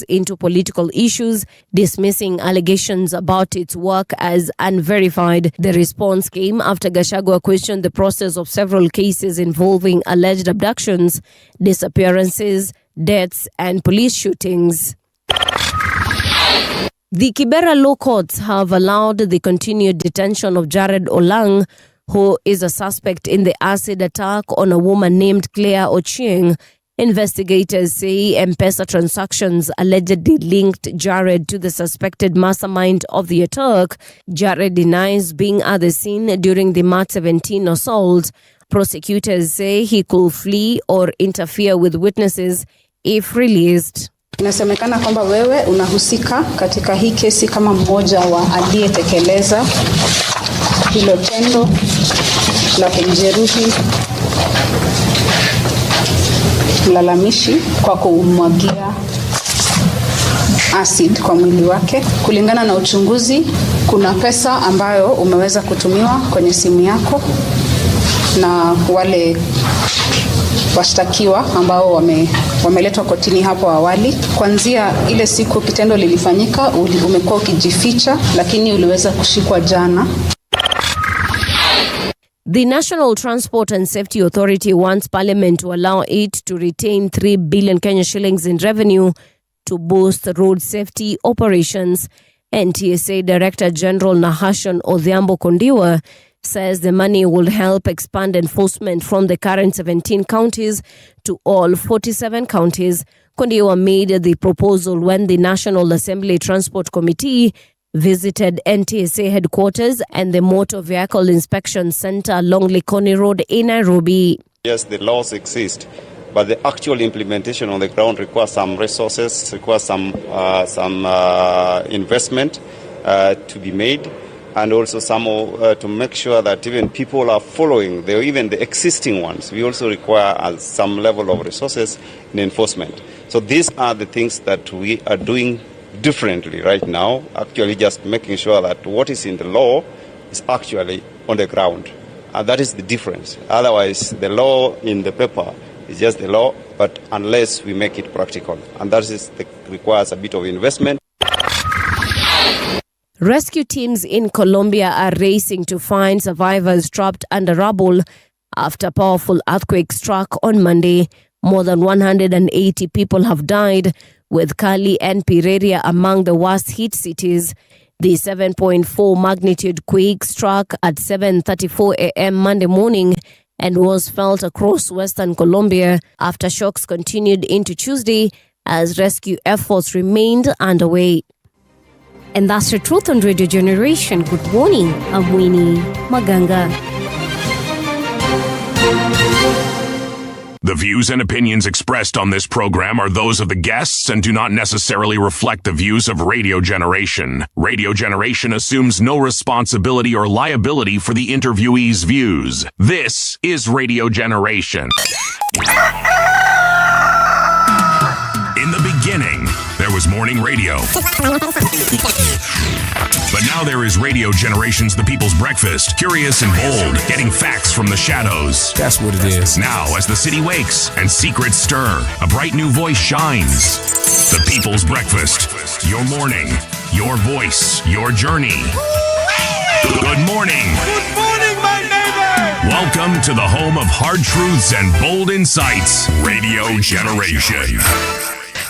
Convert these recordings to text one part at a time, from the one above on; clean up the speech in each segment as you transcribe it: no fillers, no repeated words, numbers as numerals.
into political issues, dismissing allegations about its work as unverified. The response came after Gachagua questioned the process of several cases involving alleged abductions, disappearances, deaths, and police shootings. The Kibera law courts have allowed the continued detention of Jared Olang, who is a suspect in the acid attack on a woman named Claire Ochieng. Investigators say M-Pesa transactions allegedly linked Jared to the suspected mastermind of the attack. Jared denies being at the scene during the March 17 assault. Prosecutors say he could flee or interfere with witnesses if released. Inasemekana kwamba wewe unahusika katika hii kesi kama mmoja wa aliyetekeleza hilo tendo la kumjeruhi mlalamishi kwa kumwagia acid kwa mwili wake. Kulingana na uchunguzi, kuna pesa ambayo umeweza kutumiwa kwenye simu yako na wale washtakiwa ambao wameletwa kotini hapo awali. Kuanzia ile siku kitendo lilifanyika, umekuwa ukijificha, lakini uliweza kushikwa jana. The National Transport and Safety Authority wants Parliament to allow it to retain 3 billion Kenya shillings in revenue to boost road safety operations. NTSA Director General Nahashon Odhiambo Kondiwa says the money will help expand enforcement from the current 17 counties to all 47 counties. Kondiwa made the proposal when the National Assembly Transport Committee visited NTSA headquarters and the Motor Vehicle Inspection Center along Likoni Road in Nairobi. Yes, the laws exist, but the actual implementation on the ground requires some resources, requires some investment to be made, and also some to make sure that even people are following even the existing ones. We also require some level of resources in enforcement. So these are the things that we are doing differently right now, actually just making sure that what is in the law is actually on the ground. And that is the difference. Otherwise, the law in the paper is just the law, but unless we make it practical. And that requires a bit of investment. Rescue teams in Colombia are racing to find survivors trapped under rubble after a powerful earthquake struck on Monday. More than 180 people have died, with Cali and Pereira among the worst hit cities. The 7.4 magnitude quake struck at 7:34 a.m. Monday morning and was felt across western Colombia. Aftershocks continued into Tuesday as rescue efforts remained underway. And that's the Truth on Radio Generation. Good morning, I'm Winnie Maganga. The views and opinions expressed on this program are those of the guests and do not necessarily reflect the views of Radio Generation. Radio Generation assumes no responsibility or liability for the interviewee's views. This is Radio Generation. In the beginning, there was morning radio. But now there is Radio Generation's The People's Breakfast, curious and bold, getting facts from the shadows. That's what it is. Now, as the city wakes and secrets stir, a bright new voice shines. The People's Breakfast. Your morning, your voice, your journey. Good morning. Good morning, my neighbor. Welcome to the home of hard truths and bold insights, Radio Generation.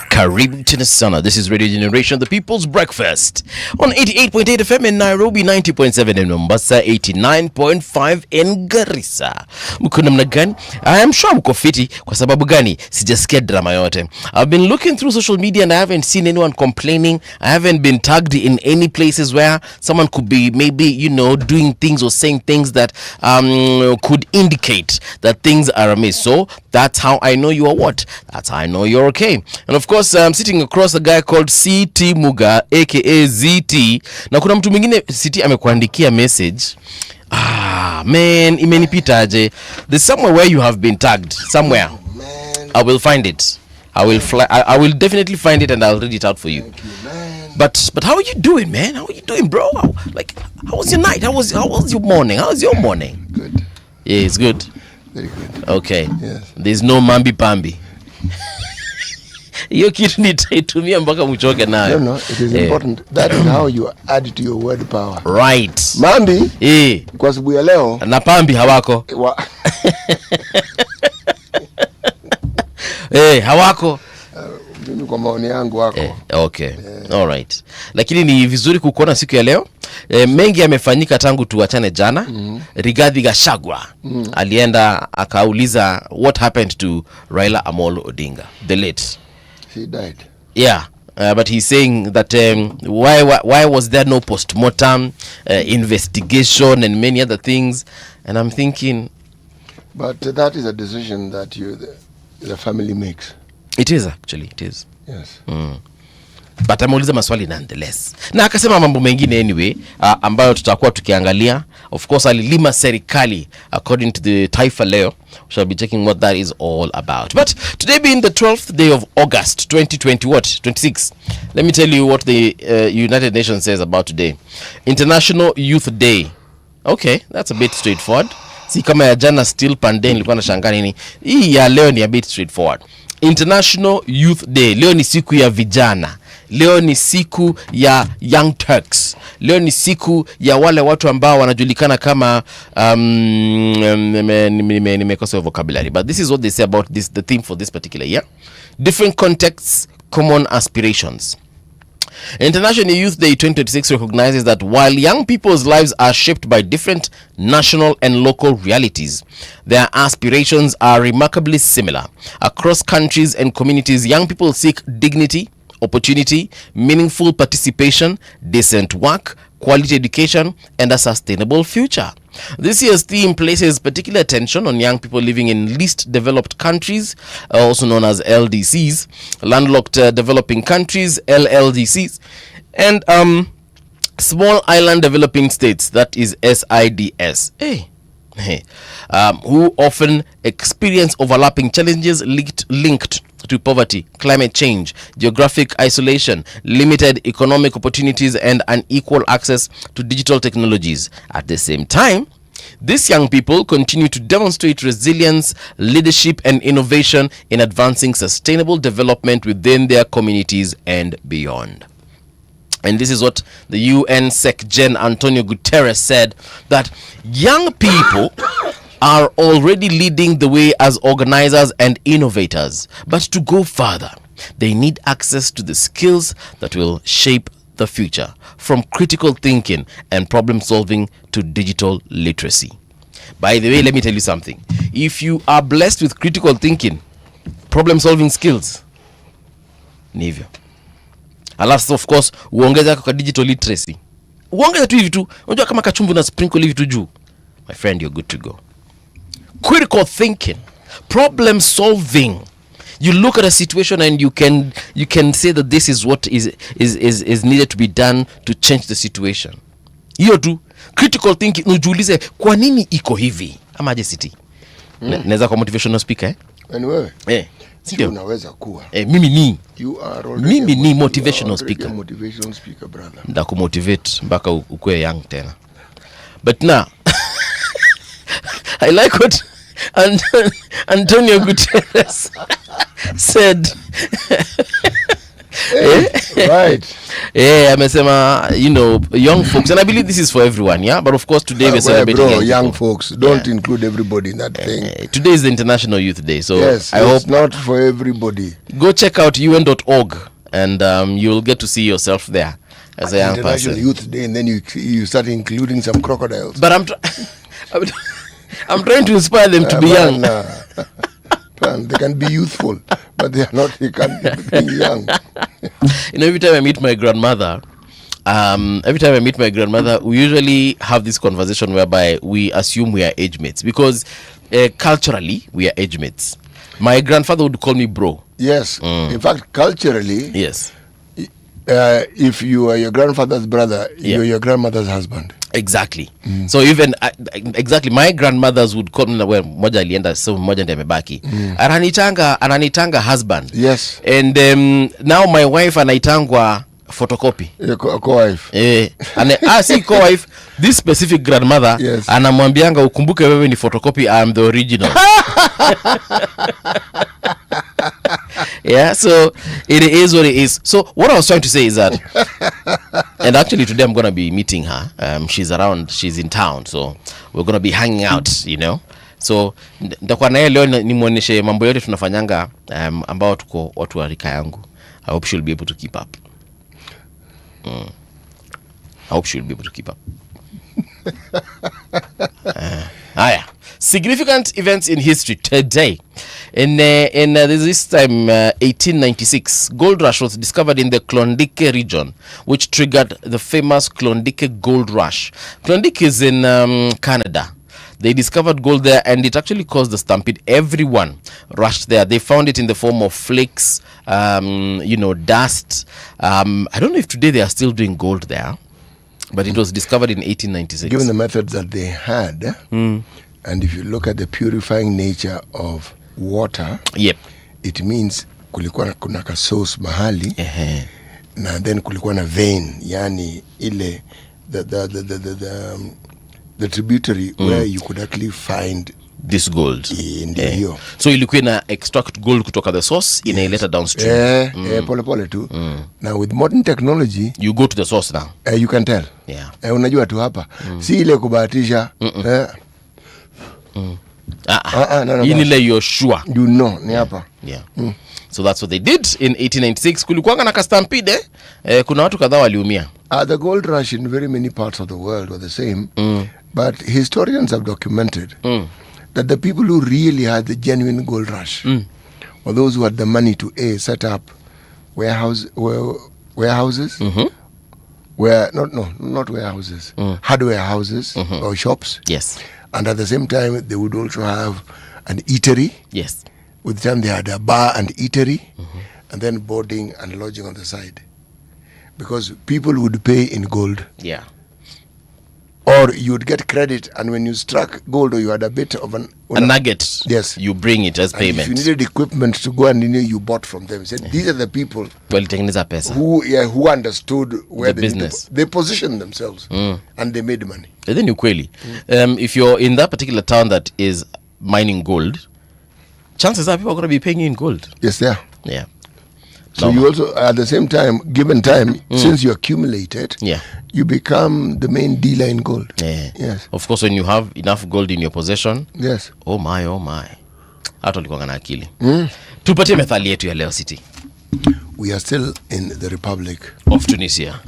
Karibu tena sana. This is Radio Generation, the People's Breakfast on 88.8 FM in Nairobi, 90.7 in Mombasa, 89.5 in Garissa. Mko namna gani? I am sure mko fiti. Kwa sababu gani? Sijasikia drama yote. I've been looking through social media and I haven't seen anyone complaining. I haven't been tagged in any places where someone could be maybe, doing things or saying things that could indicate that things are amiss. So that's how I know you are what? That's how I know you're okay. And of course, I'm sitting across a guy called CT Muga, aka ZT. Na kuna mtu mwingine CT amekuandikia message. Man, imenipita aje. There's somewhere where you have been tagged. Somewhere. Man. I will find it. I will definitely find it and I'll read it out for you. Thank you, man. But how are you doing, man? How are you doing, bro? How was your night? How was your morning? How was your morning? Good. Yeah, it's good. Very good. Okay. Yes. There's no mambi pambi. Hiyo kitu nitaitumia mpaka mchoke nayo. No, it is important. That is how you add to your word power. Right. Mambi, kwa sababu ya leo na pambi hawako. Hawako. Mimi kwa maoni yangu wako. Okay. All right. Lakini ni vizuri kukuona siku ya leo. Mengi yamefanyika tangu tuachane jana. Rigathi Gachagua alienda akauliza what happened to Raila Amolo Odinga, the late. He died. Yeah. But he's saying that why was there no post-mortem investigation and many other things, and I'm thinking, but that is a decision that the family makes. It is actually, it is. Yes. But ameuliza maswali nonetheless. Na akasema mambo mengine anyway, ambayo tutakuwa tukiangalia. Of course alilima serikali according to the Taifa Leo. We shall be checking what that is all about. But today being the 12th day of August 2026, let me tell you what the United Nations says about today. International Youth Day. Okay, that's a bit straightforward. Si kama ya jana still pandemic nilikuwa nashangaa nini. Hii ya leo ni a bit straightforward. International Youth Day. Leo ni siku ya vijana. Leo ni siku ya Young Turks. Leo ni siku ya wale watu ambao wanajulikana kama nimekosa vocabulary, but this is what they say about this, the theme for this particular year. Different contexts, common aspirations. International Youth Day 2026 recognizes that while young people's lives are shaped by different national and local realities, their aspirations are remarkably similar. Across countries and communities, young people seek dignity, opportunity, meaningful participation, decent work, quality education, and a sustainable future. This year's theme places particular attention on young people living in least developed countries, also known as LDCs, landlocked developing countries, LLDCs, and small island developing states, that is SIDS. Who often experience overlapping challenges linked to poverty, climate change, geographic isolation, limited economic opportunities, and unequal access to digital technologies. At the same time, these young people continue to demonstrate resilience, leadership, and innovation in advancing sustainable development within their communities and beyond. And this is what the UN Sec Gen Antonio Guterres said, that young people are already leading the way as organizers and innovators. But to go further, they need access to the skills that will shape the future, from critical thinking and problem solving to digital literacy. By the way, let me tell you something. If you are blessed with critical thinking, problem solving skills, nivyo. Alafu of course, uongeza kwa digital literacy. Uongeza tu hivi tu. Unajua kama kachumvi na sprinkle hivi tu juu. My friend, you're good to go. Critical thinking, problem solving. You look at a situation and you can say that this is what is needed to be done to change the situation. Hiyo tu. Critical thinking, unajiulize kwa nini iko hivi? Ama aje city. Naweza kwa motivational speaker Wewe. Sio unaweza kuwa. Mimi ni motivational speaker. Motivational speaker, brother. Ndakumotivate mpaka ukue young tena. But now I like what Antonio Guterres said. Right. Amesema, young folks, and I believe this is for everyone, yeah? But of course today we're celebrating young folks. Don't include everybody in that thing. Today is the International Youth Day, so yes, I hope it's not for everybody. Go check out un.org and you'll get to see yourself there as a young person. International Youth Day, and then you start including some crocodiles. But I'm trying to inspire them to be young. They can be youthful, but they can't be young. Every time I meet my grandmother, we usually have this conversation whereby we assume we are age mates, because culturally we are age mates. My grandfather would call me bro. Yes. In fact, culturally, yes. If you are your grandfather's brother, you're your grandmother's husband. Exactly. So even exactly, my grandmothers would call me, well, moja alienda, so moja ndiye amebaki. Ananitanga husband. Yes. And now my wife anaitangwa photocopy. Co-wife. Si co-wife. This specific grandmother, yes, anamwambianga ukumbuke wewe ni photocopy, I am the original. Yeah, so it is what it is. So what I was trying to say is that, and actually today I'm going to be meeting her. She's around, she's in town, so we're going to be hanging out, you know. So nitakuwa naye leo nimuoneshe mambo yote tunafanyanga ambao tuko watu wa rika yangu. I hope she'll be able to keep up. I hope she'll be able to keep up. Significant events in history today. In this time, 1896, gold rush was discovered in the Klondike region, which triggered the famous Klondike gold rush. Klondike is in Canada. They discovered gold there, and it actually caused the stampede. Everyone rushed there. They found it in the form of flakes, dust. I don't know if today they are still doing gold there, but it was discovered in 1896. Given the methods that they had, and if you look at the purifying nature of water, yep, it means kulikuwa kuna ka source mahali, na then kulikuwa na vein, yani ile the tributary where you could actually find this gold. Ndio. So ilikuwa na extract gold kutoka the source, inaileta downstream. Pole pole tu. Now with modern technology, you go to the source now. You can tell. Yeah. Unajua tu hapa. Si ile kubahatisha. No. Ile you're sure. You know, ni hapa. Yeah. So that's what they did in 1896. Kulikuwa na kastampide, kuna watu kadhaa waliumia. The gold rush in very many parts of the world were the same, but historians have documented that the people who really had the genuine gold rush were those who had the money to set up warehouses, not warehouses, hardware houses or shops. Yes. And at the same time, they would also have an eatery. Yes. With them, they had a bar and eatery, and then boarding and lodging on the side. Because people would pay in gold. Yeah. Or you would get credit, and when you struck gold or you had a bit of a nugget, yes, you bring it as payment. If you needed equipment to go and you bought from them. Said these are the people who understood where the business. They positioned themselves and they made money. And then if you're in that particular town that is mining gold, chances are people are going to be paying you in gold. Yes, they are. Yeah. So you also, at the same time, given time, since you accumulate it, you become the main dealer in gold. Yeah. Yes. Of course, when you have enough gold in your possession. Yes. Oh my. Hata ulikuwa na akili. Tupatie methali yetu ya leo City. We are still in the Republic of Tunisia.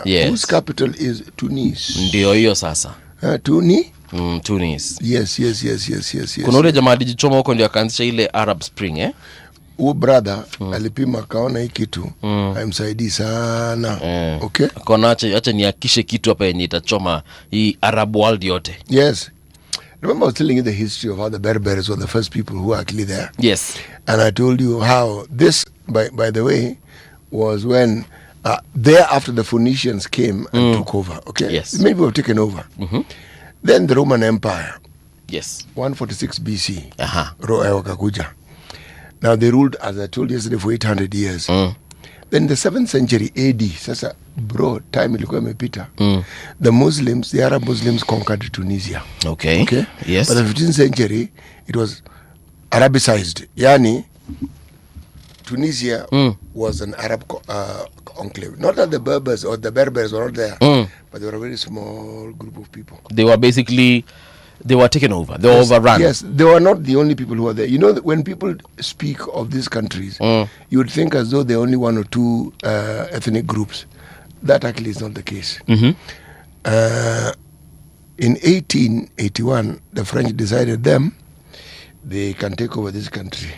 Yes. Whose capital is Tunis. Ndio hiyo sasa. Tunis. Yes. Kuna ule jamaa alijichoma huko ndio akaanzisha ile Arab Spring, Huo brother alipima kaona hii kitu haimsaidii sana. Okay? Akaona acha niakishe kitu hapa yenye itachoma hii Arab world yote. Yes. Remember I was telling you the history of how the Berbers were the first people who were actually there. Yes. And I told you how this, by the way, was when there after the Phoenicians came and took over. Okay? Yes. Maybe we've taken over. Then the Roman Empire. Yes. 146 BC. Wakakuja. Now they ruled, as I told you yesterday, for 800 years. Then the 7th century AD, sasa bro, time ilikuwa imepita. The Arab Muslims conquered Tunisia. Okay. Yes. By the 15th century, it was Arabicized. Yani, Tunisia was an Arab enclave. Not that the Berbers were not there, but they were a very small group of people. They were taken over. They were overrun. Yes, they were not the only people who were there. You know, when people speak of these countries, you would think as though there are only one or two ethnic groups. That actually is not the case. In 1881, the French decided they can take over this country.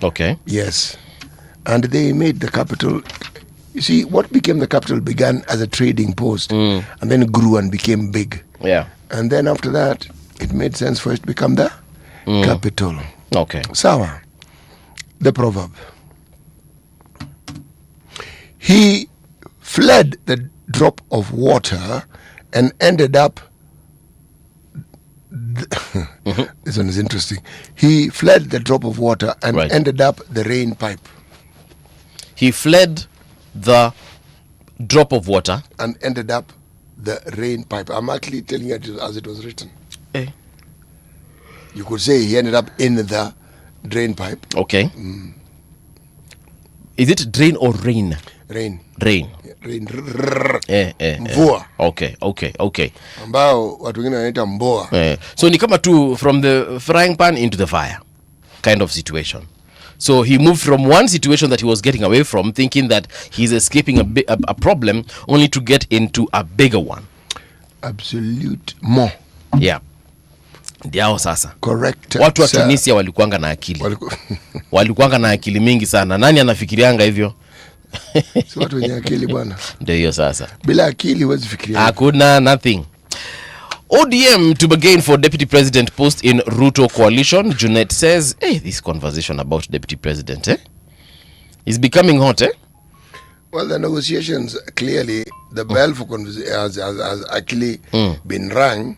Okay. Yes. And they made the capital. You see, what became the capital began as a trading post and then grew and became big. Yeah. And then after that, it made sense for it to become the capital. Okay. Sawa. The proverb. He fled the drop of water and ended up... This one is interesting. He fled the drop of water and ended up the rain pipe. He fled the drop of water and ended up the rain pipe. I'm actually telling you as it was written. You could say he ended up in the drain pipe. Okay. Is it drain or rain? Rain. Rain. Rain. Mvua. Okay. Ambao watu wengine wanaita mboa. So ni kama tu from the frying pan into the fire kind of situation. So he moved from one situation that he was getting away from, thinking that he's escaping a problem, only to get into a bigger one. Absolute more. Yeah. Ndiao sasa. Correct. Watu wa Tunisia walikuanga na akili. Walikuanga na akili mingi sana. Nani anafikirianga hivyo? Si watu wenye akili bwana. Ndio hiyo sasa. Bila akili huwezi fikiria. Hakuna nothing. ODM to begin for Deputy President post in Ruto coalition. Junet says, hey, this conversation about Deputy President, is becoming hot, Well, the negotiations, clearly, the bell for has actually been rung.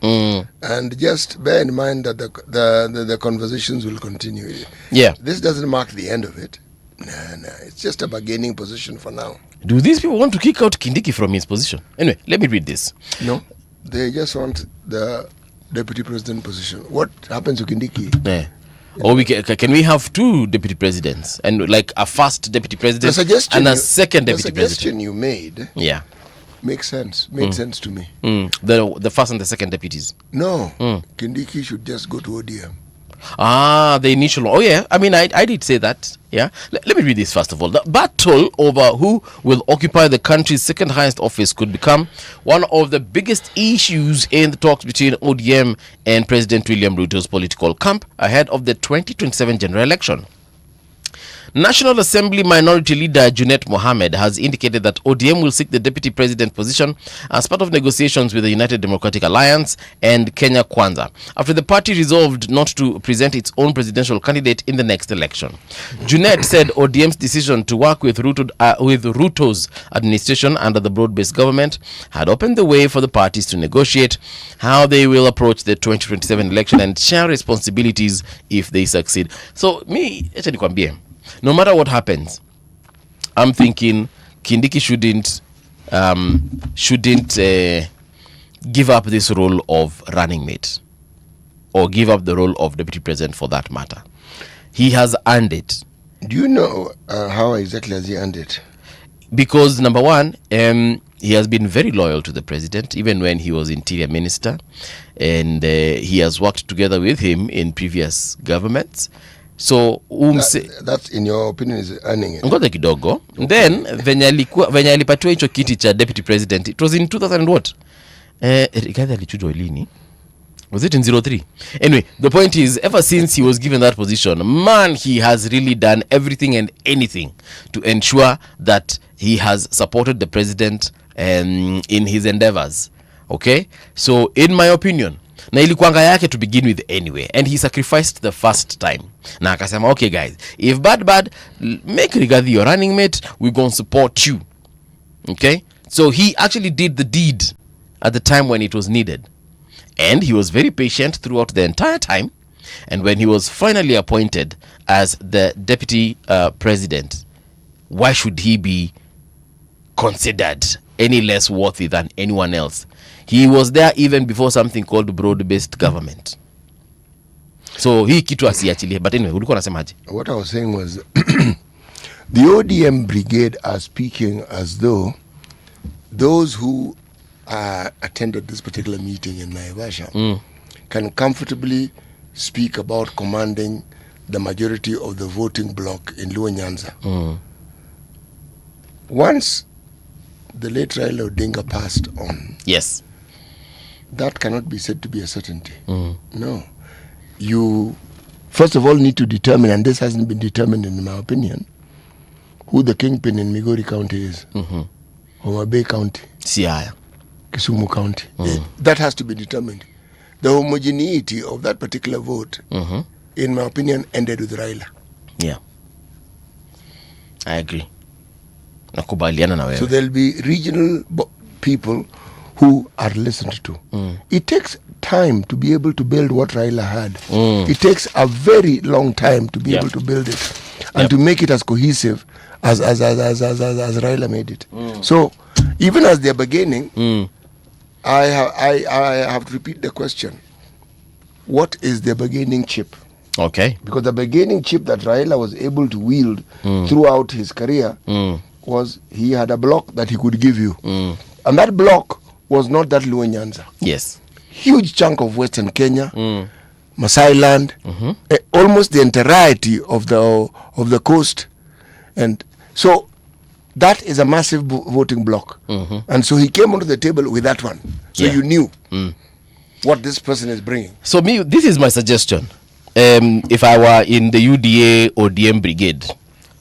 And just bear in mind that the conversations will continue. Yeah. This doesn't mark the end of it. No, it's just a bargaining position for now. Do these people want to kick out Kindiki from his position? Anyway, let me read this. No, they just want the deputy president position. What happens to Kindiki? Yeah. Or can we have two deputy presidents and like a first deputy president and a second deputy president? The suggestion you made, yeah, makes sense. Made sense to me. The first and the second deputies. No, Kindiki should just go to ODM. The initial one. Oh yeah, I mean I did say that. Yeah, let me read this first of all. The battle over who will occupy the country's second highest office could become one of the biggest issues in the talks between ODM and President William Ruto's political camp ahead of the 2027 general election. National Assembly Minority Leader Junet Mohammed has indicated that ODM will seek the deputy president position as part of negotiations with the United Democratic Alliance and Kenya Kwanza after the party resolved not to present its own presidential candidate in the next election. Junet said ODM's decision to work with Ruto's administration under the broad-based government had opened the way for the parties to negotiate how they will approach the 2027 election and share responsibilities if they succeed. So me, no matter what happens, I'm thinking Kindiki shouldn't give up this role of running mate or give up the role of deputy president for that matter. He has earned it. Do you know how exactly has he earned it? Because number one, he has been very loyal to the president even when he was interior minister, and he has worked together with him in previous governments. So that's in your opinion is earning it. Ngoja kidogo. Then venye alipatiwa hicho kiti cha deputy president, it was in 2000 and what? Rigathi alichujwa lini? Was it in 03? Anyway, the point is, ever since he was given that position, man, he has really done everything and anything to ensure that he has supported the president in his endeavors. Okay? So, in my opinion, na ilikuanga yake to begin with anyway, and he sacrificed the first time. Na akasema, okay guys, if bad, make Rigathi your running mate, we're going to support you. Okay? So he actually did the deed at the time when it was needed. And he was very patient throughout the entire time. And when he was finally appointed as the deputy president, why should he be considered any less worthy than anyone else? He was there even before something called broad-based government. So he kitu asiachilie. But anyway, ulikuwa unasemaje? What I was saying was the ODM brigade are speaking as though those who attended this particular meeting in Naivasha can comfortably speak about commanding the majority of the voting bloc in Luo Nyanza. Once the late Raila Odinga passed on, yes, that cannot be said to be a certainty. No. You, first of all, need to determine, and this hasn't been determined in my opinion, who the kingpin in Migori County is. Homa Bay County. Siaya. Kisumu County. That has to be determined. The homogeneity of that particular vote, in my opinion, ended with Raila. Yeah. I agree. Nakubaliana na wewe. So there'll be regional people who are listened to. It takes time to be able to build what Raila had. It takes a very long time to be able to build it and to make it as cohesive as Raila made it. So even as they're beginning, I have to repeat the question. What is the beginning chip? Okay. Because the bargaining chip that Raila was able to wield throughout his career was he had a block that he could give you. And that block was not that Luo Nyanza. Yes. Huge chunk of Western Kenya, Masai land, almost the entirety of the coast. And so that is a massive voting block. And so he came onto the table with that one. So you knew what this person is bringing. So this is my suggestion. If I were in the UDA or DM brigade,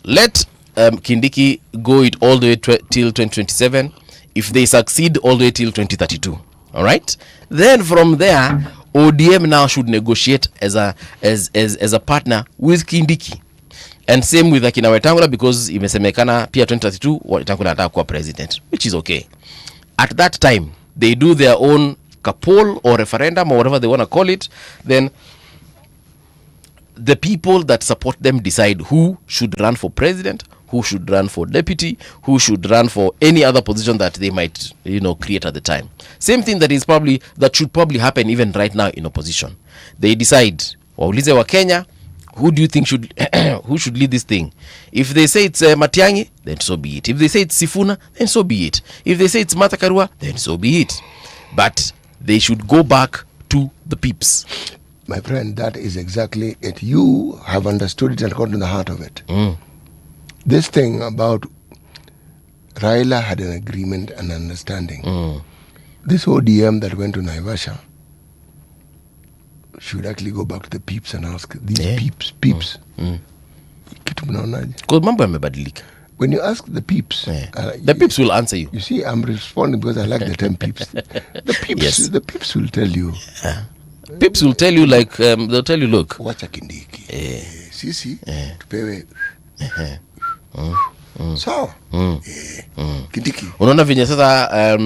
let Kindiki go it all the way till 2027. If they succeed, all the way till 2032. All right. Then from there, ODM now should negotiate as a partner with Kindiki, and same with Akina Wetangula, because imesemekana pia 2032 Wetangula anataka kuwa president, which is okay. At that time, they do their own poll or referendum or whatever they want to call it. Then the people that support them decide who should run for president, who should run for deputy, who should run for any other position that they might, create at the time. Same thing that should probably happen even right now in opposition. They decide, waulize wa Kenya, who do you think should who should lead this thing? If they say it's Matiang'i, then so be it. If they say it's Sifuna, then so be it. If they say it's Martha Karua, then so be it. But they should go back to the peeps. My friend, that is exactly it. You have understood it and gone to the heart of it. This thing about Raila had an agreement and understanding. This ODM that went to Naivasha should actually go back to the peeps and ask these peeps. Kitu mnaonaje? Because mambo yamebadilika. When you ask the peeps, the peeps will answer you. You see, I'm responding because I like the term peeps. The peeps will tell you. Peeps will tell you they'll tell you, look. Wacha Kindiki. Sisi, tupewe. Sawa. Kindiki. Unaona venye sasa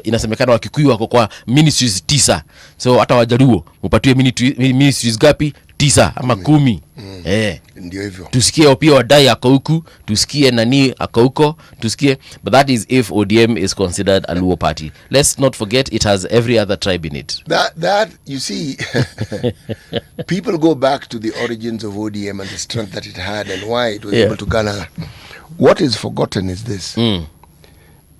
inasemekana Wakikuyu wako kwa ministries 9. So hata Wajaluo upatiwe ministries gapi? 9 ama 10. Ndio hivyo. Tusikie pia wadai ako huku, tusikie nani ako huko, tusikie. But that is if ODM is considered a Luo party. Let's not forget it has every other tribe in it. That you see, people go back to the origins of ODM and the strength that it had and why it was able to garner. What is forgotten is this.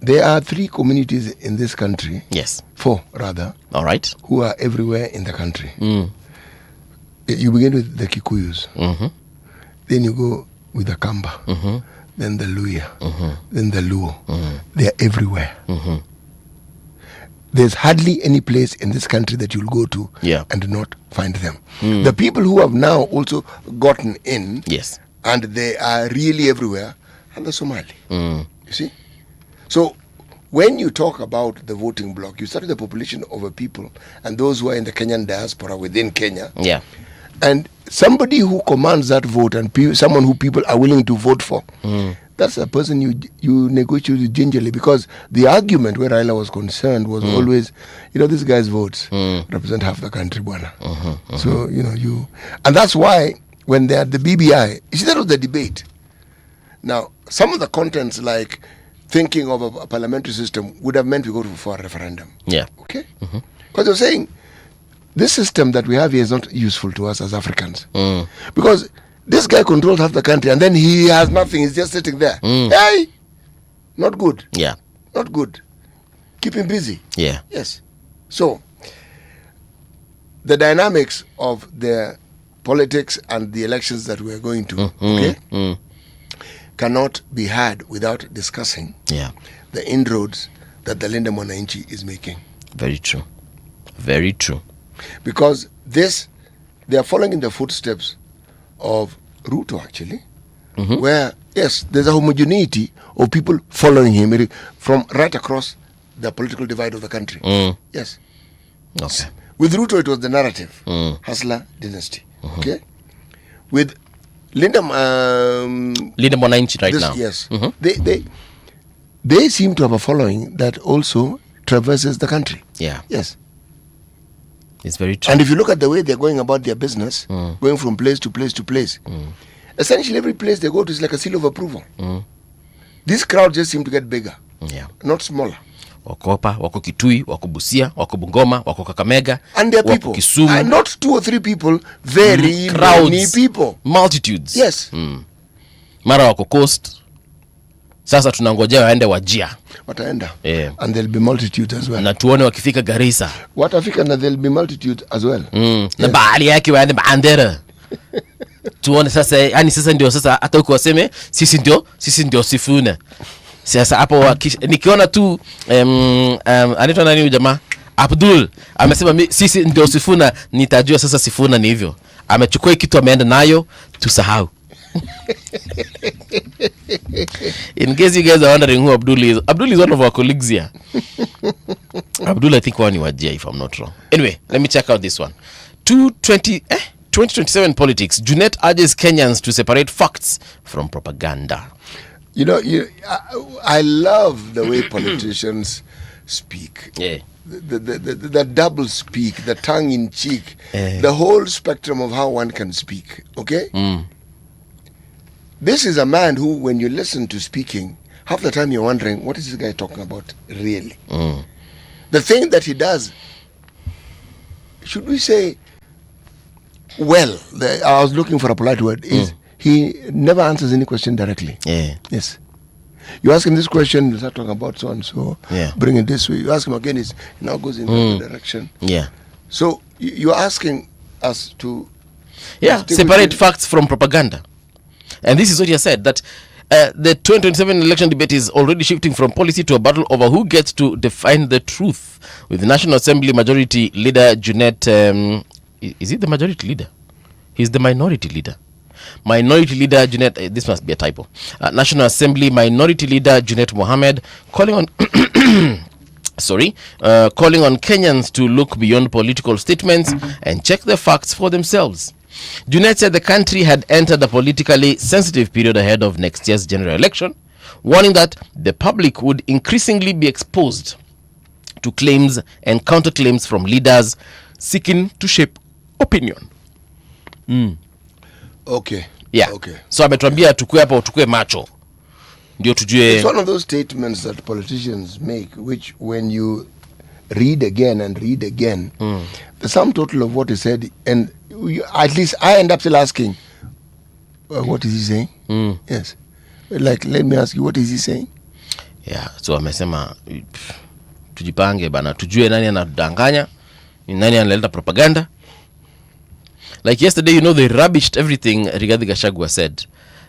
There are 3 communities in this country. Yes. 4 rather. All right. Who are everywhere in the country. You begin with the Kikuyus. Then you go with the Kamba. Then the Luya. Then the Luo. They are everywhere. There's hardly any place in this country that you'll go to and not find them. The people who have now also gotten in, and they are really everywhere, and the Somali. You see? So when you talk about the voting bloc, you study the population of a people and those who are in the Kenyan diaspora within Kenya. And somebody who commands that vote and someone who people are willing to vote for, that's a person you negotiate with gingerly, because the argument where Raila was concerned was always, this guy's votes represent half the country, bwana. So, and that's why when they had the BBI, you see, that was the debate. Now, some of the contents like thinking of a parliamentary system would have meant we go for a referendum. Okay? Because they're saying, this system that we have here is not useful to us as Africans. Because this guy controls half the country and then he has nothing. He's just sitting there. Hey! Not good. Not good. Keep him busy. Yes. So, the dynamics of the politics and the elections that we are going to, cannot be had without discussing the inroads that the Linda Mwananchi is making. Very true. Very true. Because they are following in the footsteps of Ruto, actually, where, yes, there's a homogeneity of people following him from right across the political divide of the country. Yes. Okay. With Ruto, it was the narrative, Hustler dynasty. Okay. With Linda Mwananchi right now. Yes. They seem to have a following that also traverses the country. Yes. It's very true. And if you look at the way they're going about their business, going from place to place to place, essentially every place they go to is like a seal of approval. This crowd just seem to get bigger, not smaller. wako hapa, wako Kitui, wako Busia, wako Bungoma, wako Kakamega, and their people, Kisumu, and not 2 or 3 people, very many people, multitudes. Yes. Mara wako Coast. Sasa tunangojea waende Wajia. Wataenda. Yeah. And there'll be multitudes as well. Na tuone wakifika Garissa. Watafika na there'll be multitudes as well. Yes. Na bahali yake waende Bandera. Tuone sasa, yani sasa ndio sasa hata huko waseme sisi ndio Sifuna. Sasa hapo nikiona tu anaitwa nani jamaa? Abdul amesema sisi ndio Sifuna, nitajua sasa Sifuna ni hivyo. Amechukua kitu ameenda nayo, tusahau. In case you guys are wondering who Abdul is one of our colleagues here. Abdul, I think one Wajia, if I'm not wrong. Anyway, let me check out this one. 2027 politics. Junet urges Kenyans to separate facts from propaganda. You know, I love the way politicians speak. Yeah. The double speak, the tongue in cheek, the whole spectrum of how one can speak. Okay? This is a man who, when you listen to speaking, half the time you're wondering, what is this guy talking about really? The thing that he does, should we say, well, I was looking for a polite word, is he never answers any question directly. Yeah. Yes. You ask him this question, he'll start talking about so and so, bring it this way. You ask him again, he now goes in the direction. Yeah. So you're asking us to... Yeah, separate facts from propaganda. And this is what he has said, that the 2027 election debate is already shifting from policy to a battle over who gets to define the truth. With the National Assembly Majority Leader Junet... is he the majority leader? He's the minority leader. Minority Leader Junet... this must be a typo. National Assembly Minority Leader Junet Mohammed calling on... calling on Kenyans to look beyond political statements and check the facts for themselves. Junet said the country had entered a politically sensitive period ahead of next year's general election, warning that the public would increasingly be exposed to claims and counterclaims from leaders seeking to shape opinion. Okay. Yeah. Okay. So ametuambia tukue hapa, tukue macho. Ndio tujue. It's one of those statements that politicians make, which when you read again and read again, the sum total of what is said, and at least I end up still asking, what is he saying? Yes. Like, let me ask you, what is he saying? Yeah, so amesema tujipange bana, tujue nani anadanganya, nani analeta propaganda. Like yesterday, you know, they rubbished everything Rigathi Gachagua said.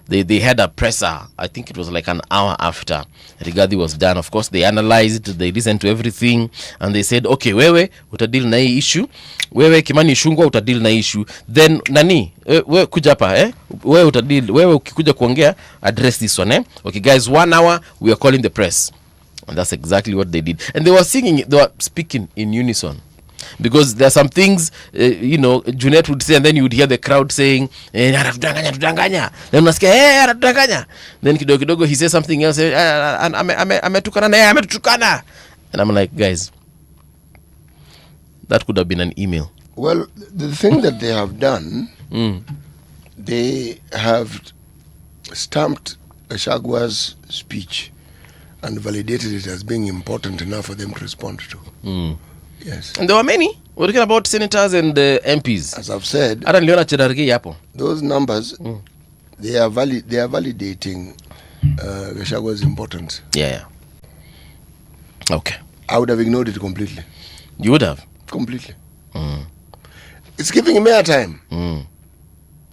They had a presser, I think it was like an hour after Rigathi was done. Of course, they analyzed, they listened to everything, and they said, okay, wewe utadeal na hii issue, wewe Kimani Ichung'wah utadeal na issue, then nani, wewe kuja hapa, wewe utadeal, wewe ukikuja kuongea, address this one, Okay, guys, 1 hour, we are calling the press. And that's exactly what they did. And they were singing, they were speaking in unison. Because there are some things, you know, Junet would say, and then you would hear the crowd saying, tutanganya. Then unasikia, tutanganya. Then kidogo he says something else, ametukana na ametukana. And I'm like, guys, that could have been an email. Well, the thing that they have done, they have stamped Gachagwa's speech and validated it as being important enough for them to respond to. Yes. And there were many. We're talking about senators and MPs. As I've said, those numbers, they are validating Gachagwa's importance. Yeah. Okay. I would have ignored it completely. You would have? Completely. It's giving him airtime.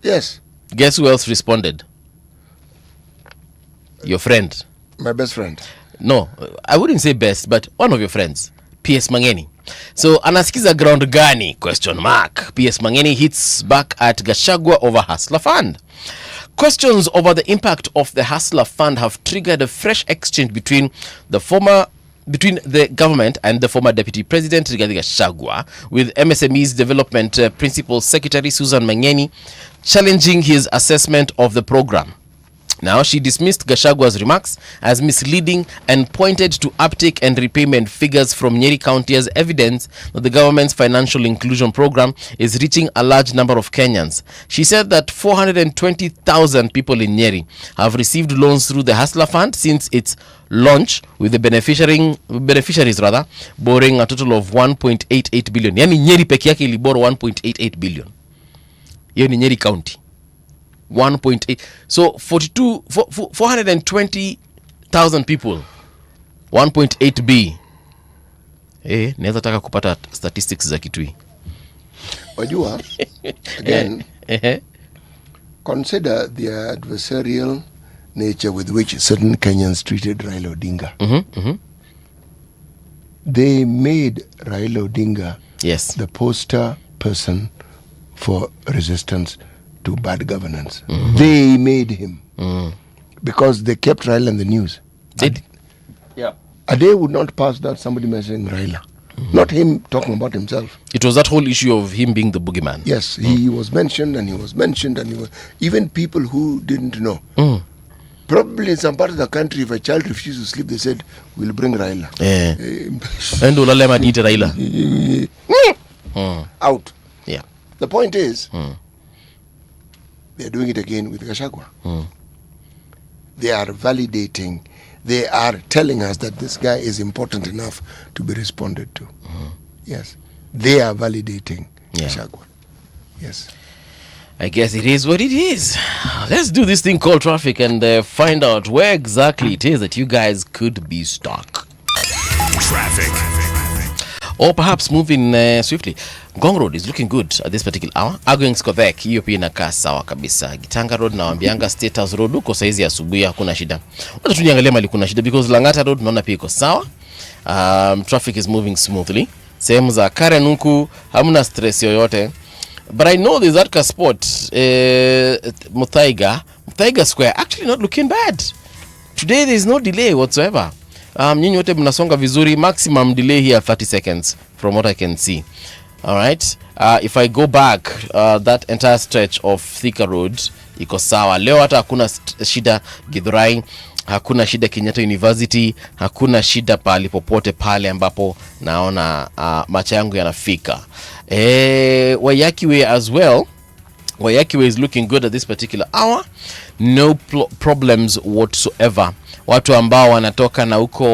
Yes. Guess who else responded? Your friend. My best friend. No, I wouldn't say best, but one of your friends. PS Mangeni. So anasikiza ground gani? Question mark. PS Mangeni hits back at Gachagua over Hustler Fund. Questions over the impact of the Hustler Fund have triggered a fresh exchange between the government and the former Deputy President Rigathi Gachagua, with MSME's Development Principal Secretary Susan Mangeni challenging his assessment of the program. Now, she dismissed Gachagwa's remarks as misleading and pointed to uptake and repayment figures from Nyeri County as evidence that the government's financial inclusion program is reaching a large number of Kenyans. She said that 420,000 people in Nyeri have received loans through the Hustler Fund since its launch, with the beneficiaries borrowing a total of 1.88 billion. Yani Nyeri peke yake iliboro 1.88 billion. Hiyo ni Nyeri County. 1.8. So 420,000 people. 1.8 B. Naweza taka kupata statistics za Kitui. Wajua, again, consider the adversarial nature with which certain Kenyans treated Raila Odinga. They made Raila Odinga the poster person for resistance to bad governance. They made him because they kept Raila in the news. A day would not pass without somebody mentioning Raila. Not him talking about himself. It was that whole issue of him being the boogeyman. Yes, he was mentioned and he was mentioned and he was, even people who didn't know. Probably in some part of the country, if a child refused to sleep, they said, we'll bring Raila. And ulalema eat Raila. Out. Yeah. The point is, they are doing it again with Gachagua. They are validating. They are telling us that this guy is important enough to be responded to. Yes. They are validating Gachagua. Yes. I guess it is what it is. Let's do this thing called traffic and find out where exactly it is that you guys could be stuck. Traffic. Or perhaps moving swiftly. Ngong Road is looking good at this particular hour. Arguing Skovek, hiyo pia inakaa sawa kabisa. Gitanga Road na Wambianga State House Road uko saizi asubuhi hakuna shida. Wacha tuniangalia mali kuna shida because Langata Road naona pia iko sawa. Traffic is moving smoothly. Sehemu za Karen huku hamna stress yoyote. But I know there's that spot, Muthaiga Square, actually not looking bad. Today there's no delay whatsoever. Nyinyi wote mnasonga vizuri, maximum delay here 30 seconds from what I can see. All right. If I go back, that entire stretch of Thika Road iko sawa. Leo hata hakuna shida Githurai, hakuna shida Kenyatta University, hakuna shida pale popote pale ambapo naona macho yangu yanafika. Wayaki Way as well. Wayaki Way is looking good at this particular hour. No problems whatsoever. Watu ambao wanatoka na huko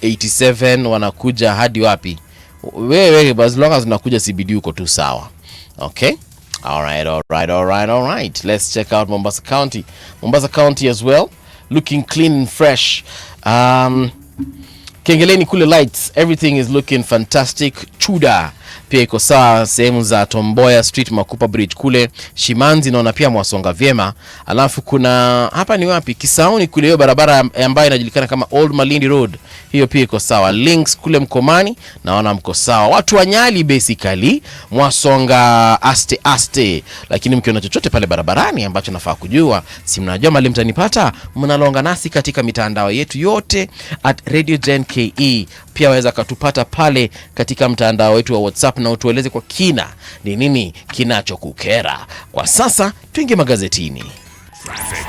87 wanakuja hadi wapi? Wewe as long as unakuja CBD uko tu sawa. Okay? All right. Let's check out Mombasa County. Mombasa County as well, looking clean and fresh. Kengeleni kule lights, everything is looking fantastic. Chuda pia iko sawa, sehemu za Tomboya Street, Makupa Bridge kule, Shimanzi naona pia mwasonga vyema. Alafu kuna hapa ni wapi? Kisauni kule, hiyo barabara ambayo inajulikana kama Old Malindi Road, hiyo pia iko sawa. Links kule Mkomani naona mko sawa. Watu wa Nyali basically mwasonga aste, lakini mkiona chochote pale barabarani ambacho nafaa kujua, si mnajua mali mtanipata, mnalonga nasi katika mitandao yetu yote at Radio Gen KE. Pia waweza katupata pale katika mtandao wetu wa WhatsApp na utueleze kwa kina ni nini kinachokukera. Kwa sasa tuingie magazetini. Traffic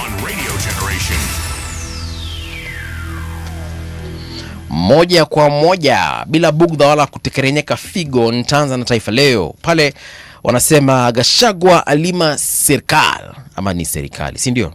on Radio Generation. Moja kwa moja bila bugdha wala kutekerenyeka figo, nitaanza na Taifa Leo. Pale wanasema Gachagua alima serikali, ama ni serikali, si ndio?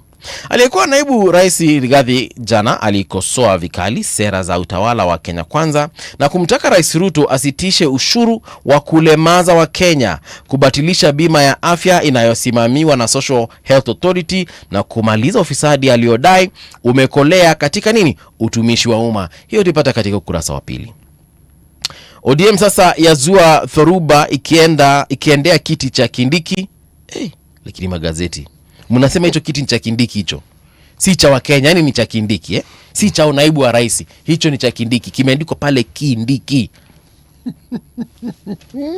Aliyekuwa naibu rais Rigathi jana alikosoa vikali sera za utawala wa Kenya Kwanza na kumtaka Rais Ruto asitishe ushuru wa kulemaza wa Kenya, kubatilisha bima ya afya inayosimamiwa na Social Health Authority na kumaliza ufisadi aliyodai umekolea katika utumishi wa umma. Hiyo tupata katika ukurasa wa pili. ODM sasa yazua thoruba ikiendea kiti cha Kindiki. Lakini magazeti mnasema hicho kiti ni cha Kindiki, hicho si cha wa Kenya, ni cha Kindiki si cha naibu wa rais, hicho ni cha Kindiki, kimeandikwa pale Kindiki.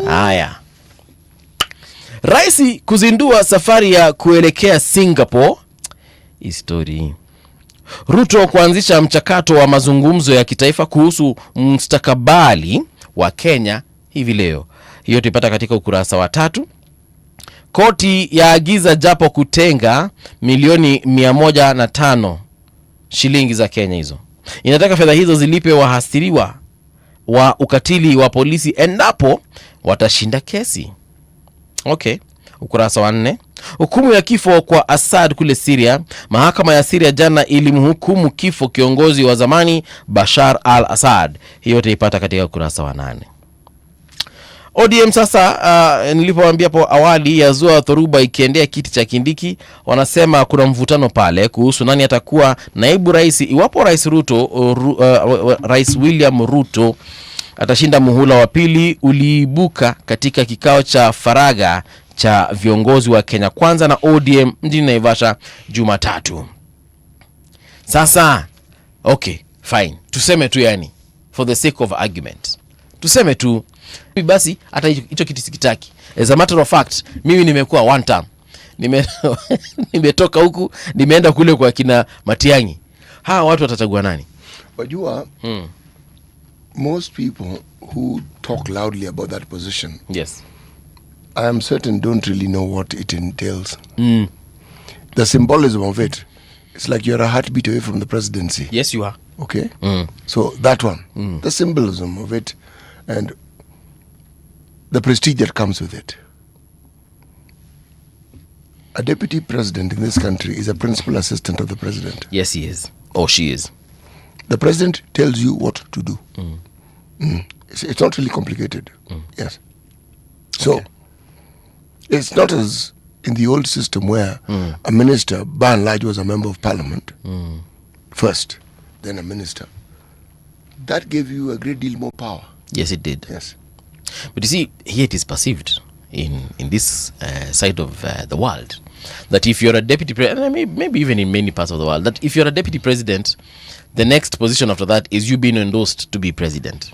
Haya, rais kuzindua safari ya kuelekea Singapore. History. Ruto kuanzisha mchakato wa mazungumzo ya kitaifa kuhusu mustakabali wa Kenya hivi leo. Hiyo tupata katika ukurasa wa 3. Koti yaagiza japo kutenga milioni 105 shilingi za Kenya hizo. Inataka fedha hizo zilipe wahasiriwa wa ukatili wa polisi endapo watashinda kesi. Okay, ukurasa wa 4. Hukumu ya kifo kwa Assad kule Syria. Mahakama ya Syria jana ilimhukumu kifo kiongozi wa zamani Bashar al-Assad. Hiyo utaipata katika ukurasa wa 8. ODM sasa, nilipowaambia hapo awali, yazua thoruba ikiendea kiti cha Kindiki. Wanasema kuna mvutano pale kuhusu nani atakuwa naibu rais iwapo Rais William Ruto atashinda muhula wa pili. Uliibuka katika kikao cha faraga cha viongozi wa Kenya Kwanza na ODM mjini Naivasha Jumatatu. Sasa okay, fine, tuseme tu, yani for the sake of argument, tuseme tu basi hata hicho kiti sikitaki. As a matter of fact, mimi nimekuwa one term, nimetoka huku nimeenda kule kwa kina Matiang'i. Hawa watu watachagua nani? Wajua, most people who talk loudly about that position, yes, I am certain don't really know what it entails. The symbolism of it, it's like you're a heartbeat away from the presidency. Yes, you are. Okay. So that one, the symbolism of it and the prestige that comes with it. A deputy president in this country is a principal assistant of the president. Yes, he is. Or she is. The president tells you what to do. It's not really complicated. Yes. So, okay. It's not as in the old system where a minister, by and large, was a member of parliament first, then a minister. That gave you a great deal more power. Yes, it did. Yes. But you see, here it is perceived in this side of the world that if you're a deputy president, maybe even in many parts of the world, that if you're a deputy president, the next position after that is you being endorsed to be president.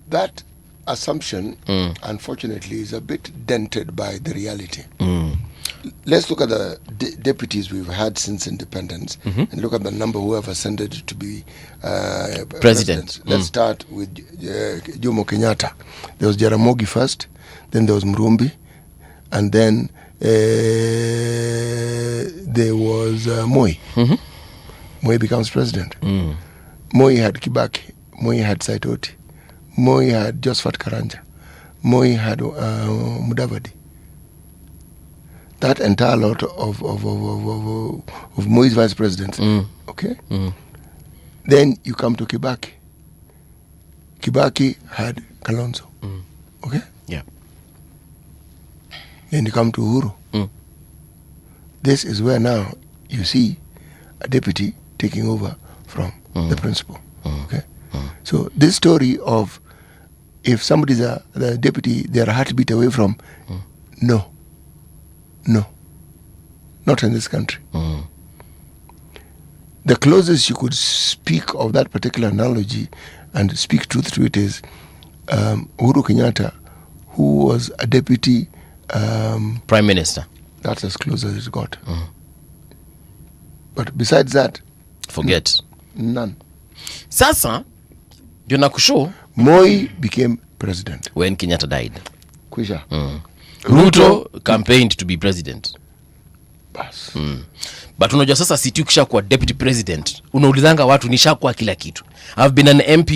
That assumption, unfortunately, is a bit dented by the reality. Let's look at the deputies we've had since independence and look at the number who have ascended to be president. Let's start with Jomo Kenyatta. There was Jaramogi first, then there was Murumbi, and then there was Moi. Moi becomes president. Moi had Kibaki. Moi had Saitoti. Moi had Josephat Karanja. Moi had Mudavadi. That entire lot of Moi's vice presidents. Okay? Then you come to Kibaki. Kibaki had Kalonzo. Okay? Yeah. Then you come to Uhuru. This is where now you see a deputy taking over from the principal. Okay? So this story of if somebody's the deputy, they're a heartbeat away from, no, not in this country. The closest you could speak of that particular analogy and speak truth to it is Uhuru Kenyatta, who was a deputy prime minister. That's as close as it got. But besides that, forget. None. Sasa ndio nakushow Moi became president when Kenyatta died. Kwisha. Ruto campaigned to be president. Bas. But unajua sasa si tu kisha kuwa deputy president, unaulizanga watu nishakuwa kila kitu. I've been an MP,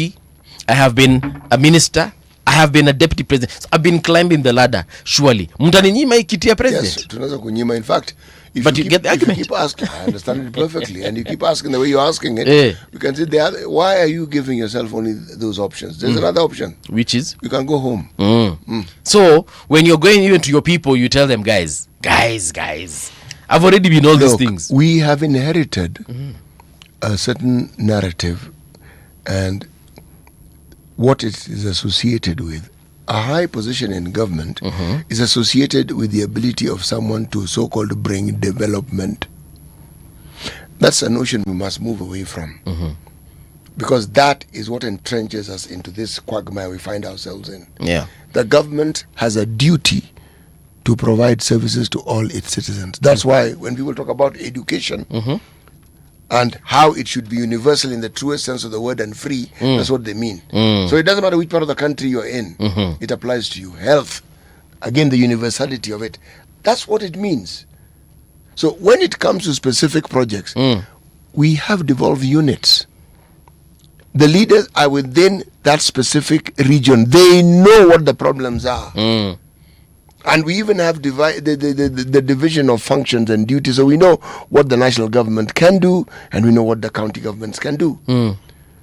I have been a minister, I have been a deputy president. So I've been climbing the ladder. Surely mtaninyima hii kiti ya president? Yes, tunaweza kunyima. In fact, if but you get the argument. If you keep asking, I understand it perfectly, and you keep asking the way you're asking it, we can say, why are you giving yourself only those options? There's another option. Which is? You can go home. So, when you're going even to your people, you tell them, guys, I've already been all these things. We have inherited a certain narrative and what it is associated with. A high position in government is associated with the ability of someone to so-called bring development. That's a notion we must move away from. Because that is what entrenches us into this quagmire we find ourselves in. Yeah. The government has a duty to provide services to all its citizens. That's why when people talk about education and how it should be universal in the truest sense of the word and free, that's what they mean. So it doesn't matter which part of the country you're in, it applies to you. Health, again, the universality of it That's what it means. So when it comes to specific projects, we have devolved units. The leaders are within that specific region. They know what the problems are. And we even have the division of functions and duties. So we know what the national government can do, and we know what the county governments can do.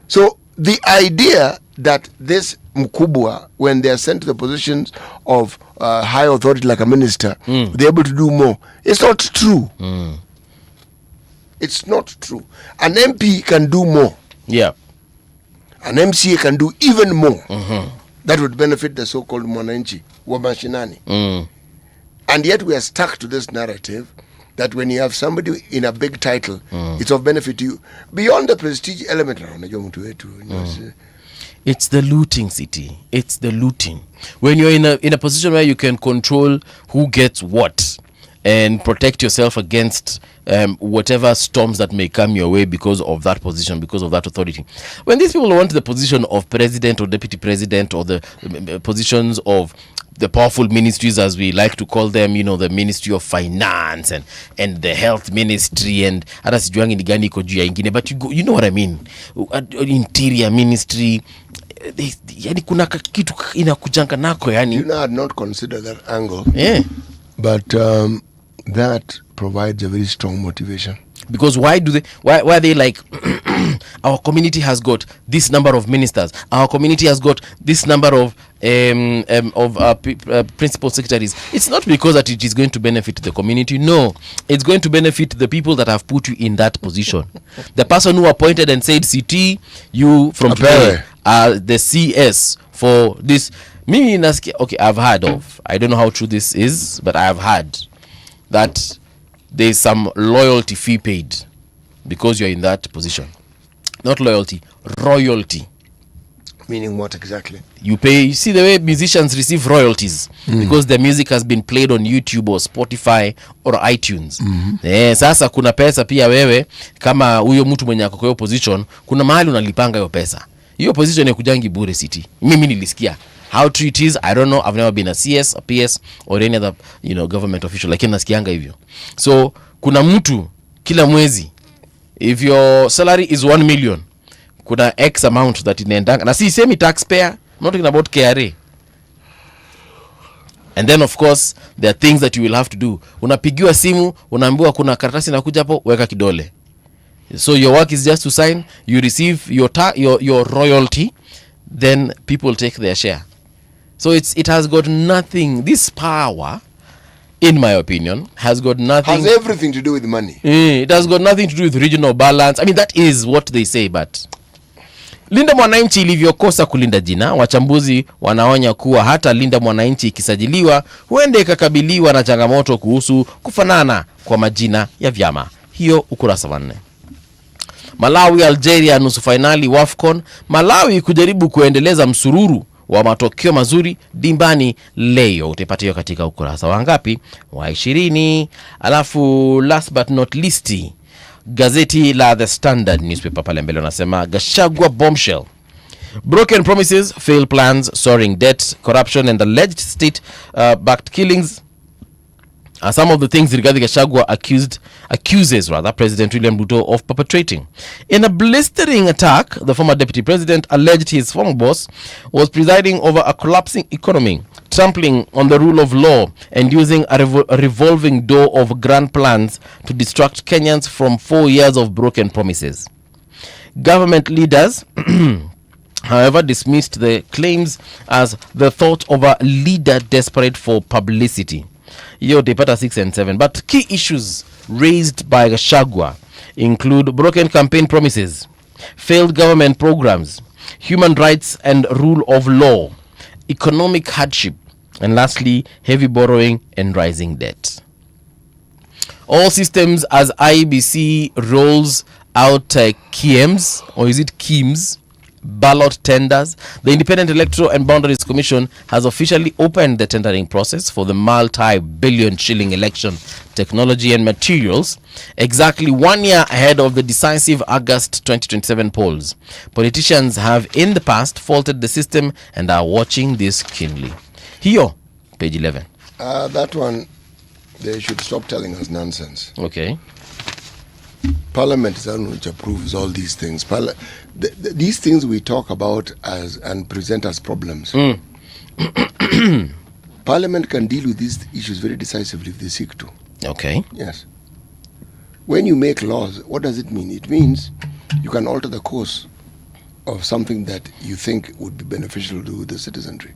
So the idea that this mkubwa, when they are sent to the positions of high authority like a minister, they're able to do more. It's not true. It's not true. An MP can do more. Yeah. An MCA can do even more. That would benefit the so-called mwananchi wa mashinani. And yet we are stuck to this narrative that when you have somebody in a big title, it's of benefit to you. Beyond the prestige element, it's the looting, City. It's the looting. When you're in a position where you can control who gets what and protect yourself against whatever storms that may come your way because of that position, because of that authority. When these people want the position of president or deputy president, or the positions of the powerful ministries, as we like to call them, you know, the Ministry of Finance and the Health Ministry, and hata sijuangi ni gani iko juu ya ingine, but you know what I mean, Interior Ministry, yani kuna kitu inakujanga nako, yani. You know, I had not considered that angle. Yeah. But that provides a very strong motivation. Because why are they like, our community has got this number of ministers, our community has got this number of principal secretaries? It's not because that it is going to benefit the community. No, it's going to benefit the people that have put you in that position. The person who appointed and said, CT, you from today are the CS for this. Okay, I've heard of, I don't know how true this is, but I have heard that there's some loyalty fee paid because you're in that position. Not loyalty, royalty. Meaning what exactly? You pay, you see the way musicians receive royalties because their music has been played on YouTube or Spotify or iTunes. Sasa kuna pesa pia wewe kama huyo mtu mwenye ako kwa hiyo position, kuna mahali unalipanga hiyo pesa. Hiyo position ya kujangi bure, City. Mimi nilisikia. How true it is, I don't know. I've never been a CS, a PS, or any other, you know, government official. Lakini nasikianga hivyo. So, kuna mtu kila mwezi, if your salary is 1 million, kuna X amount that inaendanga. Na si semi taxpayer, I'm not talking about KRA. And then of course, there are things that you will have to do. Unapigiwa simu, unaambiwa kuna karatasi inakuja hapo, weka kidole. So your work is just to sign, you receive your royalty, then people take their share. So it has got nothing, this power, in my opinion, has got nothing. Has everything to do with money. It has got nothing to do with regional balance. I mean, that is what they say, but Linda Mwananchi ilivyokosa kulinda jina, wachambuzi wanaonya kuwa hata Linda Mwananchi ikisajiliwa huenda ikakabiliwa na changamoto kuhusu kufanana kwa majina ya vyama. Hiyo ukurasa wa 4. Malawi Algeria nusu finali WAFCON. Malawi kujaribu kuendeleza msururu wa matokeo mazuri dimbani leo. Utapata hiyo katika ukurasa wa ngapi? Wa 20. Alafu last but not least, gazeti la The Standard newspaper pale mbele wanasema Gachagua bombshell. Broken promises, failed plans, soaring debt, corruption and alleged state-backed killings are some of the things Rigathi Gachagua accuses President William Ruto of perpetrating. In a blistering attack, the former deputy president alleged his former boss was presiding over a collapsing economy, trampling on the rule of law, and using a revolving door of grand plans to distract Kenyans from 4 years of broken promises. Government leaders however, dismissed the claims as the thought of a leader desperate for publicity. Yo, they put 6 and 7. But key issues raised by Gachagua include broken campaign promises, failed government programs, human rights and rule of law, economic hardship, and lastly, heavy borrowing and rising debt. All systems as IBC rolls out KIEMS, or is it KIEMS? Ballot tenders. The Independent Electoral and Boundaries Commission has officially opened the tendering process for the multi-billion shilling election technology and materials exactly 1 year ahead of the decisive August 2027 polls. Politicians have in the past faulted the system and are watching this keenly. Here, page 11. That one they should stop telling us nonsense. Okay. Parliament is the one which approves all these things. These things we talk about as and present as problems. Parliament can deal with these issues very decisively if they seek to. Okay. Yes. When you make laws, what does it mean? It means you can alter the course of something that you think would be beneficial to the citizenry.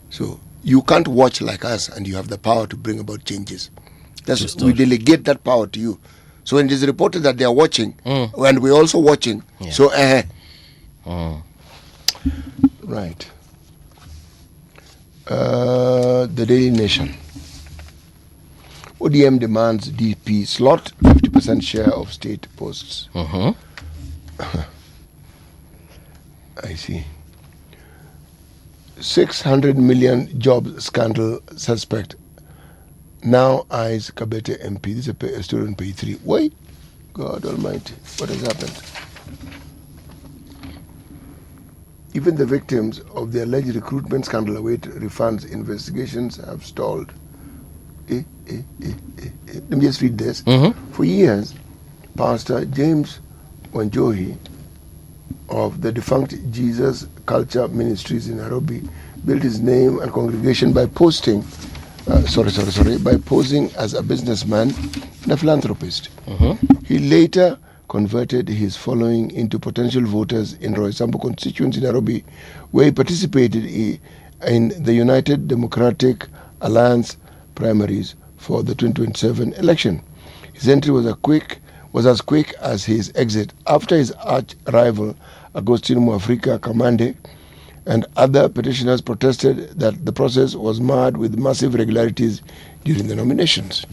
So you can't watch like us and you have the power to bring about changes. We delegate that power to you. So when it is reported that they are watching, and we're also watching, so right. The Daily Nation. ODM demands DP slot 50% share of state posts. I see. 600 million job scandal suspect now eyes Kabete MP. This is a story on page 3. Wait, God Almighty, what has happened? Even the victims of the alleged recruitment scandal await refunds. Investigations have stalled. Let me just read this. For years, Pastor James Wanjohi of the defunct Jesus Culture Ministries in Nairobi built his name and congregation by posting by posing as a businessman and a philanthropist. He later converted his following into potential voters in Roysambu constituency in Nairobi, where he participated in the United Democratic Alliance primaries for the 2027 election. His entry was as quick as his exit after his arch rival Agostino Mwafrika Kamande and other petitioners protested that the process was marred with massive irregularities during the nominations.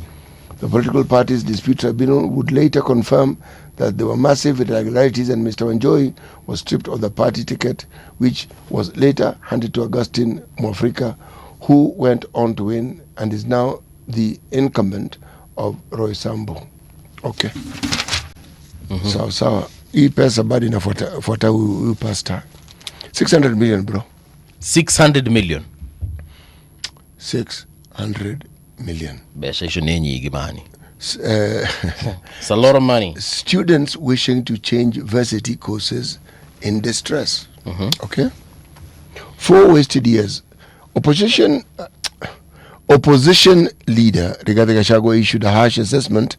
The political parties' dispute tribunal would later confirm that there were massive irregularities and Mr. Wanjohi was stripped of the party ticket, which was later handed to Augustine Mwafrika, who went on to win and is now the incumbent of Roysambu. Okay. Sawa. Hii pesa bado inafuata huyu pastor. 600 million, bro. 600 million. 600 million. It's a lot of money. Students wishing to change varsity courses in distress. Okay. 4 wasted years. Opposition leader Rigathi Gachagua issued a harsh assessment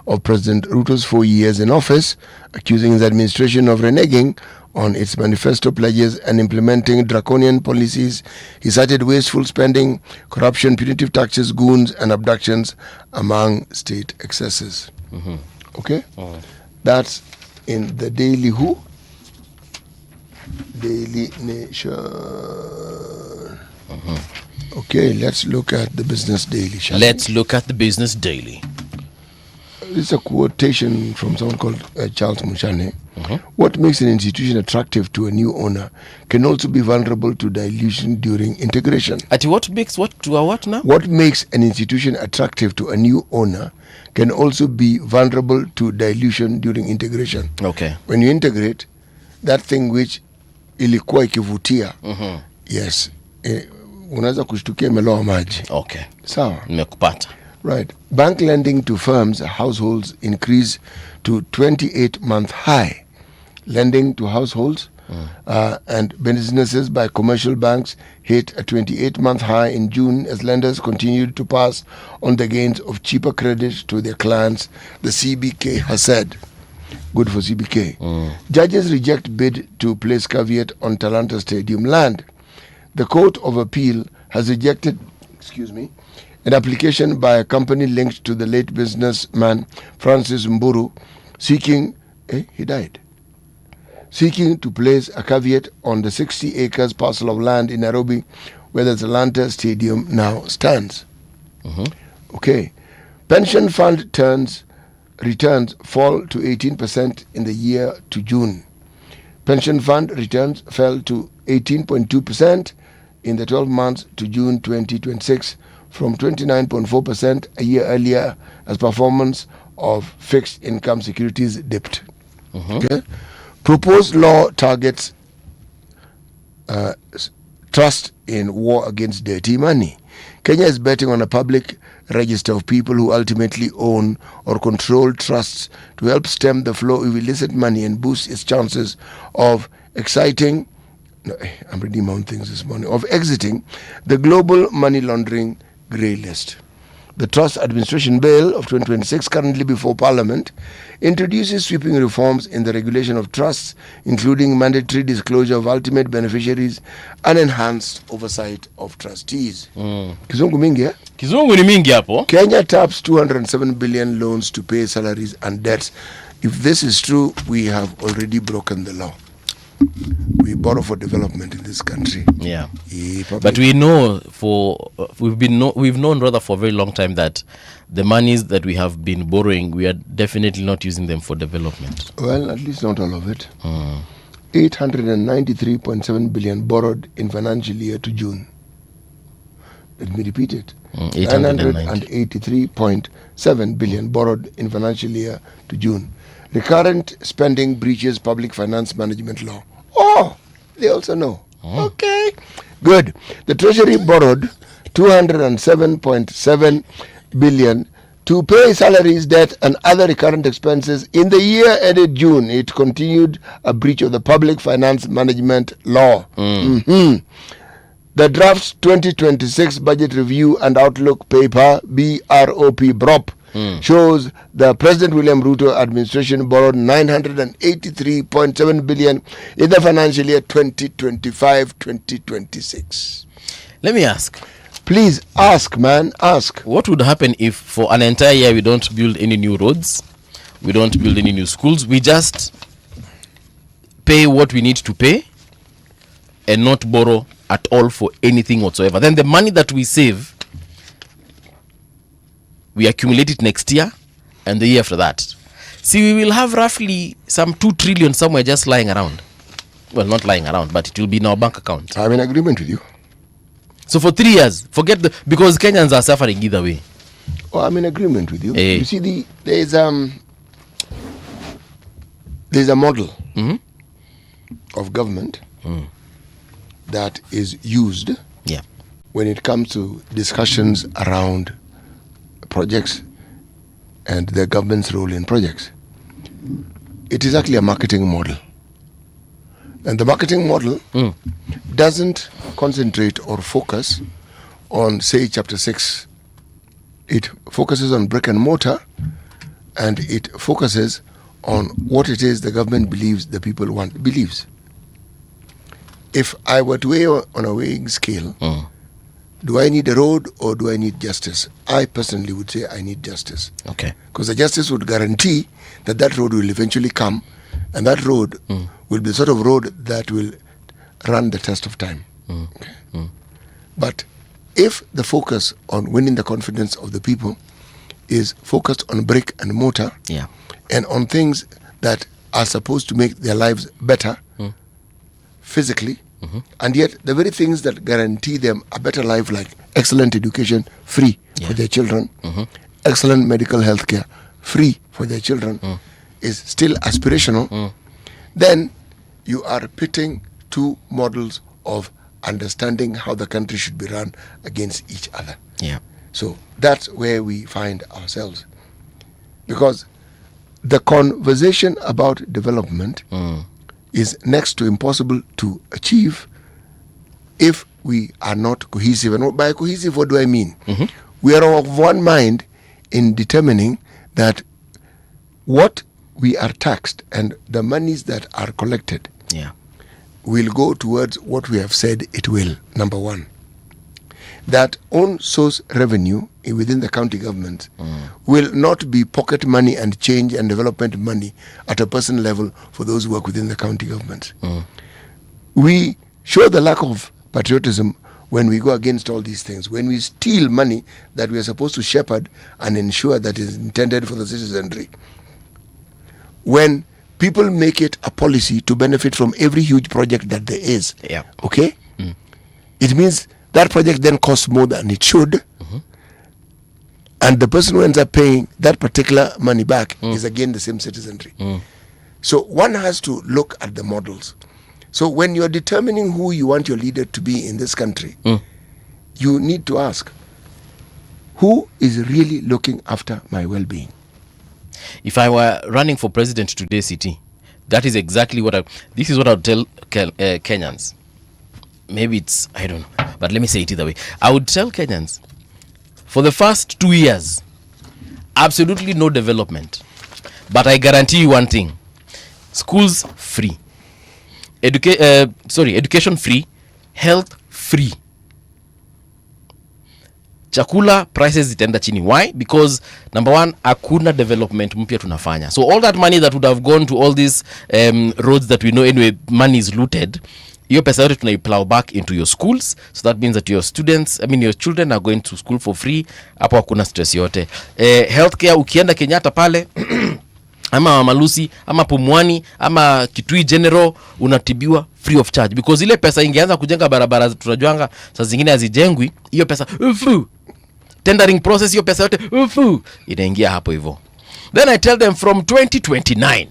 of President Ruto's 4 years in office, accusing his administration of reneging on its manifesto pledges and implementing draconian policies. He cited wasteful spending, corruption, punitive taxes, goons, and abductions among state excesses. Okay? That's in the Daily Who? Daily Nation. Okay, let's look at the Business Daily, shall Let's look at the Business Daily. This is a quotation from someone called Charles Mushane. What makes an institution attractive to a new owner can also be vulnerable to dilution during integration. What makes what to a what now? What makes an institution attractive to a new owner can also be vulnerable to dilution during integration. Okay. When you integrate, that thing which ilikuwa ikivutia, yes, unaweza kushtukia imeloa maji. Okay. Sawa. Nimekupata. Right. Bank lending to firms, households increased to 28-month high. Lending to households and businesses by commercial banks hit a 28-month high in June as lenders continued to pass on the gains of cheaper credit to their clients, the CBK has said. Good for CBK. Judges reject bid to place caveat on Talanta Stadium land. The Court of Appeal has rejected, an application by a company linked to the late businessman Francis Mburu seeking to place a caveat on the 60 acres parcel of land in Nairobi where the Talanta Stadium now stands. Okay. Pension fund returns fall to 18% in the year to June. Pension fund returns fell to 18.2% in the 12 months to June 2026 from 29.4% a year earlier as performance of fixed income securities dipped. Okay? Proposed law targets trust in war against dirty money. Kenya is betting on a public register of people who ultimately own or control trusts to help stem the flow of illicit money and boost its chances of exiting the global money laundering grey list. The Trust Administration Bill of 2026, currently before Parliament, introduces sweeping reforms in the regulation of trusts, including mandatory disclosure of ultimate beneficiaries and enhanced oversight of trustees. Kizungu mingi, eh? Kizungu ni mingi hapo. Kenya taps 207 billion loans to pay salaries and debts. If this is true, we have already broken the law. We borrow for development in this country. Yeah, but we know we've known rather for a very long time that the monies that we have been borrowing, we are definitely not using them for development. Well, at least not all of it. 893.7 billion borrowed in financial year to June. Let me repeat it. 983.7 billion borrowed in financial year to June. Recurrent spending breaches public finance management law. Oh, they also know. Okay, good. The Treasury borrowed 207.7 billion to pay salaries, debt, and other recurrent expenses in the year ended June. It continued a breach of the public finance management law. The draft 2026 budget review and outlook paper, BROP, shows the President William Ruto administration borrowed 983.7 billion in the financial year 2025-2026. Let me ask. Please ask, man, ask. What would happen if for an entire year we don't build any new roads, we don't build any new schools, we just pay what we need to pay and not borrow at all for anything whatsoever? Then the money that we save, we accumulate it next year and the year after that. See, we will have roughly some 2 trillion somewhere just lying around. Well, not lying around, but it will be in our bank account. I'm in agreement with you. So for 3 years, because Kenyans are suffering either way. Oh, I'm in agreement with you. Hey. You see, there's a model of government that is used when it comes to discussions around projects and the government's role in projects. It is actually a marketing model. And the marketing model doesn't concentrate or focus on, say, Chapter 6. It focuses on brick and mortar, and it focuses on what it is the government believes the people believes. If I were to weigh on a weighing scale, do I need a road or do I need justice? I personally would say I need justice. Okay. Because the justice would guarantee that road will eventually come, and that road will be the sort of road that will run the test of time. Okay. But if the focus on winning the confidence of the people is focused on brick and mortar and on things that are supposed to make their lives better physically, and yet the very things that guarantee them a better life, like excellent education, free for their children, excellent medical health care, free for their children, is still aspirational, then you are pitting two models of understanding how the country should be run against each other. So that's where we find ourselves. Because the conversation about development is next to impossible to achieve if we are not cohesive. And by cohesive, what do I mean? We are of one mind in determining that what we are taxed and the monies that are collected will go towards what we have said it will. Number one, that own source revenue within the county government will not be pocket money and change and development money at a person level for those who work within the county government. We show the lack of patriotism when we go against all these things, when we steal money that we are supposed to shepherd and ensure that is intended for the citizenry. When people make it a policy to benefit from every huge project that there is, okay? It means that project then costs more than it should, and the person who ends up paying that particular money back is again the same citizenry. So one has to look at the models. So when you're determining who you want your leader to be in this country, you need to ask, Who is really looking after my well-being? If I were running for president today, City, that is exactly what this is what I would tell Kenyans. Maybe it's, I don't know, but let me say it either way. I would tell Kenyans, for the first 2 years, absolutely no development. But I guarantee you one thing. Schools free. Education free. Health free. Chakula prices zitaenda chini. Why? Because number one, hakuna development mpya tunafanya. So all that money that would have gone to all these roads that we know anyway, money is looted. Hiyo pesa yote tunaiplow back into your schools. So that means that your children are going to school for free. Hapo hakuna stress yote. Healthcare, ukienda Kenyatta pale ama Malusi ama Pumwani ama Kitui General, unatibiwa free of charge, because ile pesa ingeanza kujenga barabara tunajuanga saa zingine hazijengwi, hiyo pesa tendering process, hiyo pesa yote inaingia hapo hivyo. Then I tell them from 2029,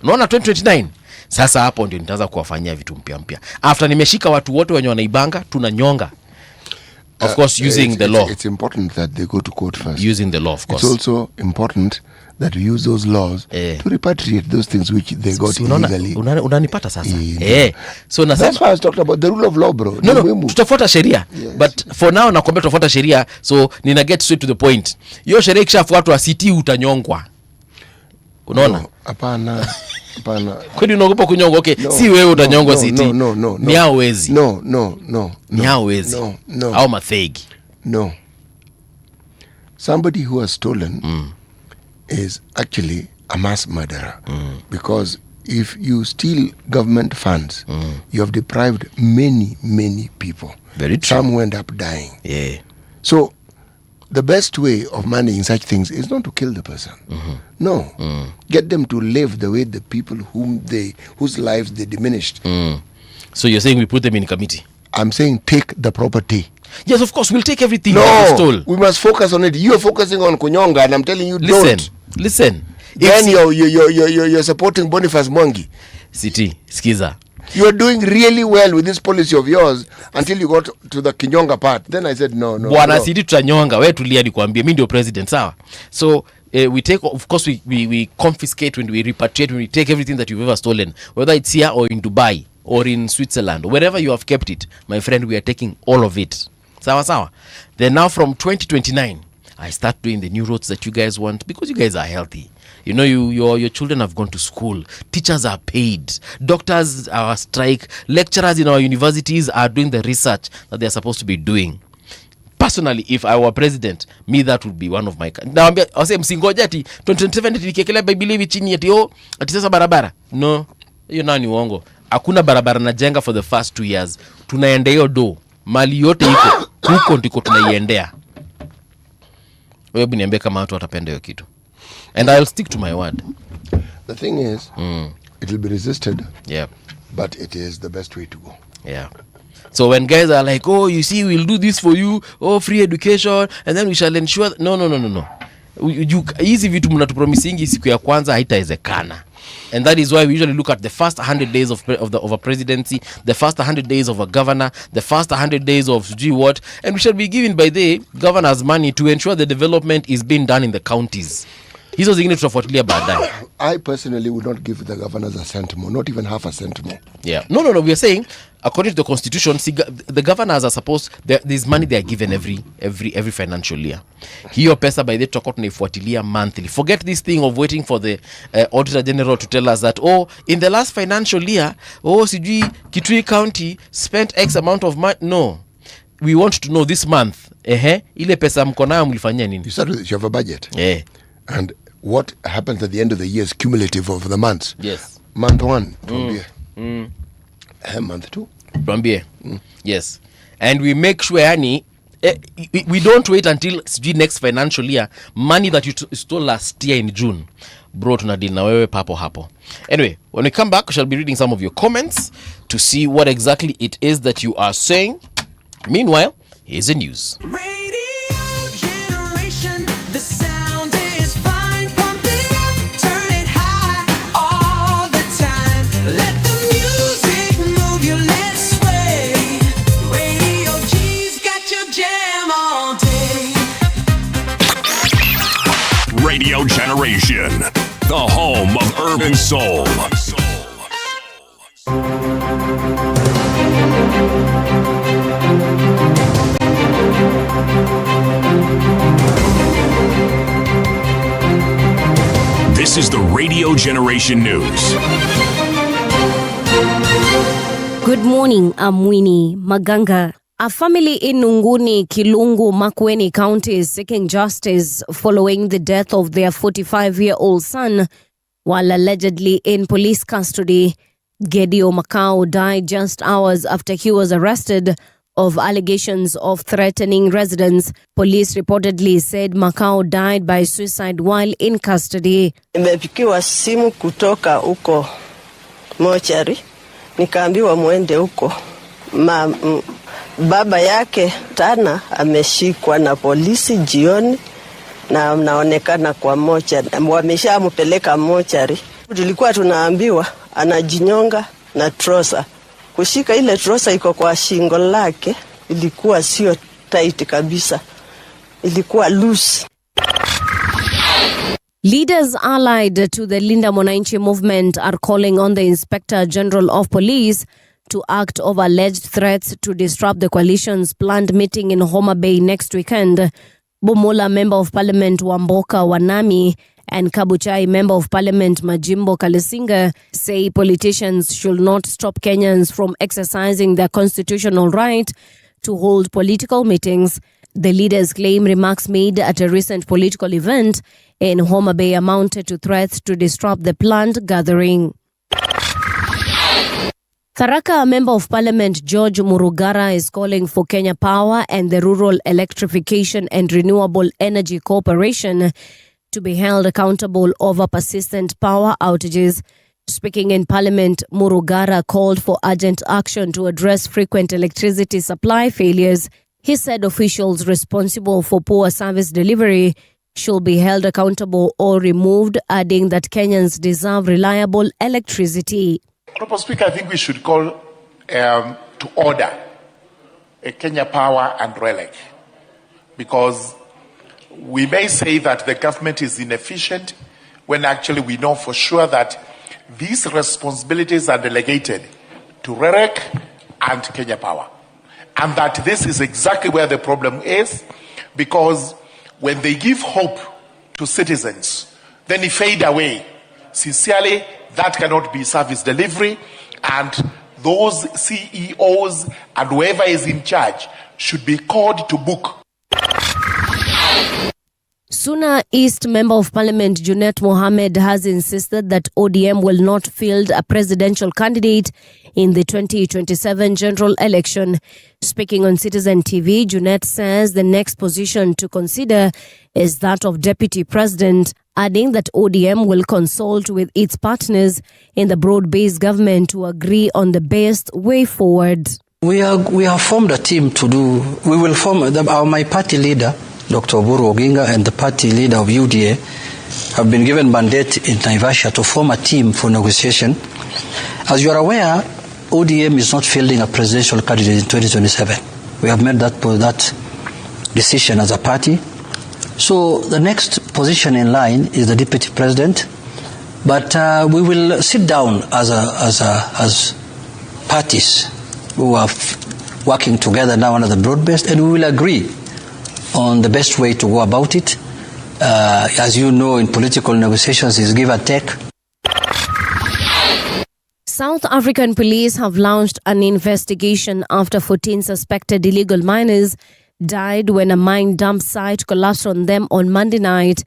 unaona 2029 sasa hapo ndio nitaanza kuwafanyia vitu mpya. After nimeshika watu wote wenye wanaibanga tunanyonga. Of course using the law. It's important that they go to court first. Using the law, of course. It's also important that we use those laws to repatriate those things which they got illegally. Unanipata sasa. So that's why I was talking about the rule of law, bro. No, tutafuata sheria. Yes. But for now nakwambia tutafuata sheria, so nina get straight to the point. Hiyo sheria ikishafuatwa city utanyongwa. Unaona? Hapana. Kwani unaogopa kunyongwa? Okay, si wewe utanyongwa city. No. Ni hao wezi. No. Ni hao wezi. No. Au mathegi. No. Somebody who has stolen is actually a mass murderer. Because if you steal government funds, you have deprived many people. Very true. Some who end up dying. Yeah. So the best way of managing such things is not to kill the person. No. Get them to live the way the people whose lives they diminished. So you're saying we put them in committee? I'm saying take the property. Yes, of course, we'll take everything. No, we must focus on it. You're focusing on Kunyonga, and I'm telling you, Listen. Then you're supporting Boniface Mwangi. City, skiza. You're doing really well with this policy of yours until you got to the Kinyonga part. Then I said no. Bwana City tutanyonga, wewe tulia nikwambie, mimi ndio president, sawa? So we take, of course, we confiscate, when we repatriate, when we take everything that you've ever stolen, whether it's here or in Dubai or in Switzerland, or wherever you have kept it, my friend, we are taking all of it. Sawa. Then now from 2029, I start doing the new roads that you guys want, because you guys are healthy. You know, your children have gone to school. Teachers are paid. Doctors are strike. Lecturers in our universities are doing the research that they're supposed to be doing. Personally, if I were president, me, that would be one of my... Now, I'll say, msingoja ati 2027 nikekele Biblia hivi chini ati sasa barabara. No, hiyo nani uongo. Hakuna barabara na jenga for the first 2 years. Tunaenda hiyo do. Mali yote iko. Huko ndiko tunaiendea. Wewe niambie kama watu watapenda hiyo kitu. And I'll stick to my word. The thing is, it will be resisted. Yeah. But it is the best way to go. Yeah. So when guys are like, oh, you see, we'll do this for you, oh, free education, and then we shall ensure... No. Hizi vitu mnatupromisingi siku ya kwanza haitawezekana. And that is why we usually look at the first 100 days of a presidency, the first 100 days of a governor, the first 100 days of what, and we shall be given by the governors money to ensure the development is being done in the counties. Hizo zingine tutafuatilia baadaye. I personally would not give the governors a cent more, not even half a cent more. Yeah. No. We are saying, according to the constitution, the governors are supposed, there's money they are given every financial year. Hiyo pesa by the tutakuwa tunaifuatilia monthly. Forget this thing of waiting for the auditor general to tell us that, oh, in the last financial year, sijui Kitui County spent X amount of money. No. We want to know this month, ile pesa mko nayo mlifanyia nini? You have a budget. Yeah. And what happens at the end of the year is cumulative of the months. Yes. Month 1, month 2. Yes. And we make sure, we don't wait until next financial year. Money that you stole last year in June, bro, tunadili na wewe papo hapo. Anyway, when we come back, we shall be reading some of your comments to see what exactly it is that you are saying. Meanwhile, here's the news. Generation, the home of urban soul. This is the Radio Generation News. Good morning, I'm Winnie Maganga. A family in Nunguni, Kilungu, Makueni County is seeking justice following the death of their 45-year-old son while allegedly in police custody. Gedio Macau died just hours after he was arrested of allegations of threatening residents. Police reportedly said Macau died by suicide while in custody. Nimepikiwa simu kutoka huko mochari, nikaambiwa muende huko. Baba yake Tana ameshikwa na polisi jioni na anaonekana kwa mochari. Wameshampeleka mochari. Tulikuwa tunaambiwa anajinyonga na trosa. Kushika ile trosa iko kwa shingo lake ilikuwa sio tight kabisa. Ilikuwa loose. Leaders allied to the Linda Mwananchi movement are calling on the Inspector General of Police to act over alleged threats to disrupt the coalition's planned meeting in Homa Bay next weekend. Bomola Member of Parliament Wamboka Wanami and Kabuchai Member of Parliament Majimbo Kalesinga say politicians should not stop Kenyans from exercising their constitutional right to hold political meetings. The leaders claim remarks made at a recent political event in Homa Bay amounted to threats to disrupt the planned gathering. Tharaka Member of Parliament George Murugara is calling for Kenya Power and the Rural Electrification and Renewable Energy Corporation to be held accountable over persistent power outages. Speaking in Parliament, Murugara called for urgent action to address frequent electricity supply failures. He said officials responsible for poor service delivery should be held accountable or removed, adding that Kenyans deserve reliable electricity. Honorable Speaker, I think we should call to order a Kenya Power and RELEC, because we may say that the government is inefficient when actually we know for sure that these responsibilities are delegated to RELEC and Kenya Power. And that this is exactly where the problem is, because when they give hope to citizens, then they fade away. Sincerely, that cannot be service delivery, and those CEOs and whoever is in charge should be called to book. Suna East Member of Parliament Junet Mohammed has insisted that ODM will not field a presidential candidate in the 2027 general election. Speaking on Citizen TV, Junet says the next position to consider is that of Deputy President, adding that ODM will consult with its partners in the broad-based government to agree on the best way forward. We have formed a team to do. We will form my party leader, Dr. Oburu Oginga, and the party leader of UDA have been given mandate in Naivasha to form a team for negotiation. As you are aware, ODM is not fielding a presidential candidate in 2027. We have made that decision as a party. So the next position in line is the deputy president, but we will sit down as parties who are working together now under the broad-based, and we will agree on the best way to go about it. As you know, in political negotiations is give and take. South African police have launched an investigation after 14 suspected illegal miners died when a mine dump site collapsed on them on Monday night.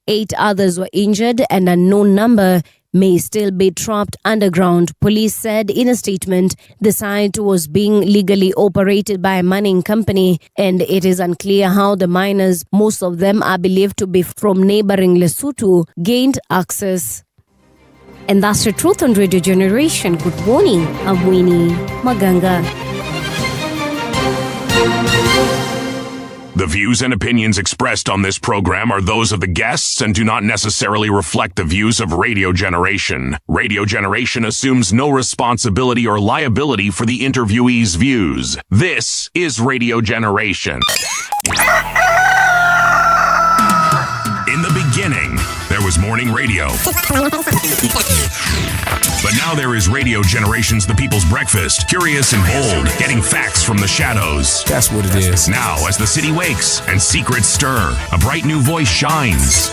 8 others were injured and a known number may still be trapped underground. Police said in a statement the site was being legally operated by a mining company, and it is unclear how the miners, most of them are believed to be from neighboring Lesotho, gained access. And that's the truth on Radio Generation. Good morning, I'm Winnie Maganga. The views and opinions expressed on this program are those of the guests and do not necessarily reflect the views of Radio Generation. Radio Generation assumes no responsibility or liability for the interviewee's views. This is Radio Generation. In the beginning, there was morning radio. But now there is Radio Generation's The People's Breakfast. Curious and bold, getting facts from the shadows. That's what it is. Now, as the city wakes and secrets stir, a bright new voice shines.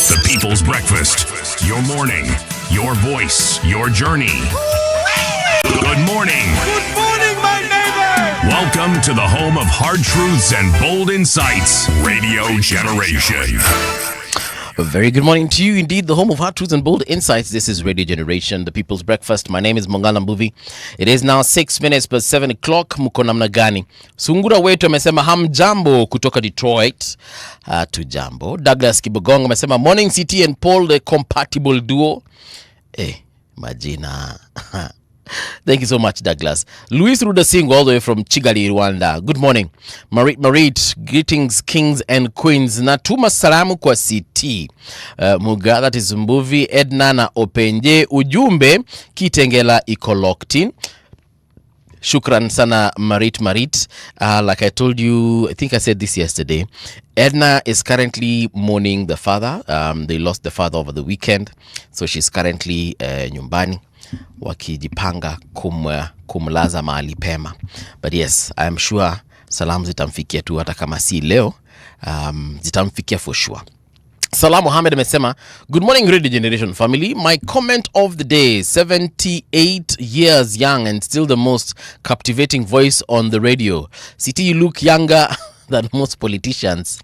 The People's Breakfast. Your morning, your voice, your journey. Good morning. Good morning, my neighbor. Welcome to the home of hard truths and bold insights. Radio Generation. A very good morning to you, indeed, the home of hard truths and bold insights. This is Radio Generation, the People's Breakfast. My name is Mbuvi. It is now 6 minutes past 7 o'clock. Mko namna gani? Sungura wetu amesema hamjambo kutoka Detroit. Tujambo. Douglas Kibogongo amesema morning city and Paul, the compatible duo. Majina. Thank you so much, Douglas. Luis Rudasingo, all the way from Kigali, Rwanda. Good morning. Marit, greetings, kings and queens. Natuma salamu kwa CT. Muga, that is Mbuvi, Edna na Openje. Ujumbe, Kitengela iko locked in. Shukran sana, Marit. Like I told you, I think I said this yesterday. Edna is currently mourning the father. They lost the father over the weekend. So she's currently nyumbani, wakijipanga kumlaza mahali pema. But yes, I am sure salamu zitamfikia tu hata kama si leo. Zitamfikia for sure. Salam Mohammed amesema, good morning Radio Generation family. My comment of the day, 78 years young and still the most captivating voice on the radio. City, you look younger than most politicians.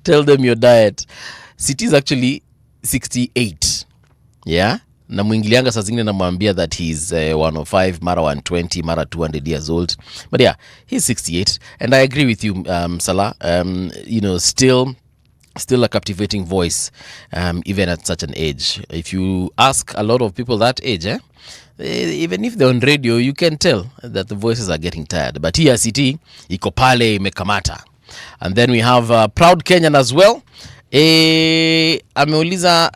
Tell them your diet. City is actually 68. Yeah? Na mwingilianga saa zingine namwambia that he's 105, mara 120, mara 200 years old. But yeah, he's 68. And I agree with you, Salah. You know, still a captivating voice, even at such an age. If you ask a lot of people that age, even if they're on radio, you can tell that the voices are getting tired. But here, CT, iko pale imekamata. And then we have Proud Kenyan as well. Ameuliza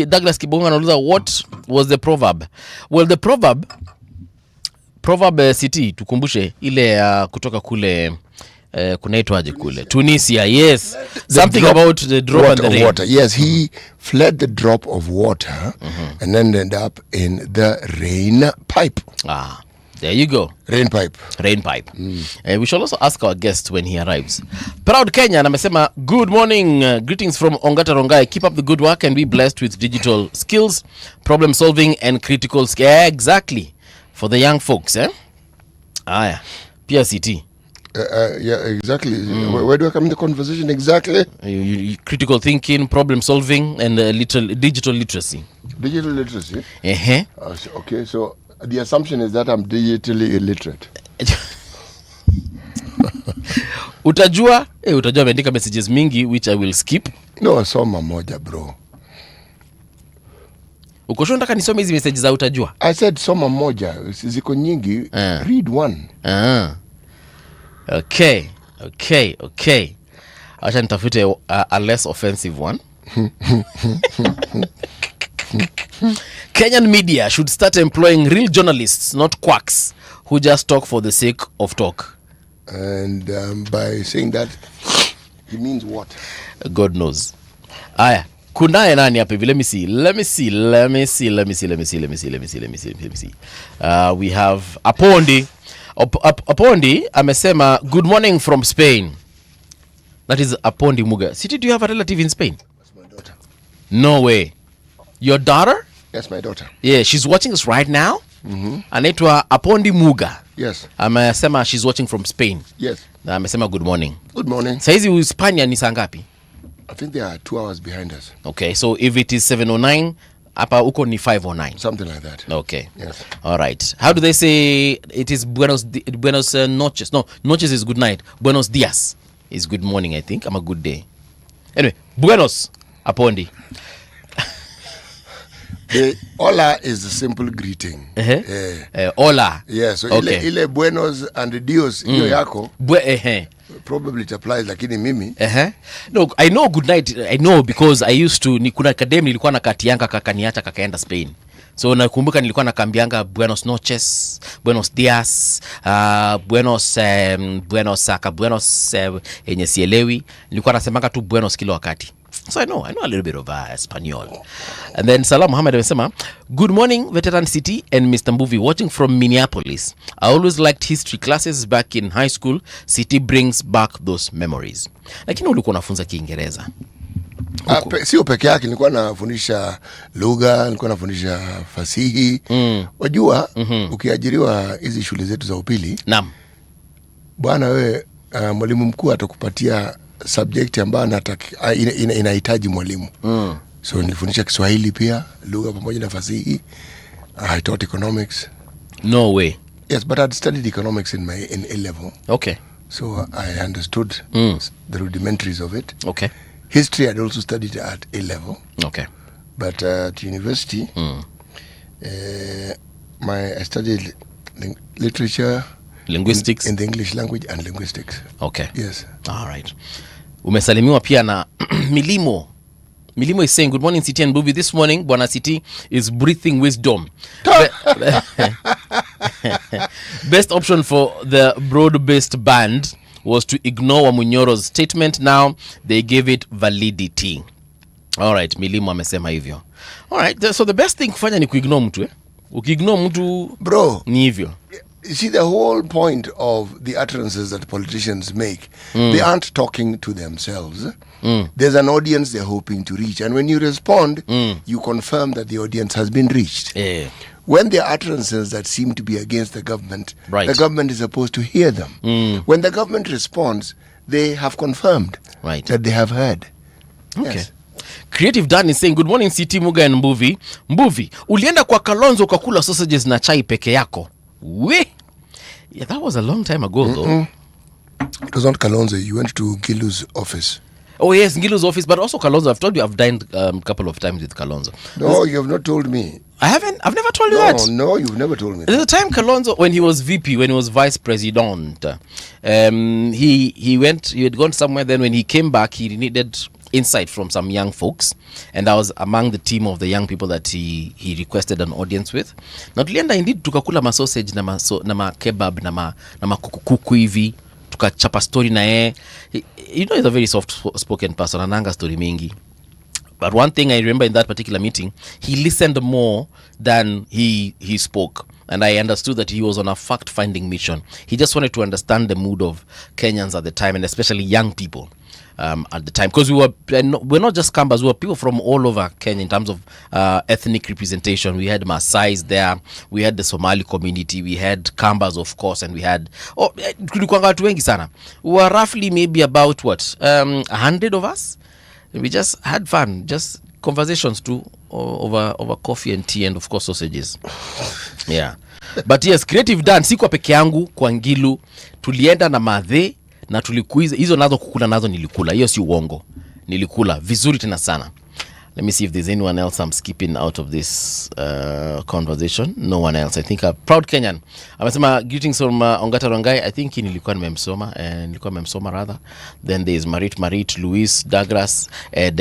Douglas Kibonga anauliza, what was the proverb? Well, the proverb CT, tukumbushe ile kutoka kule kunaitwaje kule Tunisia. Yes, something about the drop and the rain. Water. Yes, he fled the drop of water and then ended up in the rain pipe. There you go. Rain pipe. We shall also ask our guest when he arrives. Proud Kenya amesema, good morning, greetings from Ongata Rongai. Keep up the good work and be blessed with digital skills, problem solving and critical skills. Yeah, exactly. For the young folks, PRCT. Yeah, exactly. Where do I come in the conversation exactly? You critical thinking, problem solving, and digital literacy. Digital literacy? Okay, so the assumption is that I'm digitally illiterate. Utajua ameandika messages mingi which I will skip. No, soma moja bro. Uko sure nataka nisome hizi messages za utajua? I said soma moja, ziko nyingi. Read one. Okay. Acha nitafute a less offensive one. Kenyan media should start employing real journalists, not quacks who just talk for the sake of talk. And by saying that, he means what? God knows. Aya, kunaye nani hapa hivi? Let me see. We have Apondi. Apondi amesema, good morning from Spain. That is Apondi Muga. City, do you have a relative in Spain? That's my daughter. No way. Your daughter? Yes, my daughter. Yeah, she's watching us right now. Anaitwa Apondi Muga. Yes. Amesema she's watching from Spain. Yes. Na amesema good morning. Good morning. Saizi Uhispania ni saa ngapi? I think they are 2 hours behind us. Okay, so if it is 7:09, hapa uko ni 5:09. Something like that. Okay. Yes. All right. How do they say it is buenos noches? No, noches is good night. Buenos dias is good morning, I think. I'm a good day. Anyway, buenos, Apondi. Hola is a simple greeting. Hola. Yeah, so okay. ile buenos and dios hiyo yako. Probably it applies, lakini mimi. No, I know good night. I know because I used to, kuna academy nilikuwa na katianga kakaniacha kakaenda Spain. So nakumbuka nilikuwa nakambianga buenos noches, buenos dias, buenos yenye sielewi. Nilikuwa nasemanga tu buenos kila wakati. So I know a little bit of Espanol. And then Salam Muhammad amesema, good morning Veteran City and Mr. Mbuvi, watching from Minneapolis. I always liked history classes back in high school. City brings back those memories. Lakini ulikuwa unafunza Kiingereza? Sio peke yake, nilikuwa nafundisha lugha, nilikuwa nafundisha fasihi. Wajua, ukiajiriwa hizi shule zetu za upili, naam, bwana wewe, mwalimu mkuu atakupatia subject ambayo inahitaji mwalimu. So nilifundisha Kiswahili pia, lugha pamoja na fasihi. I taught economics. No way. Yes, but I'd studied economics in A level. Okay. So I understood the rudimentaries of it. Okay. History I'd also studied at A level. Okay. But at university, I studied literature, linguistics, in the English language and linguistics. Okay. Yes. All right. Umesalimiwa pia na Milimo. Milimo is saying, good morning City and Mbuvi. This morning Bwana City is breathing wisdom. Best option for the broad-based band was to ignore Wamunyoro's statement. Now they gave it validity. All right, Milimo amesema hivyo. All right, so the best thing kufanya ni kuignore mtu. Ukiignore mtu, bro, ni hivyo. You see, the whole point of the utterances that politicians make, they aren't talking to themselves. There's an audience they're hoping to reach. And when you respond, you confirm that the audience has been reached. Yeah. When there are utterances that seem to be against the government, right, the government is supposed to hear them. When the government responds, they have confirmed that they have heard. Okay. Yes. Creative Dan is saying, good morning City, Muga and Mbuvi. Mbuvi, ulienda kwa Kalonzo ukakula sausages na chai peke yako. We? Yeah, that was a long time ago though. It was not Kalonzo. You went to Gilu's office. Oh yes, Gilu's office, but also Kalonzo. I've told you I've dined a couple of times with Kalonzo. No, you have not told me. I haven't. I've never told you that. No, you've never told me that. There's a time Kalonzo, when he was VP, when he was vice president, he had gone somewhere. Then when he came back, he needed insight from some young folks, and I was among the team of the young people that he requested an audience with. Na tulienda indeed tukakula ma sausage na ma kebab na ma kuku hivi, tukachapa story na yeye. You know, he's a very soft spoken person, ananga story mingi. But one thing I remember in that particular meeting, he listened more than he spoke. And I understood that he was on a fact-finding mission. He just wanted to understand the mood of Kenyans at the time, and especially young people at the time. Because we're not just Kambas, we were people from all over Kenya in terms of ethnic representation. We had Maasais there, we had the Somali community, we had Kambas, of course, and we had... We were roughly maybe about, 100 of us? We just had fun, just conversations too, over coffee and tea and of course sausages. Yeah. But yes, Creative Dan, sikuwa peke yangu kwa Ngilu, tulienda na madhe na tulikuiza, hizo nazo kukula nazo nilikula, hiyo si uongo. Nilikula vizuri tena sana. Let me see if there's anyone else I'm skipping out of this conversation. No one else. I think a proud Kenyan. Amesema greetings from Ongata Rongai. I think nilikuwa nimemsoma rather. Then there's Marit, Luis, Douglas,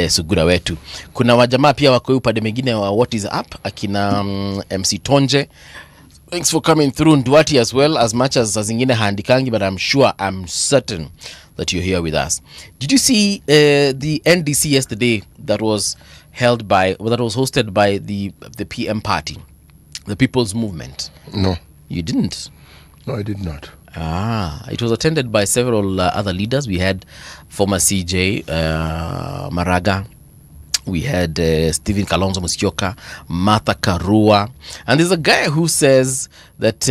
Sugura wetu. Kuna wajamaa pia wako upande mwingine wa What is Up, akina MC Tonje. Thanks for coming through. Nduati as well, as much as zingine handikangi, but I'm certain that you're here with us. Did you see the NDC yesterday that was hosted by the PM party, the People's Movement? No. You didn't? No, I did not. It was attended by several other leaders. We had former CJ Maraga. We had Stephen Kalonzo Musyoka, Martha Karua. And there's a guy who says that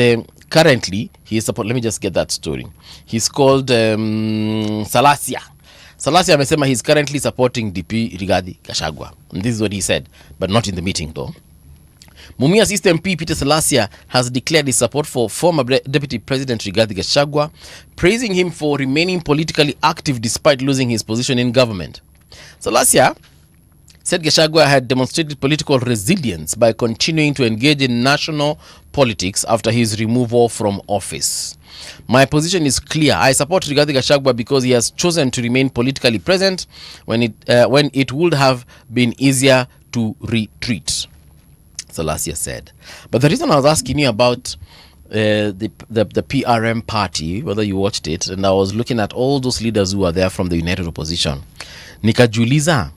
currently he is let me just get that story. He's called Salasia. Salasia amesema he's currently supporting DP Rigathi Gachagua. And this is what he said, but not in the meeting though. Mumia System P Peter Salasia has declared his support for former Deputy President Rigathi Gachagua, praising him for remaining politically active despite losing his position in government. Salasia said Gachagua had demonstrated political resilience by continuing to engage in national politics after his removal from office. My position is clear. I support Rigathi Gachagua because he has chosen to remain politically present when it would have been easier to retreat, Salasia said. But the reason I was asking you about the PRM party, whether you watched it, and I was looking at all those leaders who are there from the United Opposition, nikajiuliza,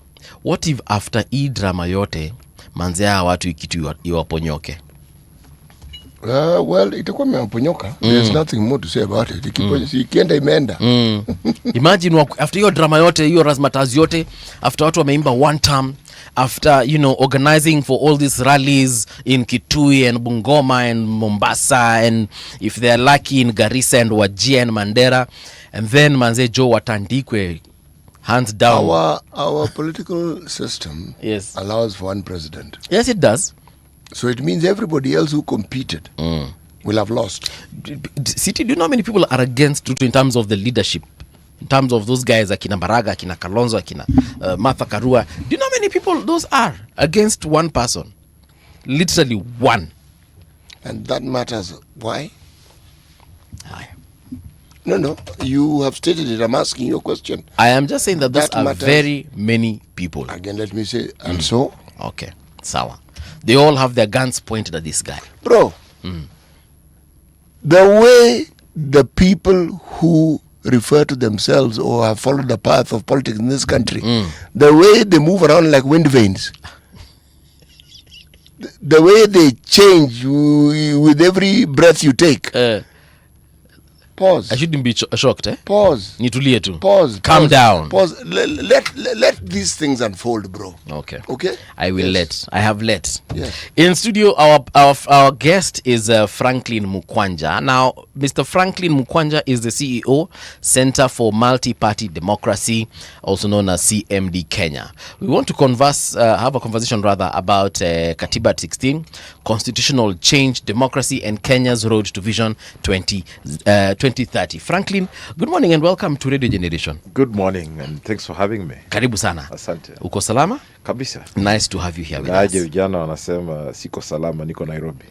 What if after hii drama yote manzea watu ikitu iwaponyoke? Well, itakuwa imeponyoka. There's nothing more to say about it. Ikienda imeenda. Imagine after hiyo drama yote, hiyo razzmatazz yote, after watu wameimba one term, after, you know, organizing for all these rallies in Kitui and Bungoma and Mombasa, and if they're lucky in Garissa and Wajir and Mandera, and then manze Joe watandikwe hands down. Our political system yes. allows for one president. Yes, it does. So it means everybody else who competed will have lost. City, do you know how many people are against Ruto in terms of the leadership? In terms of those guys, Akina Baraga, Akina Kalonzo, Akina Martha Karua. Do you know how many people those are against one person? Literally one. And that matters. Why? No. You have stated it. I'm asking you a question. I am just saying that those are matters. Very many people. Again, let me say, and so? Okay, sawa. They all have their guns pointed at this guy. Bro, the way the people who refer to themselves or have followed the path of politics in this country, the way they move around like wind vanes, the way they change with every breath you take. Pause. I shouldn't be shocked, eh? Pause. Nitulie tu. Pause. Calm down. Pause. Let these things unfold, bro. Okay. Okay? I will let. I have let. Yes. In studio, our guest is Franklin Mukwanja. Now, Mr. Franklin Mukwanja is the CEO, Center for Multi-Party Democracy, also known as CMD Kenya. We want to have a conversation about Katiba 16, constitutional change, democracy, and Kenya's road to Vision 2030. Franklin, good morning and welcome to Radio Generation. Good morning and thanks for having me. Karibu sana. Asante. Uko salama? Kabisa. Nice to have you here with us. Naje vijana wanasema siko salama, niko Nairobi.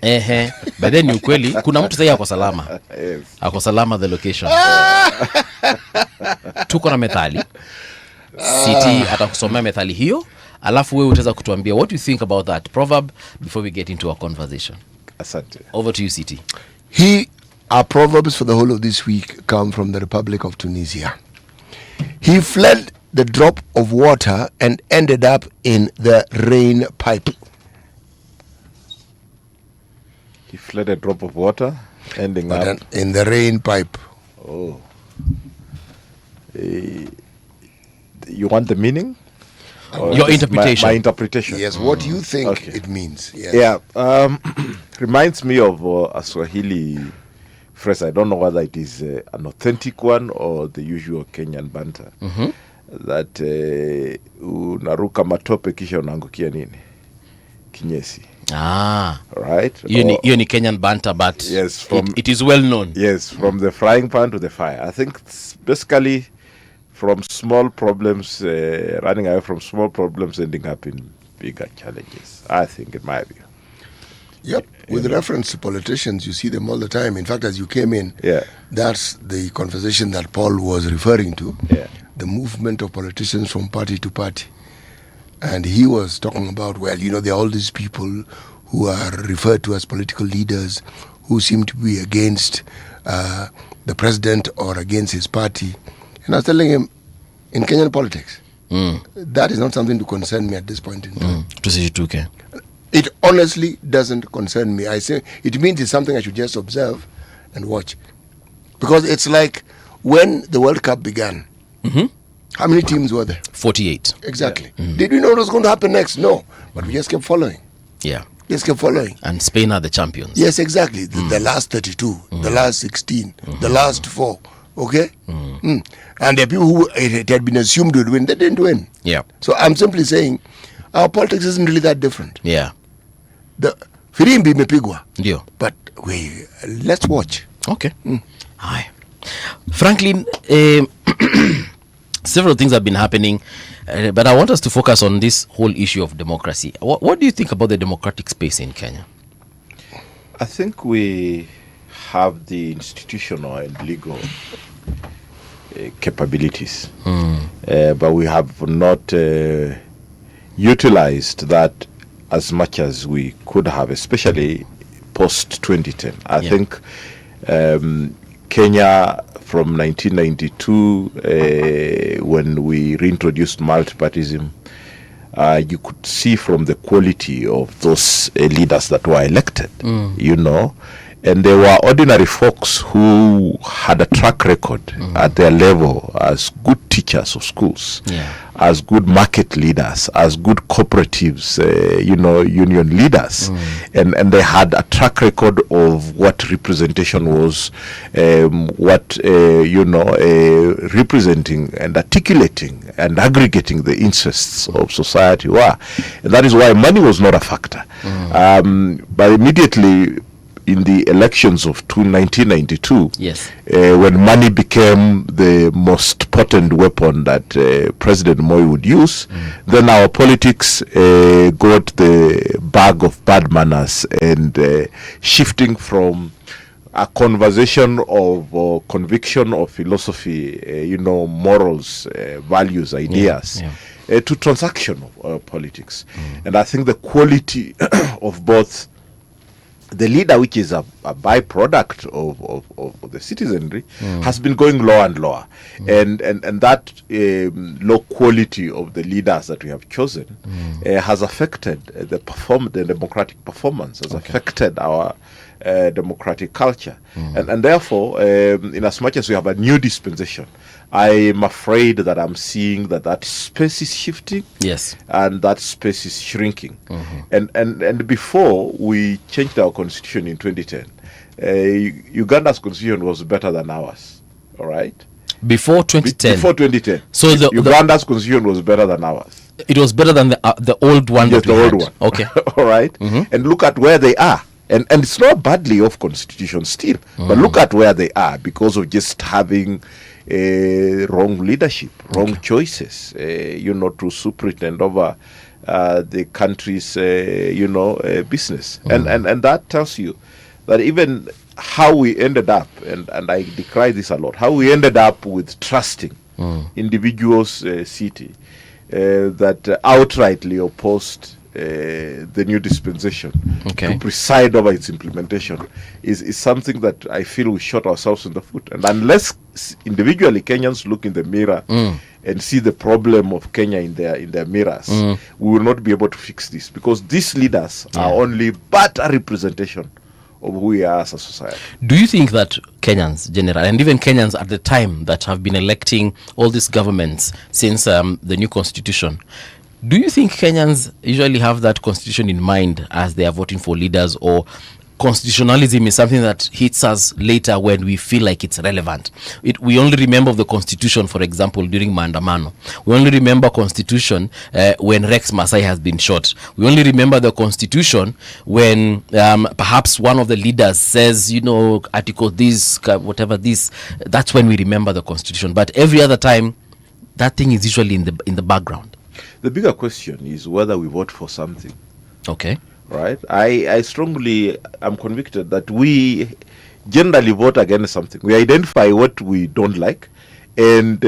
But then ni ukweli, kuna mtu sasa ako salama. Yes. Ako salama the location. Tuko na methali. City atakusomea methali hiyo, alafu wewe utaweza kutuambia what you think about that proverb before we get into our conversation. Asante. Over to you, City. Our proverbs for the whole of this week come from the Republic of Tunisia. He fled the drop of water and ended up in the rain pipe. He fled a drop of water, ending up in the rain pipe. Oh. You want the meaning? Your interpretation. My interpretation. Yes, what do you think it means? Yes. Yeah. Reminds me of a Swahili phrase. I don't know whether it is an authentic one or the usual Kenyan banter. That unaruka matope kisha unaangukia nini? Kinyesi. Right? You ni Kenyan banter, but yes, it is well known. Yes, from the frying pan to the fire. I think it's basically from small problems, running away from small problems, ending up in bigger challenges. I think, in my view. Yep. With reference to politicians, you see them all the time. In fact, as you came in, that's the conversation that Paul was referring to. The movement of politicians from party to party. And he was talking about, well, you know, there are all these people who are referred to as political leaders who seem to be against the president or against his party. And I was telling him, in Kenyan politics, that is not something to concern me at this point in time. It honestly doesn't concern me. I say it means it's something I should just observe and watch. Because it's like when the World Cup began, how many teams were there? 48. Exactly. Did we know what was going to happen next? No. But we just kept following. Yeah. Just kept following. And Spain are the champions. Yes, exactly. The last 32, the last 16, the last 4. Okay? And the people who it had been assumed would win, they didn't win. Yeah. So I'm simply saying our politics isn't really that different. Yeah. The firimbi imepigwa. Ndio. But let's watch. Okay. Hi. Franklin, several things have been happening, but I want us to focus on this whole issue of democracy. What do you think about the democratic space in Kenya? I think we have the institutional and legal capabilities, but we have not utilized that as much as we could have, especially post 2010. I think Kenya from 1992, when we reintroduced multipartyism, you could see from the quality of those leaders that were elected, you know. And they were ordinary folks who had a track record at their level as good teachers of schools, as good market leaders, as good cooperatives, you know, union leaders. And they had a track record of what representation was, you know, representing and articulating and aggregating the interests of society were. And that is why money was not a factor. But immediately, in the elections of 1992, when money became the most potent weapon that President Moi would use, then our politics got the bag of bad manners and shifting from a conversation of conviction of philosophy, you know, morals, values, ideas, to transactional politics. And I think the quality of both the leader, which is a byproduct of the citizenry, has been going lower and lower. And that low quality of the leaders that we have chosen has affected the democratic performance, has affected our democratic culture. And therefore, in as much as we have a new dispensation, I am afraid that I'm seeing that space is shifting, and that space is shrinking. And before we changed our constitution in 2010, Uganda's constitution was better than ours. All right. Before 2010. Before 2010. So Uganda's constitution was better than ours. It was better than the old one. Yes, the old one. Okay. All right. And look at where they are. And it's not badly off constitution still, but look at where they are because of just having wrong leadership, wrong choices, you know, to superintend over the country's, you know, business. And that tells you that even how we ended up, and I decry this a lot, how we ended up with trusting individuals' city that outrightly opposed the new dispensation to preside over its implementation is something that I feel we shot ourselves in the foot. And unless individually Kenyans look in the mirror and see the problem of Kenya in their mirrors, we will not be able to fix this, because these leaders are only but a representation of who we are as a society. Do you think that Kenyans general, and even Kenyans at the time that have been electing all these governments since the new constitution, do you think Kenyans usually have that constitution in mind as they are voting for leaders, or constitutionalism is something that hits us later when we feel like it's relevant? We only remember the constitution, for example, during Maandamano. We only remember constitution when Rex Masai has been shot. We only remember the constitution when perhaps one of the leaders says, you know, article this, whatever this. That's when we remember the constitution. But every other time, that thing is usually in the background. The bigger question is whether we vote for something. Okay. Right? I strongly am convicted that we generally vote against something. We identify what we don't like and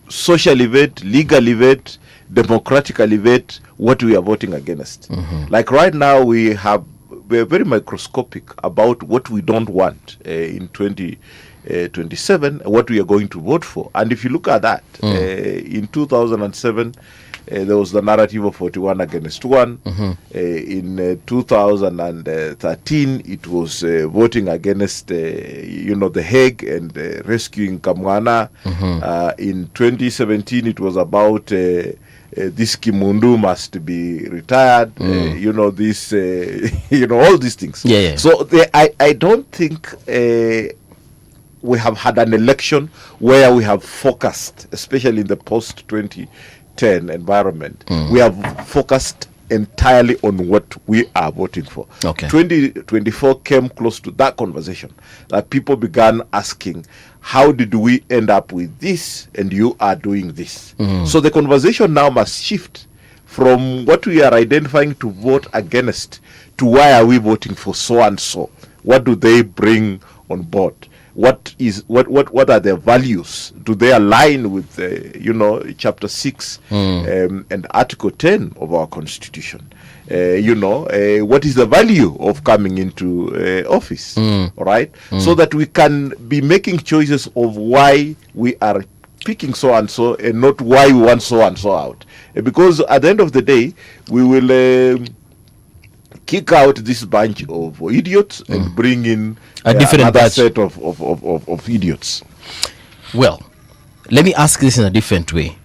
socially vet, legally vet, democratically vet what we are voting against. Like right now we're very microscopic about what we don't want in 2027, what we are going to vote for. And if you look at that, in 2007, there was the narrative of 41 against 1. In 2013, it was voting against, you know, the Hague and rescuing Kamwana. In 2017, it was about this Kimundu must be retired. You know, this, you know, all these things. So I don't think we have had an election where we have focused, especially in the post-2010 environment, we have focused entirely on what we are voting for. 2024 came close to that conversation, that people began asking, how did we end up with this and you are doing this? So the conversation now must shift from what we are identifying to vote against to why are we voting for so and so? What do they bring on board? What are their values? Do they align with you know, chapter 6 and article 10 of our constitution? You know, what is the value of coming into office? All right, so that we can be making choices of why we are picking so and so and not why we want so and so out. Because at the end of the day, we will kick out this bunch of idiots and bring in a different another batch set of idiots. Well, let me ask this in a different way.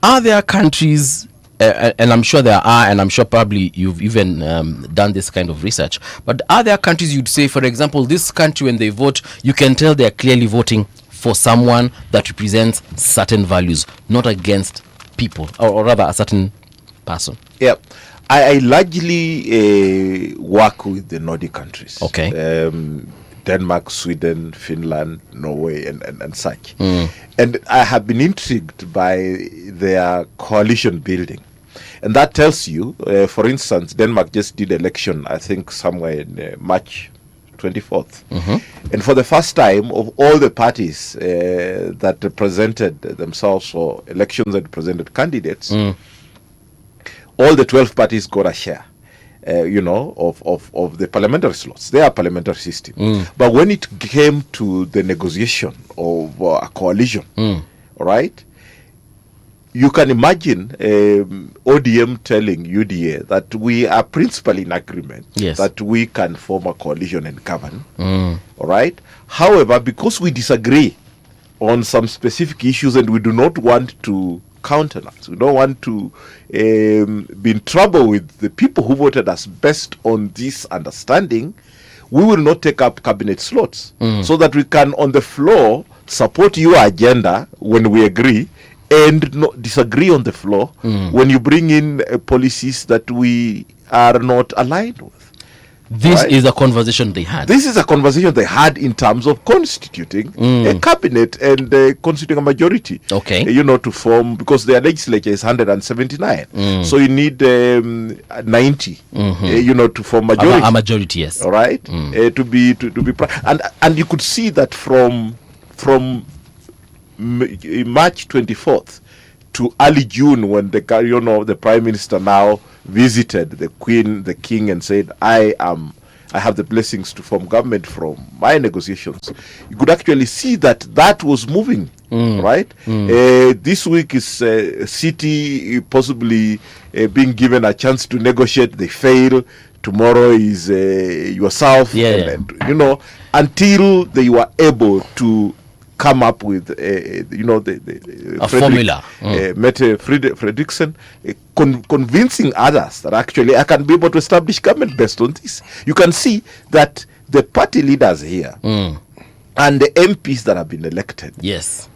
Are there countries, and I'm sure there are, and I'm sure probably you've even done this kind of research, but are there countries you'd say, for example, this country, when they vote, you can tell they're clearly voting for someone that represents certain values, not against people, or rather a certain person? Yeah. I largely work with the Nordic countries. Okay. Denmark, Sweden, Finland, Norway, and such. And I have been intrigued by their coalition building. And that tells you, for instance, Denmark just did election, I think, somewhere in March 24th. And for the first time, of all the parties that represented themselves for elections and presented candidates, all the 12 parties got a share. Of the parliamentary slots. They are parliamentary system. But when it came to the negotiation of a coalition, all right, you can imagine ODM telling UDA that we are principally in agreement that we can form a coalition and govern. All right. However, because we disagree on some specific issues and we do not want to countenance, we don't want to be in trouble with the people who voted us based on this understanding, we will not take up cabinet slots so that we can on the floor support your agenda when we agree and not disagree on the floor when you bring in policies that we are not aligned with. This is a conversation they had. This is a conversation they had in terms of constituting a cabinet and constituting a majority. Okay. To form, because their legislature is 179. So you need 90, to form majority. A majority, yes. All right. To be and you could see that from March 24th to early June, when the Prime Minister now visited the Queen, the King, and said, I have the blessings to form government from my negotiations. You could actually see that was moving, right? This week is City possibly being given a chance to negotiate. They fail. Tomorrow is yourself, until they were able to come up with a formula. Mette Fredriksson convincing others that actually I can be able to establish government based on this. You can see that the party leaders here and the MPs that have been elected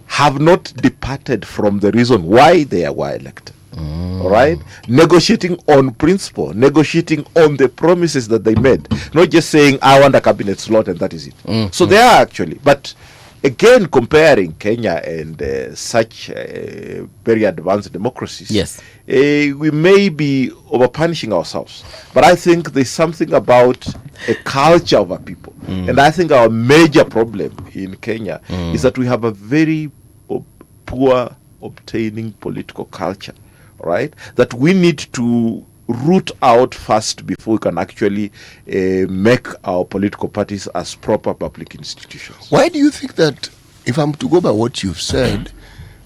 have not departed from the reason why they were elected. All right, negotiating on principle, negotiating on the promises that they made, not just saying I want a cabinet slot and that is it. So they are actually, but again, comparing Kenya and such very advanced democracies, we may be over-punishing ourselves. But I think there's something about a culture of our people. And I think our major problem in Kenya is that we have a very poor obtaining political culture, right? That we need to root out first before we can actually make our political parties as proper public institutions. Why do you think that, if I'm to go by what you've said,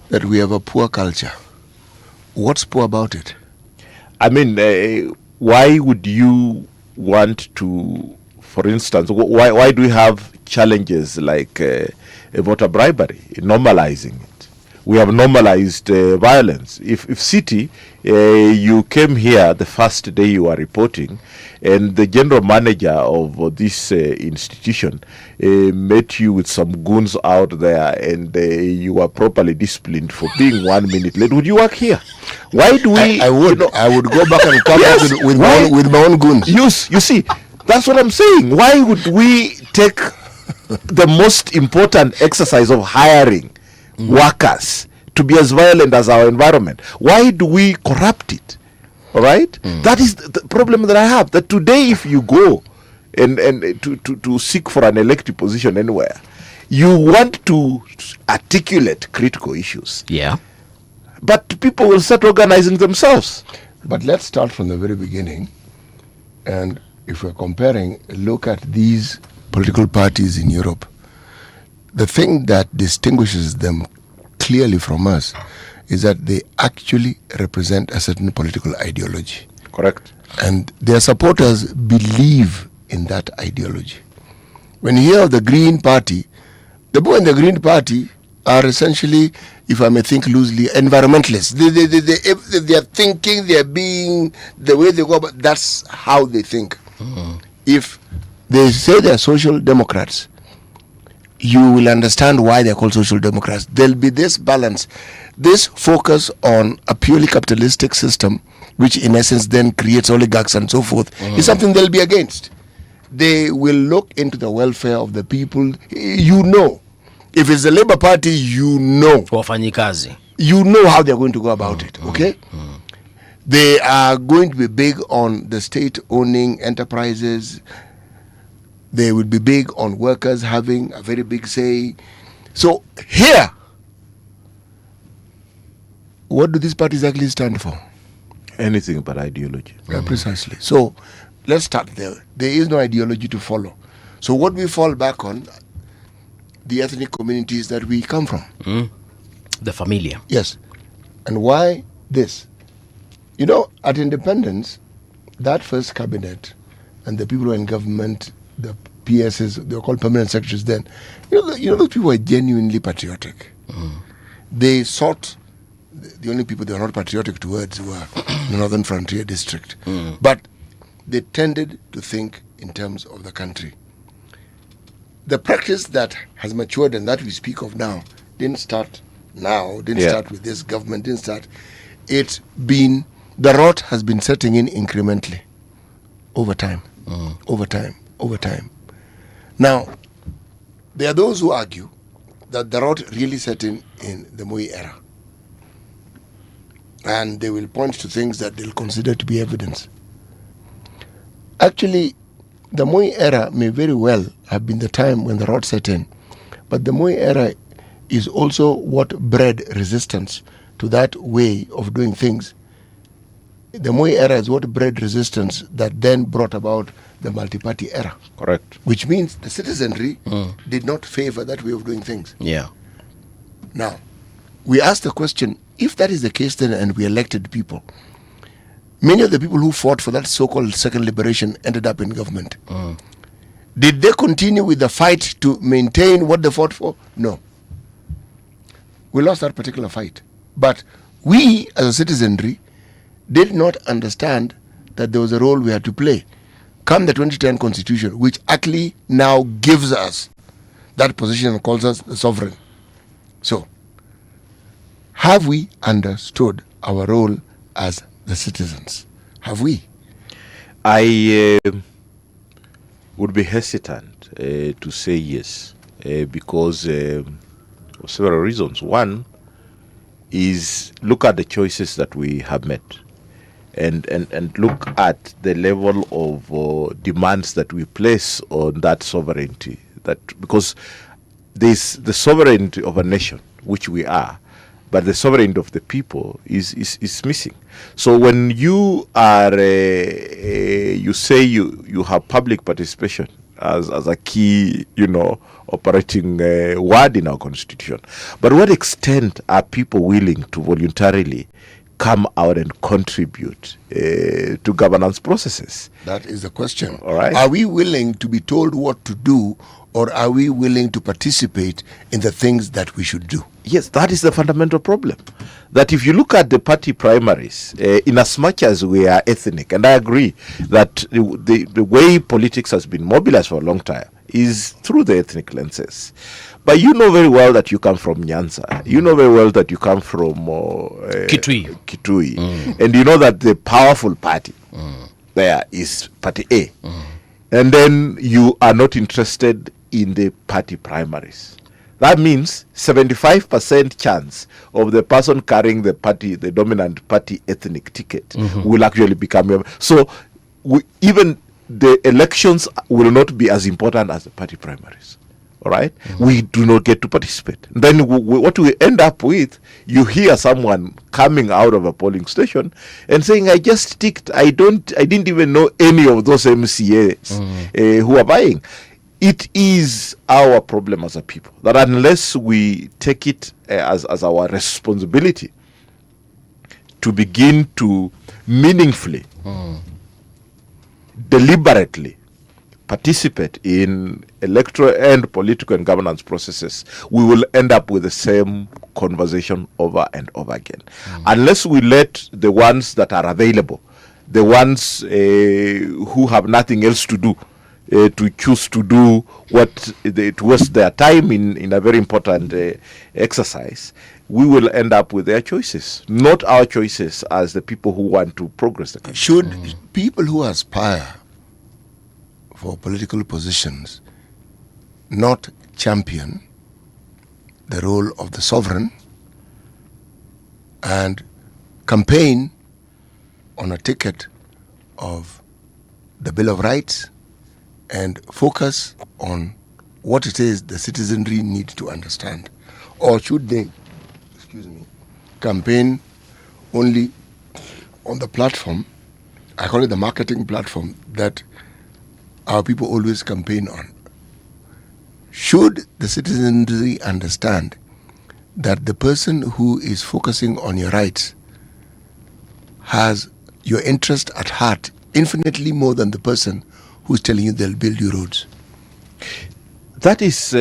that we have a poor culture? What's poor about it? I mean, why would you want to, for instance, why do we have challenges like voter bribery, normalizing it? We have normalized violence. If City, you came here the first day you were reporting, and the general manager of this institution met you with some goons out there, and you were properly disciplined for being 1 minute late, would you work here? Why do we? I would. I would go back and come up with my own goons. You see, that's what I'm saying. Why would we take the most important exercise of hiring workers to be as violent as our environment? Why do we corrupt it? All right, that is the problem that I have. That today, if you go and to seek for an elected position anywhere, you want to articulate critical issues. But people will start organizing themselves. But let's start from the very beginning. And if we're comparing, look at these political parties in Europe. The thing that distinguishes them clearly from us is that they actually represent a certain political ideology. Correct. And their supporters believe in that ideology. When you hear of the Green Party, the people in the Green Party are essentially, if I may think loosely, environmentalists. They are thinking, they are being, the way they go about, that's how they think. If they say they are social democrats, you will understand why they are called social democrats. There'll be this balance, this focus on a purely capitalistic system, which in essence then creates oligarchs and so forth, is something they'll be against. They will look into the welfare of the people. You know, if it's the Labour Party, you know how they're going to go about it, okay? They are going to be big on the state owning enterprises. They will be big on workers having a very big say. So here, what do these parties actually stand for? Anything but ideology. Yeah, precisely. So let's start there. There is no ideology to follow. So what we fall back on, the ethnic communities that we come from. The familia. Yes. And why this? You know, at independence, that first cabinet and the people who are in government, the PSs, they were called permanent secretaries then. You know those people were genuinely patriotic. They sought, the only people they were not patriotic towards were the Northern Frontier District. But they tended to think in terms of the country. The practice that has matured and that we speak of now didn't start now, didn't start with this government, didn't start. It's been, the rot has been setting in incrementally over time, over time. Now, there are those who argue that the rot really set in the Moi era. And they will point to things that they'll consider to be evidence. Actually, the Moi era may very well have been the time when the rot set in. But the Moi era is also what bred resistance to that way of doing things. The Moi era is what bred resistance that then brought about the multi-party era. Correct. Which means the citizenry did not favor that way of doing things. Yeah. Now, we ask the question, if that is the case then and we elected people, many of the people who fought for that so-called second liberation ended up in government. Did they continue with the fight to maintain what they fought for? No. We lost that particular fight. But we, as a citizenry, did not understand that there was a role we had to play. Come the 2010 Constitution, which actually now gives us that position and calls us the sovereign. So, have we understood our role as the citizens? Have we? I would be hesitant to say yes because of several reasons. One is look at the choices that we have made and look at the level of demands that we place on that sovereignty. That because there's the sovereignty of a nation, which we are, but the sovereignty of the people is missing. So when you are, you say you have public participation as a key, operating word in our constitution, but what extent are people willing to voluntarily come out and contribute to governance processes? That is the question. All right. Are we willing to be told what to do, or are we willing to participate in the things that we should do? Yes, that is the fundamental problem. That if you look at the party primaries, in as much as we are ethnic, and I agree that the way politics has been mobilized for a long time is through the ethnic lenses. But you know very well that you come from Nyanza. You know very well that you come from Kitui. And you know that the powerful party there is Party A. And then you are not interested in the party primaries. That means 75% chance of the person carrying the dominant party ethnic ticket will actually become. So even the elections will not be as important as the party primaries. All right? We do not get to participate. Then what we end up with, you hear someone coming out of a polling station and saying, I just ticked, I didn't even know any of those MCAs who are buying. it is our problem as a people that unless we take it as our responsibility to begin to meaningfully, deliberately participate in electoral and political and governance processes, we will end up with the same conversation over and over again. Unless we let the ones that are available, the ones who have nothing else to do, to choose to do to waste their time in a very important exercise, we will end up with their choices, not our choices as the people who want to progress the country. Should people who aspire for political positions not champion the role of the sovereign and campaign on a ticket of the Bill of Rights and focus on what it is the citizenry need to understand? Or should they, campaign only on the platform, I call it the marketing platform, that our people always campaign on? Should the citizenry understand that the person who is focusing on your rights has your interest at heart infinitely more than the person who's telling you they'll build you roads? That is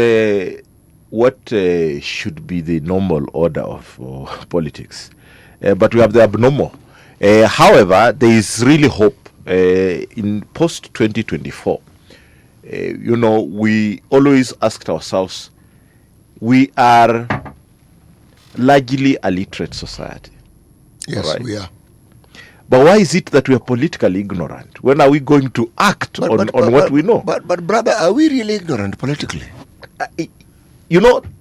what should be the normal order of politics. But we have the abnormal. However, there is really hope in post-2024. We always asked ourselves, we are largely a literate society. Yes, right? we are. But why is it that we are politically ignorant? When are we going to act on what we know? But brother, are we really ignorant politically?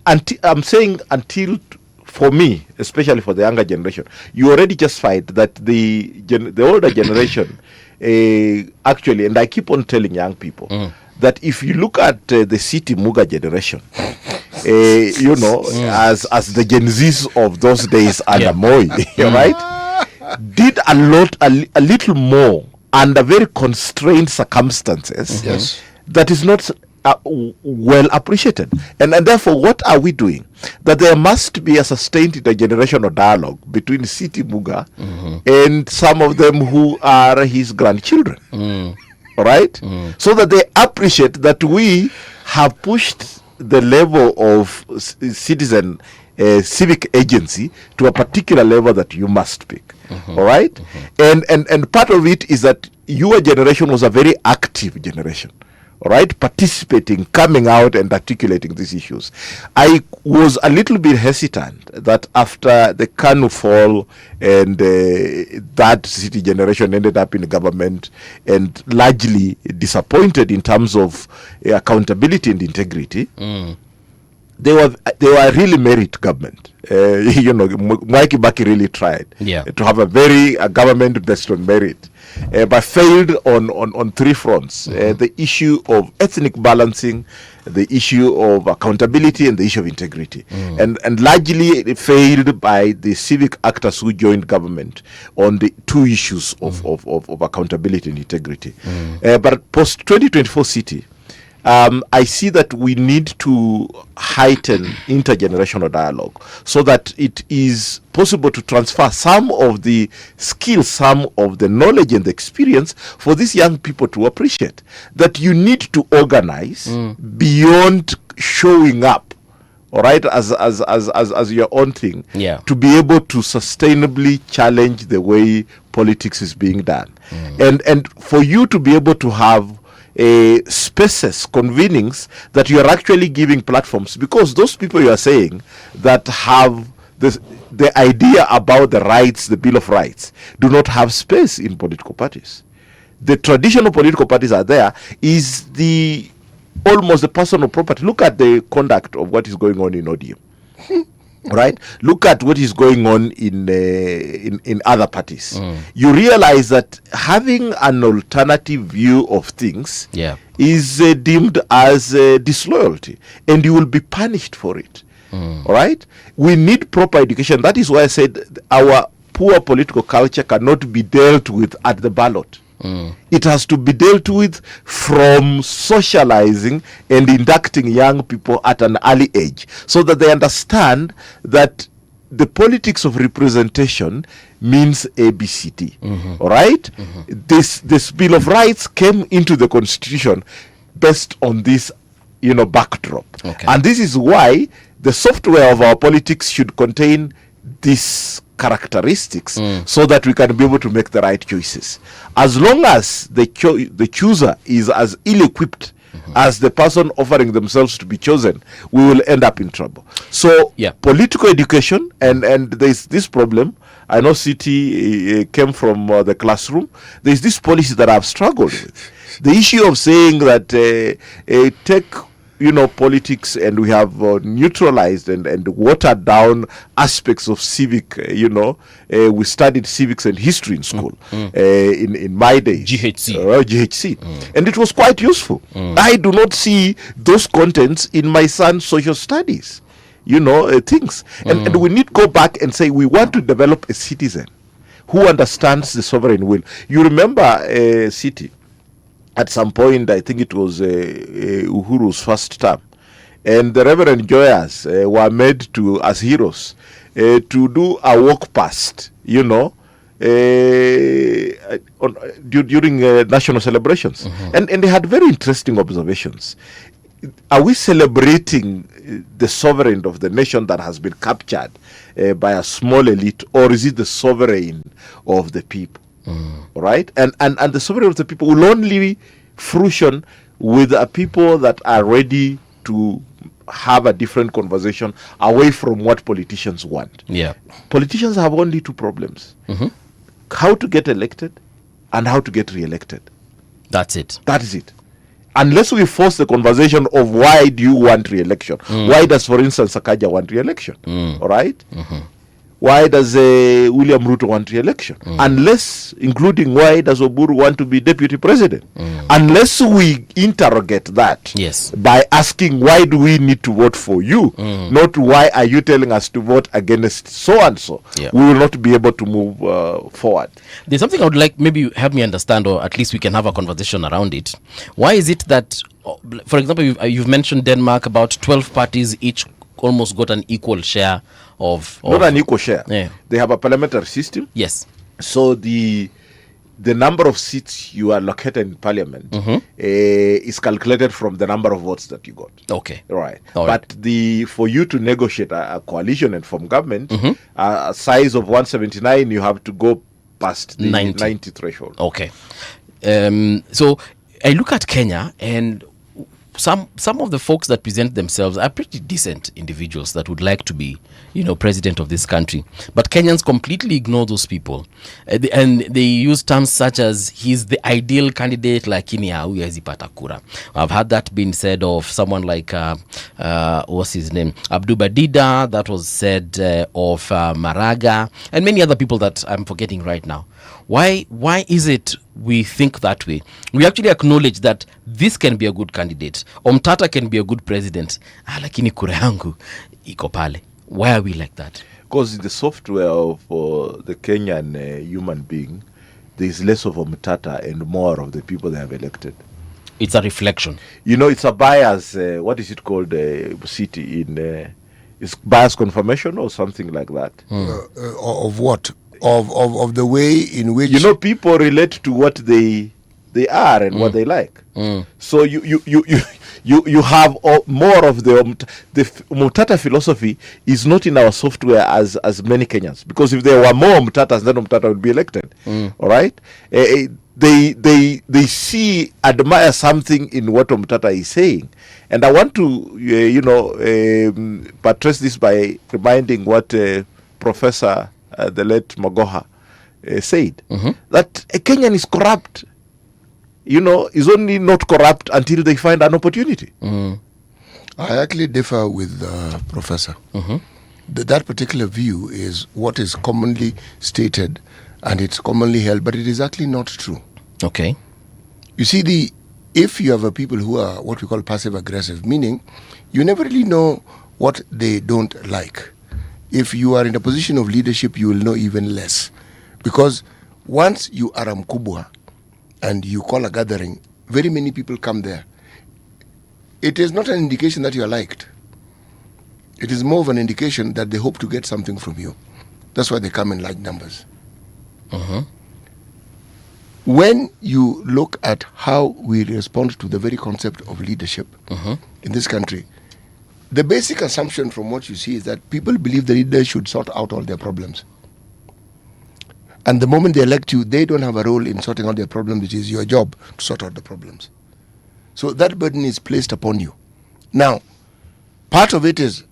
I'm saying until, for me, especially for the younger generation, you already justified that the older generation actually, and I keep on telling young people, that if you look at the city Muga generation, as the Gen Zs of those days under Moi, right? Did a little more under very constrained circumstances. Yes. That is not well appreciated. And therefore, what are we doing? That there must be a sustained intergenerational dialogue between City Muga and some of them who are his grandchildren. All right? So that they appreciate that we have pushed the level of citizen civic agency to a particular level that you must pick. All right? And part of it is that your generation was a very active generation. All right, participating, coming out and articulating these issues. I was a little bit hesitant that after the Kanu fall and that city generation ended up in government and largely disappointed in terms of accountability and integrity, they were really merit government. Mwai Kibaki really tried to have a government based on merit. But failed on three fronts. The issue of ethnic balancing, the issue of accountability, and the issue of integrity. And largely it failed by the civic actors who joined government on the two issues of accountability and integrity. But post-2024 city, I see that we need to heighten intergenerational dialogue so that it is possible to transfer some of the skills, some of the knowledge and the experience for these young people to appreciate that you need to organize beyond showing up, all right, as your own thing, to be able to sustainably challenge the way politics is being done. And for you to be able to have spaces, convenings that you are actually giving platforms, because those people you are saying that have the idea about the rights, the Bill of Rights, do not have space in political parties. The traditional political parties are there, is almost the personal property. Look at the conduct of what is going on in ODM. Right? Look at what is going on in other parties. You realize that having an alternative view of things is deemed as disloyalty, and you will be punished for it. All right? We need proper education. That is why I said our poor political culture cannot be dealt with at the ballot. It has to be dealt with from socializing and inducting young people at an early age so that they understand that the politics of representation means ABCD. All right? This Bill of Rights came into the Constitution based on this, backdrop. Okay. And this is why the software of our politics should contain these characteristics so that we can be able to make the right choices. As long as the chooser is as ill-equipped as the person offering themselves to be chosen, we will end up in trouble. So political education, and there's this problem. I know City came from the classroom. There's this policy that I've struggled with. The issue of saying that take politics, and we have neutralized and watered down aspects of civic. We studied civics and history in school in my days. GHC. And it was quite useful. I do not see those contents in my son's social studies. Things. And we need to go back and say we want to develop a citizen who understands the sovereign will. You remember City. At some point, I think it was Uhuru's first term, and the Reverend Joyas were made as heroes to do a walk past, during national celebrations, and they had very interesting observations. Are we celebrating the sovereign of the nation that has been captured by a small elite, or is it the sovereign of the people? Right? And the sovereignty of the people will only fruition with a people that are ready to have a different conversation away from what politicians want. Politicians have only two problems: how to get elected and how to get re-elected. That is it. Unless we force the conversation of why do you want re-election? Why does, for instance, Sakaja want re-election? All right? Why does William Ruto want re-election? Unless, including why does Oburu want to be deputy president? Unless we interrogate that by asking why do we need to vote for you, not why are you telling us to vote against so-and-so, we will not be able to move forward. There's something I would like, maybe help me understand, or at least we can have a conversation around it. Why is it that, for example, you've mentioned Denmark, about 12 parties each almost got an equal share of not an equal share. They have a parliamentary system. So the number of seats you are located in parliament is calculated from the number of votes that you got. Right. But for you to negotiate a coalition and form government, a size of 179, you have to go past the 90 threshold. So I look at Kenya, and some of the folks that present themselves are pretty decent individuals that would like to be, president of this country. But Kenyans completely ignore those people. And they use terms such as, he's the ideal candidate, lakini hawezi pata kura. I've had that being said of someone like, what's his name? Abdu Badida. That was said of Maraga, and many other people that I'm forgetting right now. Why is it we think that way? We actually acknowledge that this can be a good candidate. Omtata can be a good president. Lakini kura yangu iko pale. Why are we like that? Because in the software of the Kenyan human being, there is less of Omtata and more of the people they have elected. It's a reflection. It's a bias. What is it called? City in is bias confirmation or something like that. Of what? Of the way in which people relate to what they are and what they like. So you have more of the Mutata philosophy is not in our software as many Kenyans, because if there were more Mutatas, then Mutata would be elected. All right, they admire something in what Mutata is saying, and I want to buttress this by reminding what Professor the late Magoha said, that a Kenyan is corrupt, is only not corrupt until they find an opportunity. I actually differ with Professor. That particular view is what is commonly stated and it's commonly held, but it is actually not true. You see, if you have a people who are what we call passive-aggressive, meaning you never really know what they don't like. If you are in a position of leadership, you will know even less. Because once you are mkubwa, and you call a gathering, very many people come there. It is not an indication that you are liked. It is more of an indication that they hope to get something from you. That's why they come in large numbers. When you look at how we respond to the very concept of leadership in this country, the basic assumption from what you see is that people believe the leader should sort out all their problems. And the moment they elect you, they don't have a role in sorting out their problems. It is your job to sort out the problems. So that burden is placed upon you. Now, part of it is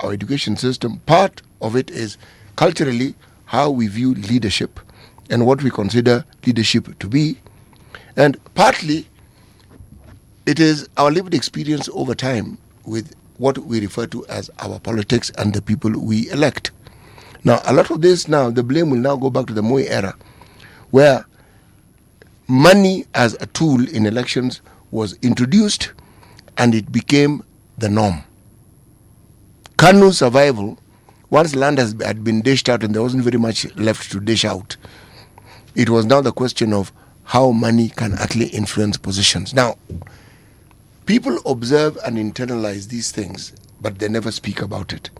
our education system. Part of it is culturally how we view leadership and what we consider leadership to be. And partly, it is our lived experience over time with what we refer to as our politics and the people we elect. Now, a lot of this now, the blame will now go back to the Moi era, where money as a tool in elections was introduced and it became the norm. Kanu's survival, once land had been dished out and there wasn't very much left to dish out, it was now the question of how money can actually influence positions. Now, people observe and internalize these things, but they never speak about it.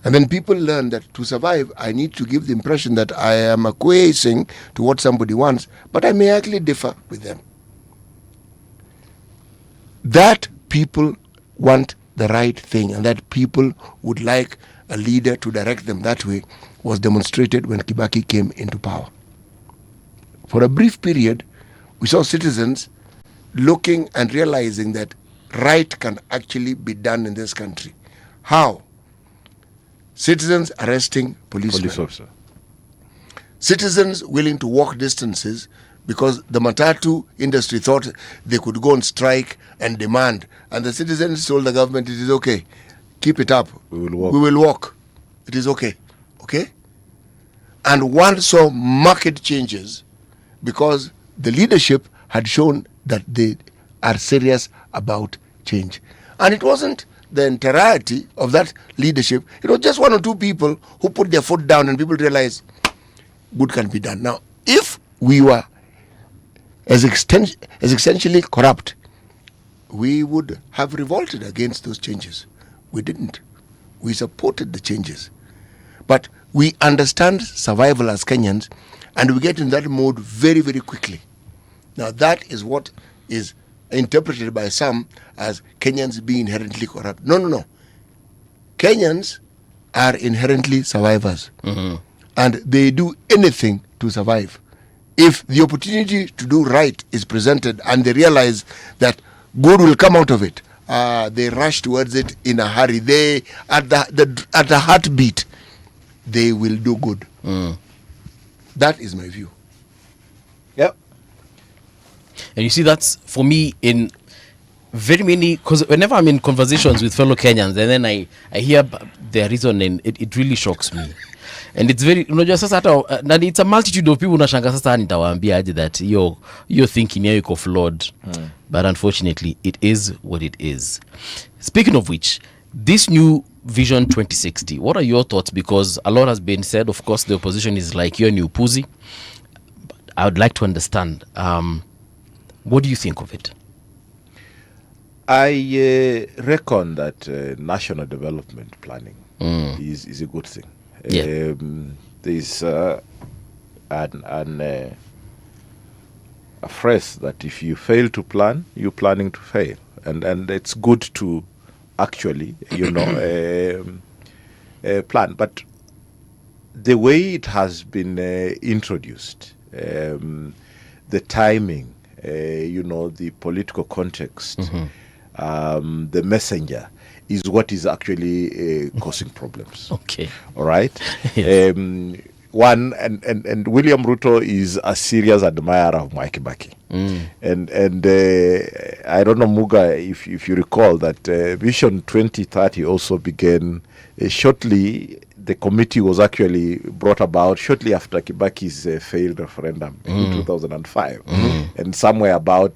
And then people learn that to survive, I need to give the impression that I am acquiescing to what somebody wants, but I may actually differ with them. That people want the right thing and that people would like a leader to direct them that way was demonstrated when Kibaki came into power. For a brief period, we saw citizens looking and realizing that right can actually be done in this country. How? Citizens arresting policemen. Police officer. Citizens willing to walk distances because the matatu industry thought they could go on strike and demand. And the citizens told the government, it is okay. Keep it up. We will walk. We will walk. It is okay. Okay? And one saw market changes because the leadership had shown that they are serious about change. And it wasn't the entirety of that leadership. It was just one or two people who put their foot down and people realized good can be done. Now, if we were as essentially corrupt, we would have revolted against those changes. We didn't. We supported the changes. But we understand survival as Kenyans and we get in that mode very, very quickly. Now, that is what is interpreted by some as Kenyans being inherently corrupt. No. Kenyans are inherently survivors. And they do anything to survive. If the opportunity to do right is presented and they realize that good will come out of it, they rush towards it in a hurry. They, at the heartbeat, they will do good. That is my view. Yep. And you see, that's for me in very many, because whenever I'm in conversations with fellow Kenyans and then I hear their reasoning, it really shocks me. And it's very, just and it's a multitude of people unashanga sasa nitawaambia aje that your thinking here iko flawed. But unfortunately, it is what it is. Speaking of which, this new Vision 2060, what are your thoughts? Because a lot has been said. Of course, the opposition is like, you're new pussy. I would like to understand, what do you think of it? I reckon that national development planning is a good thing. Yeah. There's a phrase that if you fail to plan, you're planning to fail, and it's good to actually, plan. But the way it has been introduced, the timing, the political context, the messenger is what is actually causing problems. Okay. All right. Yes. One and William Ruto is a serious admirer of Mwai Kibaki. And I don't know, Muga, if you recall that Vision 2030 also began shortly. The committee was actually brought about shortly after Kibaki's failed referendum in 2005, and somewhere about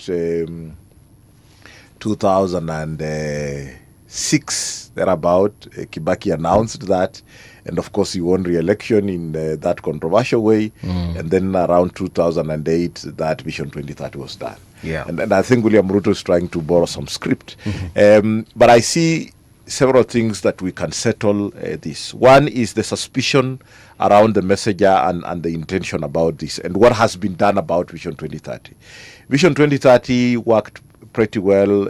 2006 2006 thereabout, Kibaki announced that, and of course he won re-election in that controversial way. And then around 2008, that Vision 2030 was done. Yeah. And I think William Ruto is trying to borrow some script. But I see several things that we can settle this. One is the suspicion around the messenger and the intention about this, and what has been done about Vision 2030. Vision 2030 worked pretty well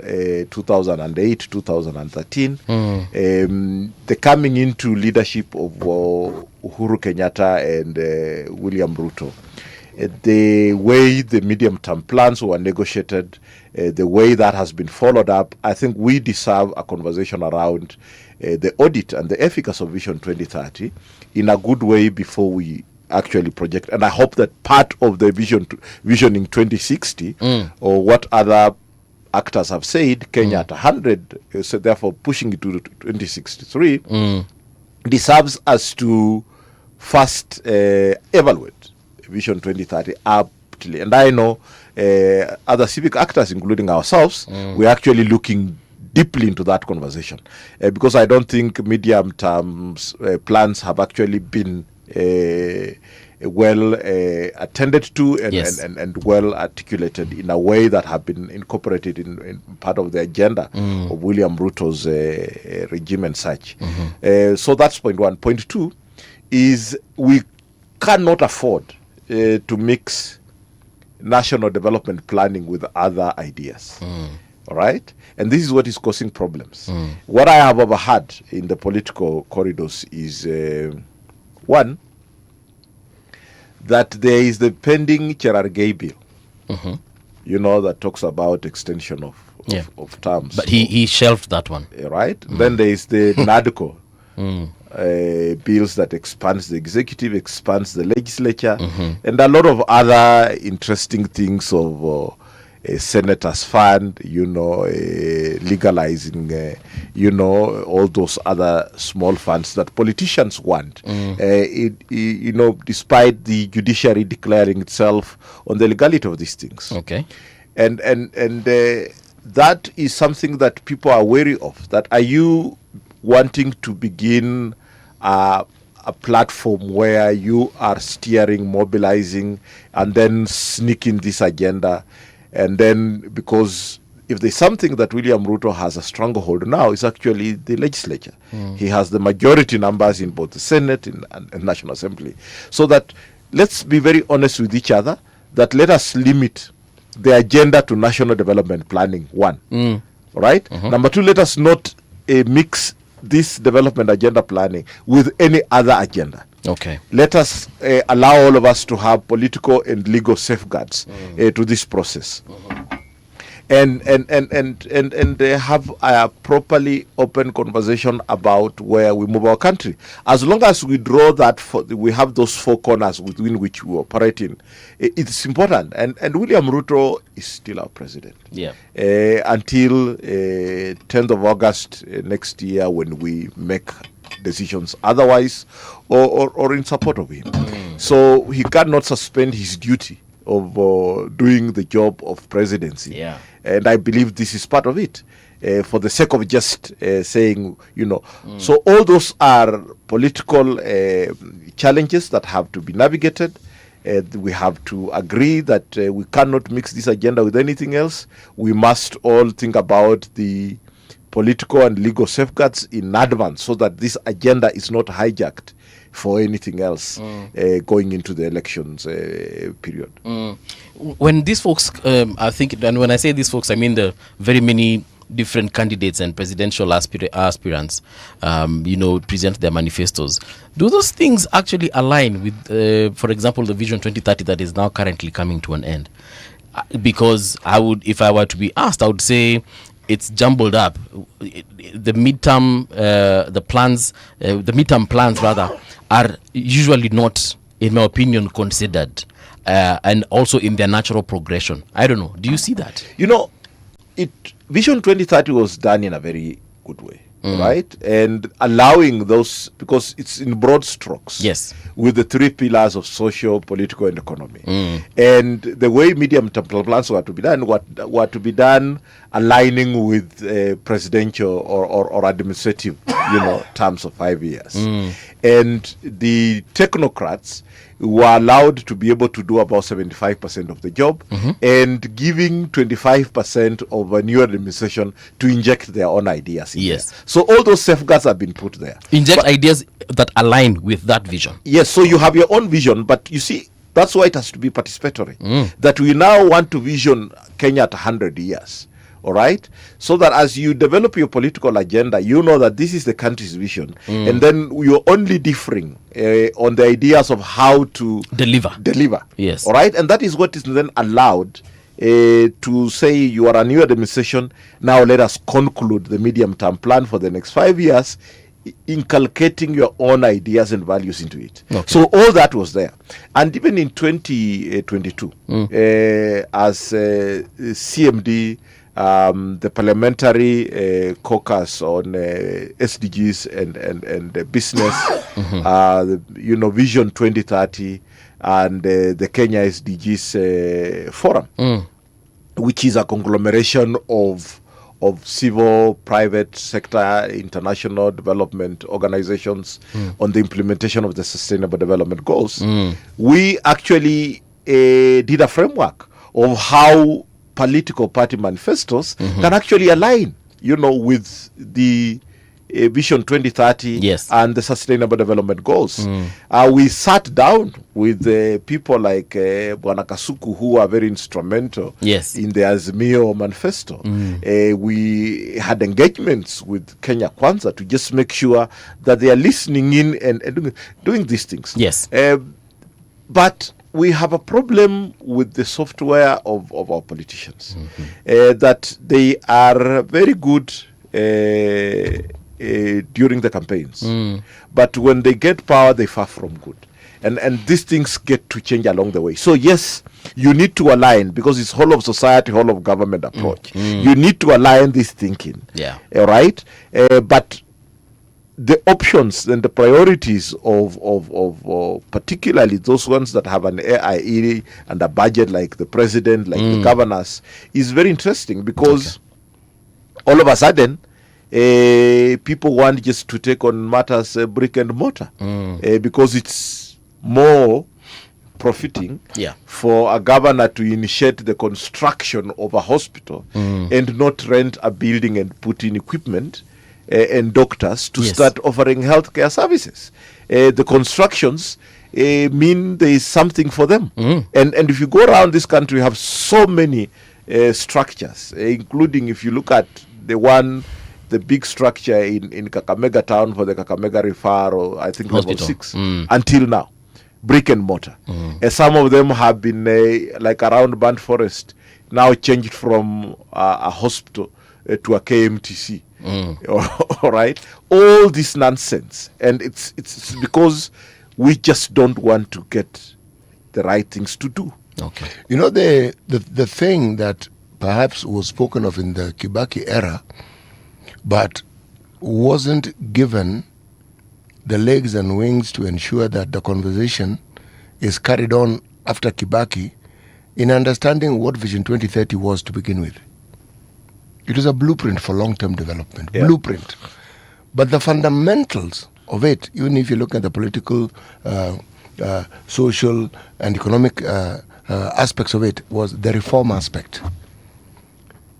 2008, 2013. The coming into leadership of Uhuru Kenyatta and William Ruto, the way the medium-term plans were negotiated, the way that has been followed up, I think we deserve a conversation around the audit and the efficacy of Vision 2030 in a good way before we actually project. And I hope that part of the visioning 2060 or what other actors have said, Kenya at 100, so therefore pushing it to 2063, deserves us to first evaluate Vision 2030 aptly. And I know other civic actors, including ourselves, we're actually looking deeply into that conversation because I don't think medium-term plans have actually been well attended to and well articulated in a way that have been incorporated in part of the agenda of William Ruto's regime and such. So that's point one. Point two is we cannot afford to mix national development planning with other ideas. All right? And this is what is causing problems. What I have overheard in the political corridors is one, that there is the pending Cherargei bill, you know, that talks about extension of terms. But he shelved that one. Right? Then there is the NADCO bills that expands the executive, expands the legislature, and a lot of other interesting things of a senator's fund, you know, legalizing, you know, all those other small funds that politicians want. You know, despite the judiciary declaring itself on the legality of these things. Okay. And that is something that people are wary of. That are you wanting to begin a platform where you are steering, mobilizing, and then sneaking this agenda? And then, because if there's something that William Ruto has a stronghold now, is actually the legislature. He has the majority numbers in both the Senate and National Assembly. So that, let's be very honest with each other, that let us limit the agenda to national development planning, one. Right? Number two, let us not mix this development agenda planning with any other agenda. Okay. Let us allow all of us to have political and legal safeguards to this process, and have a properly open conversation about where we move our country. As long as we draw that, we have those four corners within which we operate in. It's important, and William Ruto is still our president. Yeah. Until 10th of August next year, when we make decisions otherwise or in support of him. So he cannot suspend his duty of doing the job of presidency. Yeah. And I believe this is part of it, for the sake of just saying, you know. So all those are political challenges that have to be navigated. We have to agree that we cannot mix this agenda with anything else. We must all think about the political and legal safeguards in advance so that this agenda is not hijacked for anything else going into the elections period. When these folks, I think, and when I say these folks, I mean the very many different candidates and presidential aspirants, you know, present their manifestos. Do those things actually align with, for example, the Vision 2030 that is now currently coming to an end? Because I would, if I were to be asked, I would say it's jumbled up. The midterm, the midterm plans rather, are usually not, in my opinion, considered, and also in their natural progression. I don't know. Do you see that? You know, Vision 2030 was done in a very good way. right? And allowing those, because it's in broad strokes. Yes. With the 3 pillars of social, political, and economy. And the way medium-term plans were to be done, were to be done aligning with presidential or administrative, terms of 5 years. And the technocrats were allowed to be able to do about 75% of the job, and giving 25% of a new administration to inject their own ideas in there. So all those safeguards have been put there. Inject ideas that align with that vision. Yes, so you have your own vision, but you see, that's why it has to be participatory. That we now want to vision Kenya at 100 years. All right, so that as you develop your political agenda, you know that this is the country's vision, and then you're only differing on the ideas of how to deliver. Yes. All right, and that is what is then allowed to say you are a new administration. Now let us conclude the medium-term plan for the next 5 years, inculcating your own ideas and values into it. So all that was there. And even in 2022, as CMD, the parliamentary caucus on SDGs and business, Vision 2030, and the Kenya SDGs forum, which is a conglomeration of civil, private sector, international development organizations on the implementation of the Sustainable Development Goals. We actually did a framework of how political party manifestos can actually align, with the Vision 2030 and the Sustainable Development Goals. We sat down with people like Bwana Kasuku, who are very instrumental in the Azimio manifesto. We had engagements with Kenya Kwanza to just make sure that they are listening in and doing these things. But we have a problem with the software of our politicians, that they are very good during the campaigns, but when they get power, they far from good. And these things get to change along the way. So yes, you need to align, because it's whole of society, whole of government approach. You need to align this thinking. All right? But the options and the priorities of particularly those ones that have an AIE and a budget, like the president, like the governors, is very interesting, because all of a sudden people want just to take on matters brick and mortar, because it's more profiting for a governor to initiate the construction of a hospital and not rent a building and put in equipment and doctors to start offering healthcare services. The constructions mean there is something for them. And if you go around this country, you have so many structures, including, if you look at the big structure in Kakamega town for the Kakamega Referral, I think level 6, until now, brick and mortar. Some of them have been, like around Burnt Forest, now changed from a hospital to a KMTC. All right, all this nonsense, and it's because we just don't want to get the right things to do. The thing that perhaps was spoken of in the Kibaki era, but wasn't given the legs and wings to ensure that the conversation is carried on after Kibaki, in understanding what Vision 2030 was to begin with. It was a blueprint for long-term development, blueprint. But the fundamentals of it, even if you look at the political, social, and economic aspects of it, was the reform aspect.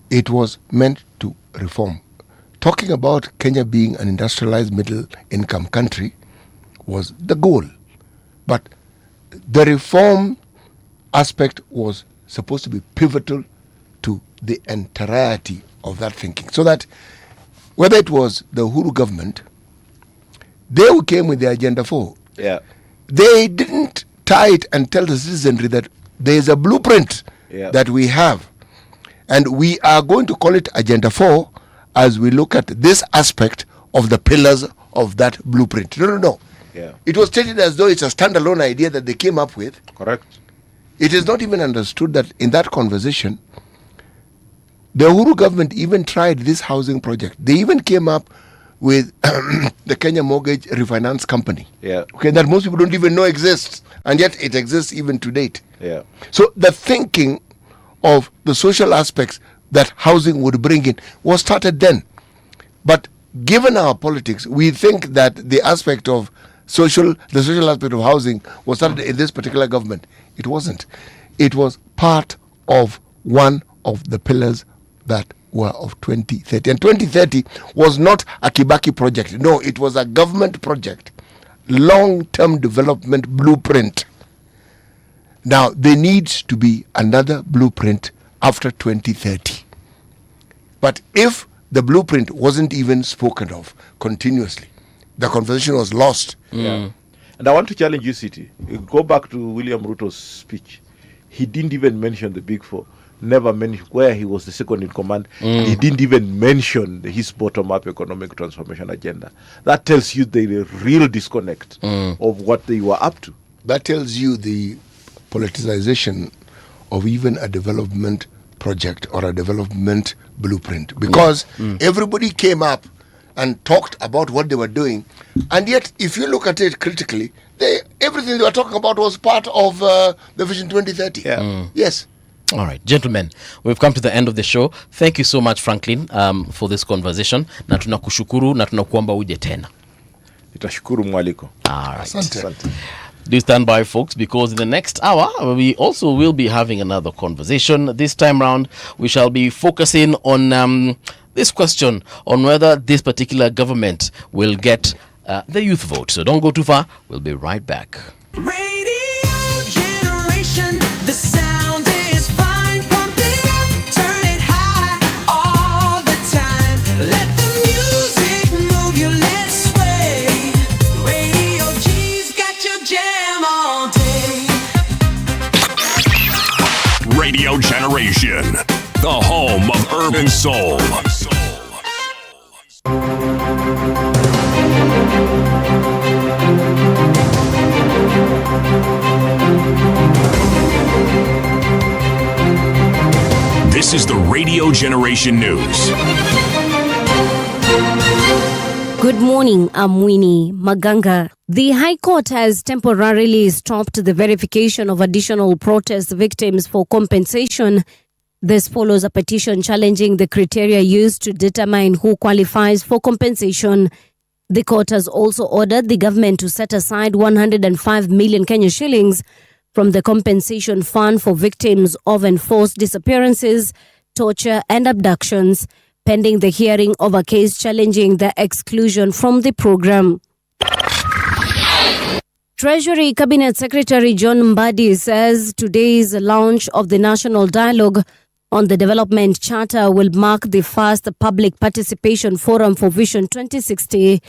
It was meant to reform. Talking about Kenya being an industrialized middle-income country was the goal. But the reform aspect was supposed to be pivotal to the entirety of that thinking. So that whether it was the Uhuru government, they who came with the Agenda 4, they didn't tie it and tell the citizenry that there is a blueprint that we have. And we are going to call it Agenda 4 as we look at this aspect of the pillars of that blueprint. No. It was treated as though it's a standalone idea that they came up with. Correct. It is not even understood that in that conversation, the Uhuru government even tried this housing project. They even came up with the Kenya Mortgage Refinance Company. Yeah. Okay, that most people don't even know exists, and yet it exists even to date. Yeah. So the thinking of the social aspects that housing would bring in was started then. But given our politics, we think that the social aspect of housing was started in this particular government. It wasn't. It was part of one of the pillars that were of 2030. And 2030 was not a Kibaki project. No, it was a government project. Long-term development blueprint. Now, there needs to be another blueprint after 2030. But if the blueprint wasn't even spoken of continuously, the conversation was lost. Yeah. And I want to challenge you, City. You go back to William Ruto's speech. He didn't even mention the Big Four. Never mentioned where he was the second in command. He didn't even mention his bottom-up economic transformation agenda. That tells you the real disconnect of what they were up to. That tells you the politicization of even a development project or a development blueprint. Because everybody came up and talked about what they were doing. And yet, if you look at it critically, everything they were talking about was part of the Vision 2030. Yeah. Yes. All right, gentlemen, we've come to the end of the show. Thank you so much, Franklin, for this conversation. Na tunakushukuru na tunakuomba uje tena. Nitashukuru mwaliko. All right. Asante. Do stand by, folks, because in the next hour, we also will be having another conversation. This time round, we shall be focusing on this question on whether this particular government will get the youth vote. So don't go too far. We'll be right back. Radio generation, the sound is fine. Pump it up, turn it high all the time. Let the music move you, let's sway. Radio G's got your jam all day. Radio Generation, the home of urban soul. This is the Radio Generation News. Good morning, I'm Winnie Maganga. The High Court has temporarily stopped the verification of additional protest victims for compensation. This follows a petition challenging the criteria used to determine who qualifies for compensation. The court has also ordered the government to set aside 105 million Kenya shillings from the compensation fund for victims of enforced disappearances, torture and abductions, pending the hearing of a case challenging the exclusion from the program. Treasury Cabinet Secretary John Mbadi says today's launch of the National Dialogue on the Development Charter will mark the first public participation forum for Vision 2060.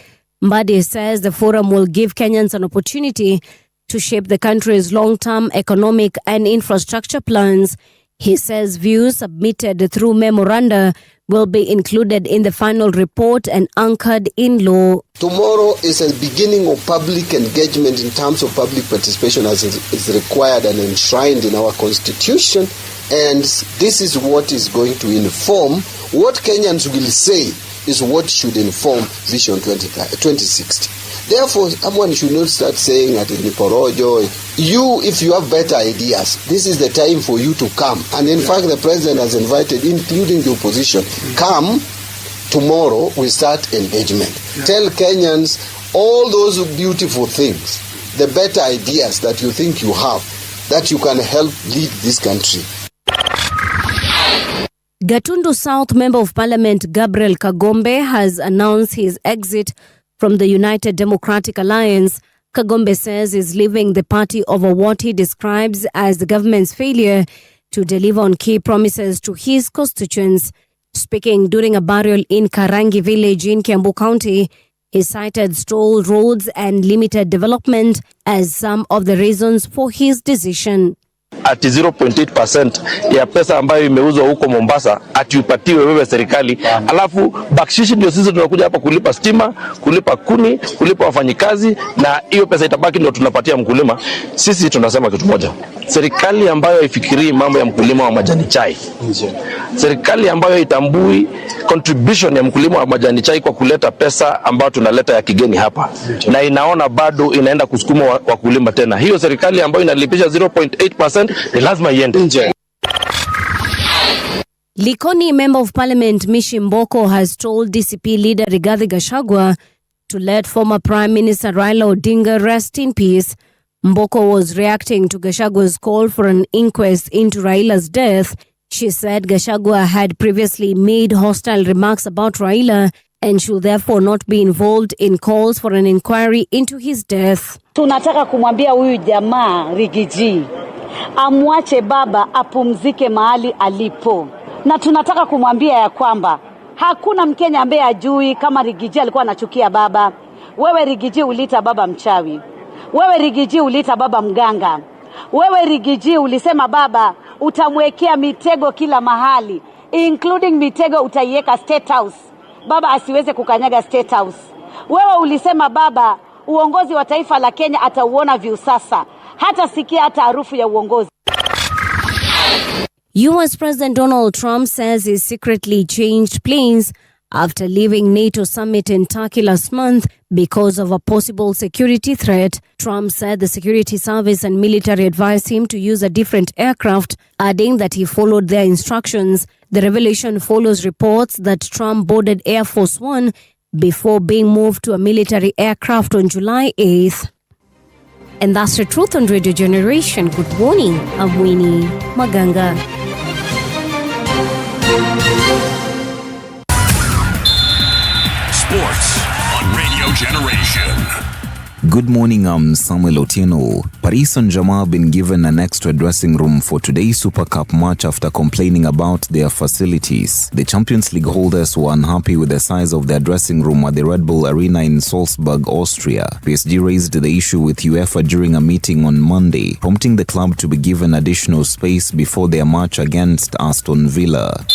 Mbadi says the forum will give Kenyans an opportunity to shape the country's long-term economic and infrastructure plans. He says views submitted through memoranda will be included in the final report and anchored in law. Tomorrow is a beginning of public engagement in terms of public participation as is required and enshrined in our constitution. And this is what is going to inform what Kenyans will say is what should inform Vision 2060. Therefore, someone should not start saying at Niporojo, if you have better ideas, this is the time for you to come. And in fact, the president has invited, including the opposition, come tomorrow, we start engagement. Tell Kenyans all those beautiful things, the better ideas that you think you have, that you can help lead this country. Gatundu South Member of Parliament Gabriel Kagombe has announced his exit from the United Democratic Alliance. Kagombe says he's leaving the party over what he describes as the government's failure to deliver on key promises to his constituents. Speaking during a burial in Karangi village in Kiambu County, he cited stalled roads and limited development as some of the reasons for his decision. ati 0.8% ya pesa ambayo imeuzwa huko Mombasa ati upatiwe wewe serikali, alafu bakshishi ndio sisi tunakuja hapa kulipa stima, kulipa kuni, kulipa wafanyikazi, na hiyo pesa itabaki ndio tunapatia mkulima. Sisi tunasema kitu moja, serikali ambayo ifikirii mambo ya mkulima wa majani chai, serikali ambayo itambui contribution ya mkulima wa majani chai kwa kuleta pesa ambayo tunaleta ya kigeni hapa, na inaona bado inaenda kusukuma wakulima tena, hiyo serikali ambayo inalipisha 0.8% ni lazima iende nje. Likoni Member of Parliament Mishi Mboko has told DCP leader Rigathi Gachagua to let former Prime Minister Raila Odinga rest in peace. Mboko was reacting to Gachagua's call for an inquest into Raila's death. She said Gachagua had previously made hostile remarks about Raila and should therefore not be involved in calls for an inquiry into his death. Tunataka kumwambia huyu jamaa Rigiji amwache baba apumzike mahali alipo, na tunataka kumwambia ya kwamba hakuna Mkenya ambaye ajui kama Rigiji alikuwa anachukia baba. Wewe Rigiji uliita baba mchawi, wewe Rigiji uliita baba mganga, wewe Rigiji ulisema baba utamwekea mitego kila mahali, including mitego utaiweka State House, baba asiweze kukanyaga State House. Wewe ulisema baba uongozi wa taifa la Kenya atauona viusasa, hata sikia hata harufu ya uongozi. US President Donald Trump says he secretly changed plans after leaving NATO summit in Turkey last month because of a possible security threat. Trump said the security service and military advised him to use a different aircraft, adding that he followed their instructions. The revelation follows reports that Trump boarded Air Force One before being moved to a military aircraft on July 8th. And that's the truth on Radio Generation. Good morning, I'm Winnie Maganga. Sports on Radio Generation. Good morning, I'm Samuel Otieno. Paris Saint-Germain have been given an extra dressing room for today's Super Cup match after complaining about their facilities. The Champions League holders were unhappy with the size of their dressing room at the Red Bull Arena in Salzburg, Austria. PSG raised the issue with UEFA during a meeting on Monday, prompting the club to be given additional space before their match against Aston Villa.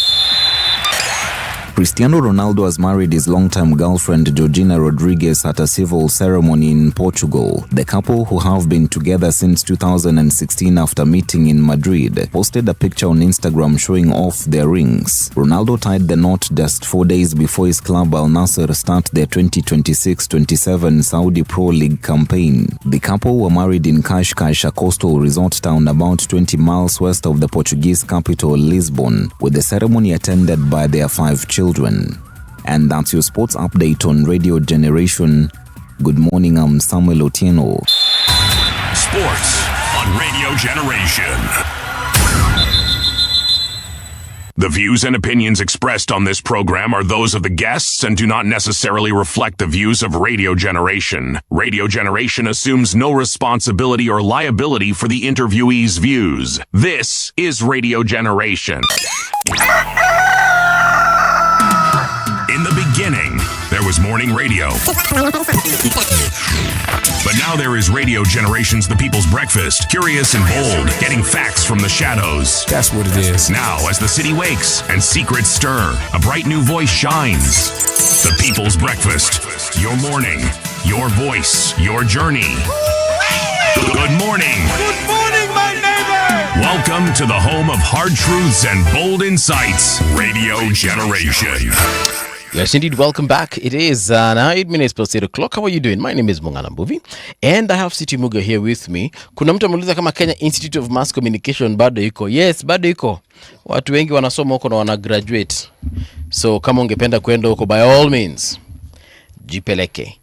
Cristiano Ronaldo has married his longtime girlfriend Georgina Rodriguez at a civil ceremony in Portugal. The couple, who have been together since 2016 after meeting in Madrid, posted a picture on Instagram showing off their rings. Ronaldo tied the knot just 4 days before his club Al Nassr start their 2026-27 Saudi Pro League campaign. The couple were married in Cascais, a coastal resort town about 20 miles west of the Portuguese capital Lisbon, with the ceremony attended by their 5 children. And that's your sports update on Radio Generation. Good morning, I'm Samuel Otieno. Sports on Radio Generation. The views and opinions expressed on this program are those of the guests and do not necessarily reflect the views of Radio Generation. Radio Generation assumes no responsibility or liability for the interviewee's views. This is Radio Generation. In the beginning, there was morning radio. But now there is Radio Generation's The People's Breakfast. Curious and bold, getting facts from the shadows. That's what it is. Now, as the city wakes and secrets stir, a bright new voice shines. The People's Breakfast. Your morning, your voice, your journey. Good morning. Good morning, my neighbor. Welcome to the home of hard truths and bold insights. Radio Generation. Yes, indeed. Welcome back. It is now 8 minutes past 8 o'clock. How are you doing? My name is Mbuvi, and I have City Muga here with me. Kuna mtu ameuliza kama Kenya Institute of Mass Communication bado iko. Yes, bado iko. Watu wengi wanasoma huko na wana graduate. So kama ungependa kwenda huko, by all means, jipeleke.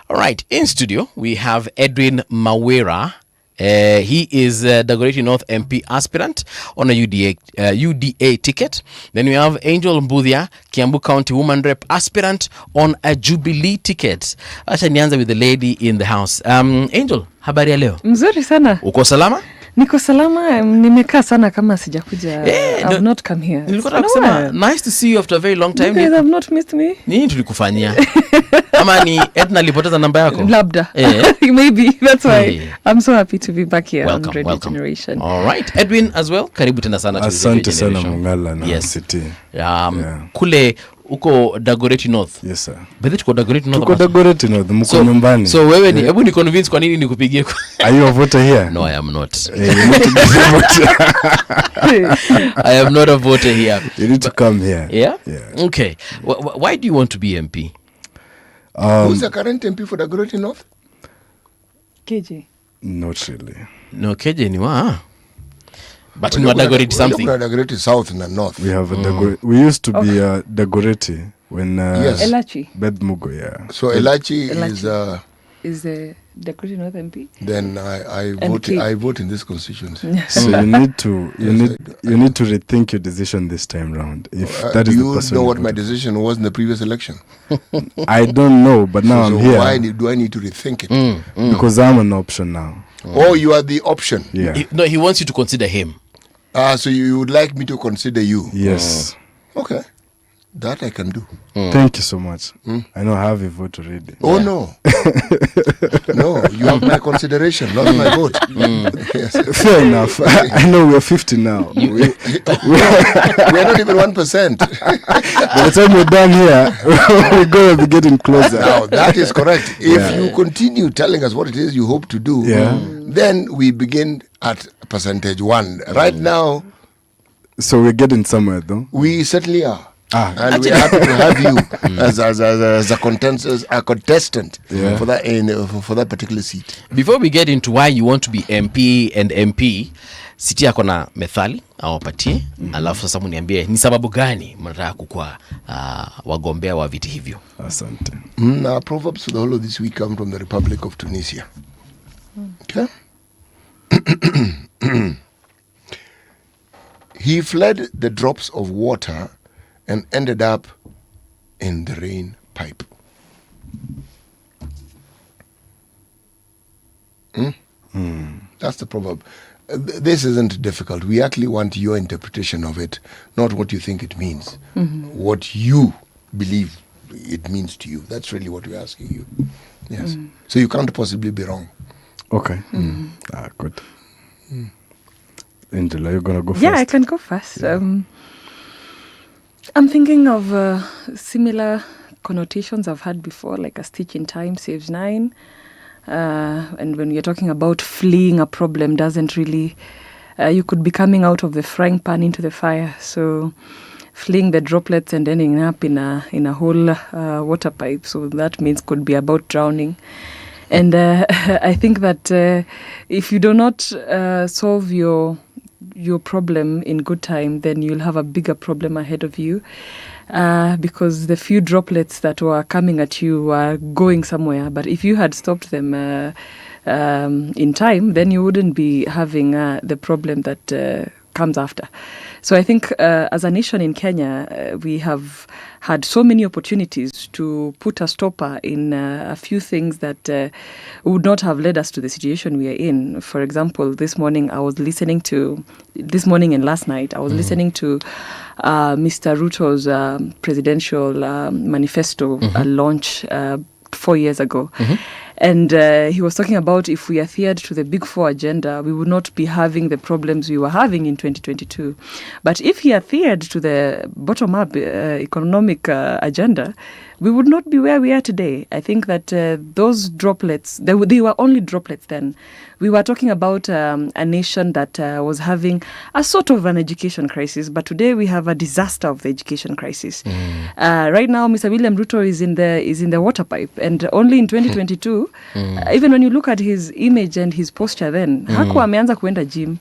All right, in studio we have Edwin Mawera. He is Dagoretti North MP aspirant on a UDA ticket. Then we have Angel Mbuvi, Kiambu County Woman Rep aspirant on a Jubilee ticket. Acha nianza with the lady in the house. Angel, habari ya leo? Mzuri sana. Uko salama? Niko salama, nimekaa sana kama sijakuja. I've not come here. Nilikuwa kusema nice to see you after a very long time. You guys have not missed me. Nini tulikufanyia? Ama ni Edna alipoteza namba yako? Labda. Maybe that's why I'm so happy to be back here on Radio Generation. All right. Edwin as well. Karibu tena sana to Radio Generation. Asante sana Mungala na City. Kule uko Dagoretti North. Yes sir. Bado tuko Dagoretti North. Tuko Dagoretti North, mko nyumbani. So wewe ni hebu ni convince kwa nini nikupigie. Are you a voter here? No, I am not. I am not a voter here. You need to come here. Yeah? Okay. Why do you want to be MP? Who's the current MP for Dagoretti North? KJ. Not really. No, KJ ni wa. But in Dagoretti something. Dagoretti South and North. We have a Dagoretti. We used to be Dagoretti when Elachi. Bed Mugo, yeah. So Elachi is the Dagoretti North MP. Then I vote in this constituency. So you need to rethink your decision this time round. If that is you know what my decision was in the previous election? I don't know, but now I'm here. Why do I need to rethink it? Because I'm an option now. Oh, you are the option. Yeah. He wants you to consider him. So you would like me to consider you? Yes. Okay. That I can do. Thank you so much. I know I have a vote already. Oh, no. No, you have my consideration, not my vote. Yes. Fair enough. I know we're 50 now. We're not even 1%. By the time we're done here, we're going to be getting closer. Now, that is correct. If you continue telling us what it is you hope to do, then we begin at percentage 1. Right now... So we're getting somewhere, though? We certainly are. And we're happy to have you as a contestant for that particular seat. Before we get into why you want to be MP and MP, City yako na methali awapatie, alafu sasa muniambie ni sababu gani mnataka kukua wagombea wa viti hivyo. Asante. Proverbs for the whole of this week come from the Republic of Tunisia. Okay? He fled the drops of water and ended up in the rain pipe. That's the proverb. This isn't difficult. We actually want your interpretation of it, not what you think it means. What you believe it means to you. That's really what we're asking you. Yes. So you can't possibly be wrong. Okay. Good. Angela, you're going to go first? Yeah, I can go first. I'm thinking of similar connotations I've had before, like a stitch in time saves 9. And when you're talking about fleeing a problem, doesn't really... you could be coming out of the frying pan into the fire. So fleeing the droplets and ending up in a whole water pipe. So that means could be about drowning. And I think that if you do not solve your problem in good time, then you'll have a bigger problem ahead of you, because the few droplets that were coming at you were going somewhere. But if you had stopped them in time, then you wouldn't be having the problem that comes after. So I think as a nation in Kenya, we have had so many opportunities to put a stopper in a few things that would not have led us to the situation we are in. For example, this morning and last night, I was listening to Mr. Ruto's presidential manifesto launch 4 years ago. And he was talking about if we adhered to the Big Four agenda, we would not be having the problems we were having in 2022. But if he adhered to the bottom-up economic agenda, we would not be where we are today. I think that those droplets, they were only droplets then. We were talking about a nation that was having a sort of an education crisis, but today we have a disaster of the education crisis. Right now, Mr. William Ruto is in the water pipe, and only in 2022, even when you look at his image and his posture then, hakuwa ameanza kuenda gym.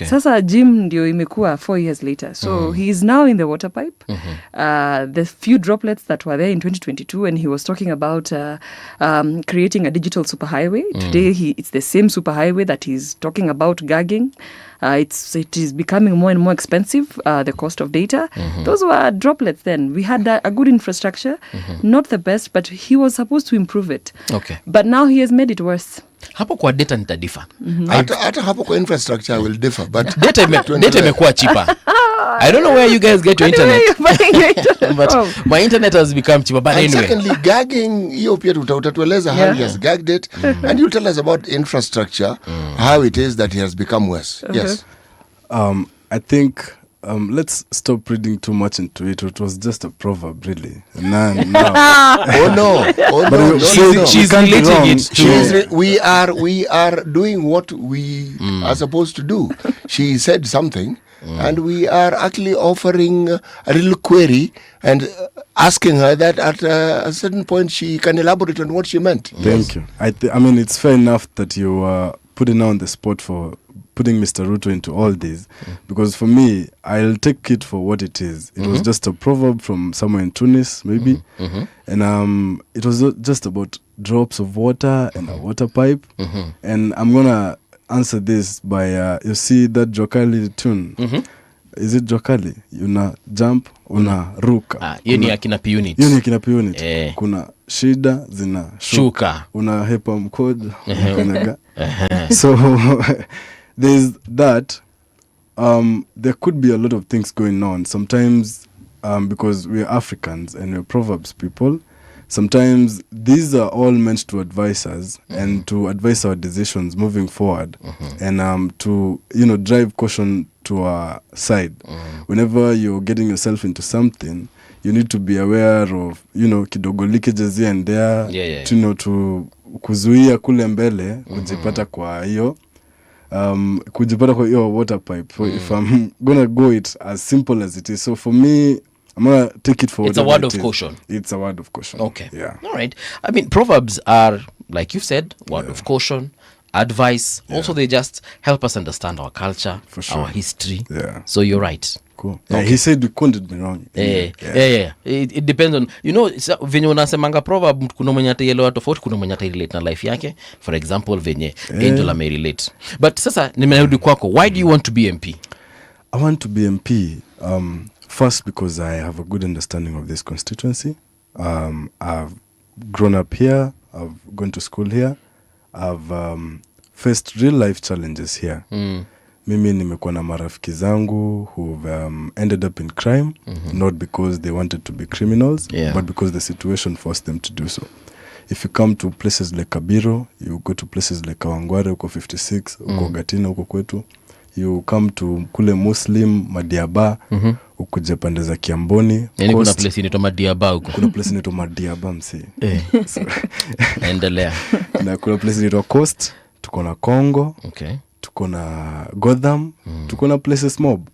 Sasa gym ndio imekuwa 4 years later. So he is now in the water pipe. The few droplets that were there in 2022, and he was talking about creating a digital superhighway. Today, it's the same superhighway that he's talking about gagging. It is becoming more and more expensive, the cost of data. Those were droplets then. We had a good infrastructure, not the best, but he was supposed to improve it. But now he has made it worse. Hapo kwa data nitadifa. Hata hapo kwa infrastructure I will differ, but data imekuwa cheaper. I don't know where you guys get your internet. But my internet has become cheaper. But and anyway. Secondly, gagging, hiyo pia utatueleza how he has gagged it, and you'll tell us about infrastructure, how it is that he has become worse. Yes. I think let's stop reading too much into it. It was just a proverb, really. No. Oh no! But No. She's relating it to. We are doing what we are supposed to do. She said something, and we are actually offering a little query and asking her that at a certain point she can elaborate on what she meant. Thank you. I mean, it's fair enough that you are putting her on the spot for putting Mr. Ruto into all this, because for me, I'll take it for what it is. It was just a proverb from somewhere in Tunis, maybe, and it was just about drops of water and a water pipe, and I'm gonna answer this by you see that Jokali tune. Is it Jokali? Una jump, una ruka. Hiyo ni akina P unit. Hiyo ni akina P unit. Kuna shida zina shuka. Una hepa mkojo. So there's that. There could be a lot of things going on. Sometimes because we're Africans and we're proverbs people, sometimes these are all meant to advise us and to advise our decisions moving forward, and to drive caution to our side. Whenever you're getting yourself into something, you need to be aware of kidogo leakages here and there, to kuzuia kule mbele kujipata kwa hiyo water pipe. So if I'm gonna go it as simple as it is, so for me, I'm gonna take it for it's a word of caution. It's a word of caution. Okay. Yeah. All right. I mean, proverbs are, like you said, word of caution, advice. Also, they just help us understand our culture, For sure. our history. Yeah. So you're right. Cool. Yeah, he said we couldn't be wrong. Yeah. It depends on, venye unasemanga proverb, kuna mwenye ataielewa tofauti, kuna mwenye atairelate na life yake. For example, venye Angela may relate. But sasa nimerudi kwako. Why do you want to be MP? I want to be MP first because I have a good understanding of this constituency. I've grown up here. I've gone to school here. I've faced real life challenges here. Mimi nimekuwa na marafiki zangu who've ended up in crime, not because they wanted to be criminals, but because the situation forced them to do so. If you come to places like Kabiro, you go to places like Kawangware, uko 56, uko Gatina, uko kwetu. You come to kule Muslim, Madiaba, ukuje pande za Kiamboni. Yani kuna place inaitwa Madiaba huko. Kuna place inaitwa Madiaba msi. Endelea. Na kuna place inaitwa Coast, tuko na Congo. Okay. Tuko na Gotham, tuko na places mob.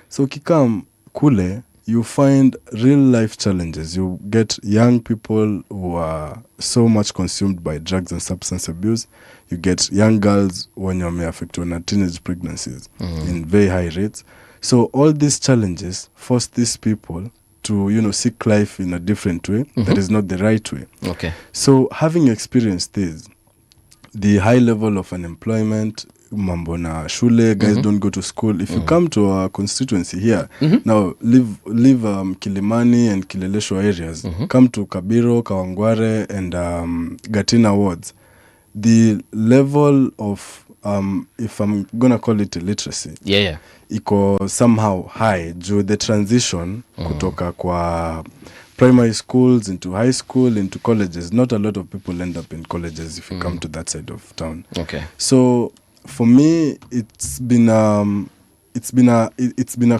So ukikam kule, you find real life challenges. You get young people who are so much consumed by drugs and substance abuse. You get young girls when you're affected with teenage pregnancies in very high rates. So all these challenges force these people to, seek life in a different way that is not the right way. Okay. So having experienced this, the high level of unemployment, mambo na shule, guys don't go to school. If you come to our constituency here, now leave Kilimani and Kileleshwa areas, come to Kabiro, Kawangware and Gatina wards. The level of, if I'm gonna call it illiteracy, iko somehow high due the transition kutoka kwa primary schools into high school into colleges. Not a lot of people end up in colleges if you come to that side of town. Okay. So for me, it's been a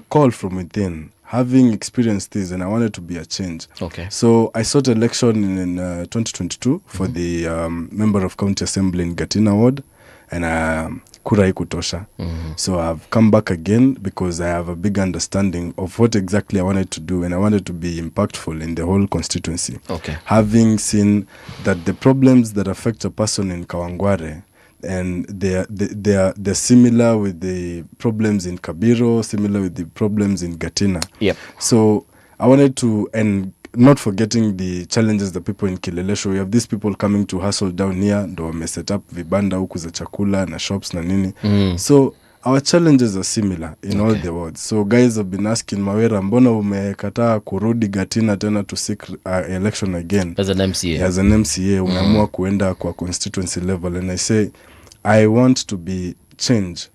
call from within. Having experienced this, and I wanted to be a change. Okay. So I sought election in 2022 for the member of county assembly in Gatina ward, and kura ikutosha. So I've come back again because I have a big understanding of what exactly I wanted to do, and I wanted to be impactful in the whole constituency. Okay. Having seen that the problems that affect a person in Kawangware, and they're similar with the problems in Kabiro, similar with the problems in Gatina. Yep. So I wanted to, and not forgetting the challenges the people in Kilelesho. We have these people coming to hustle down here, ndo wame set up vibanda huku za chakula na shops na nini. So our challenges are similar in all the wards. So guys have been asking, Mawera, mbona umekataa kurudi Gatina tena to seek election again? As an MCA. As an MCA, umeamua kuenda kwa constituency level. And I say, I want to be change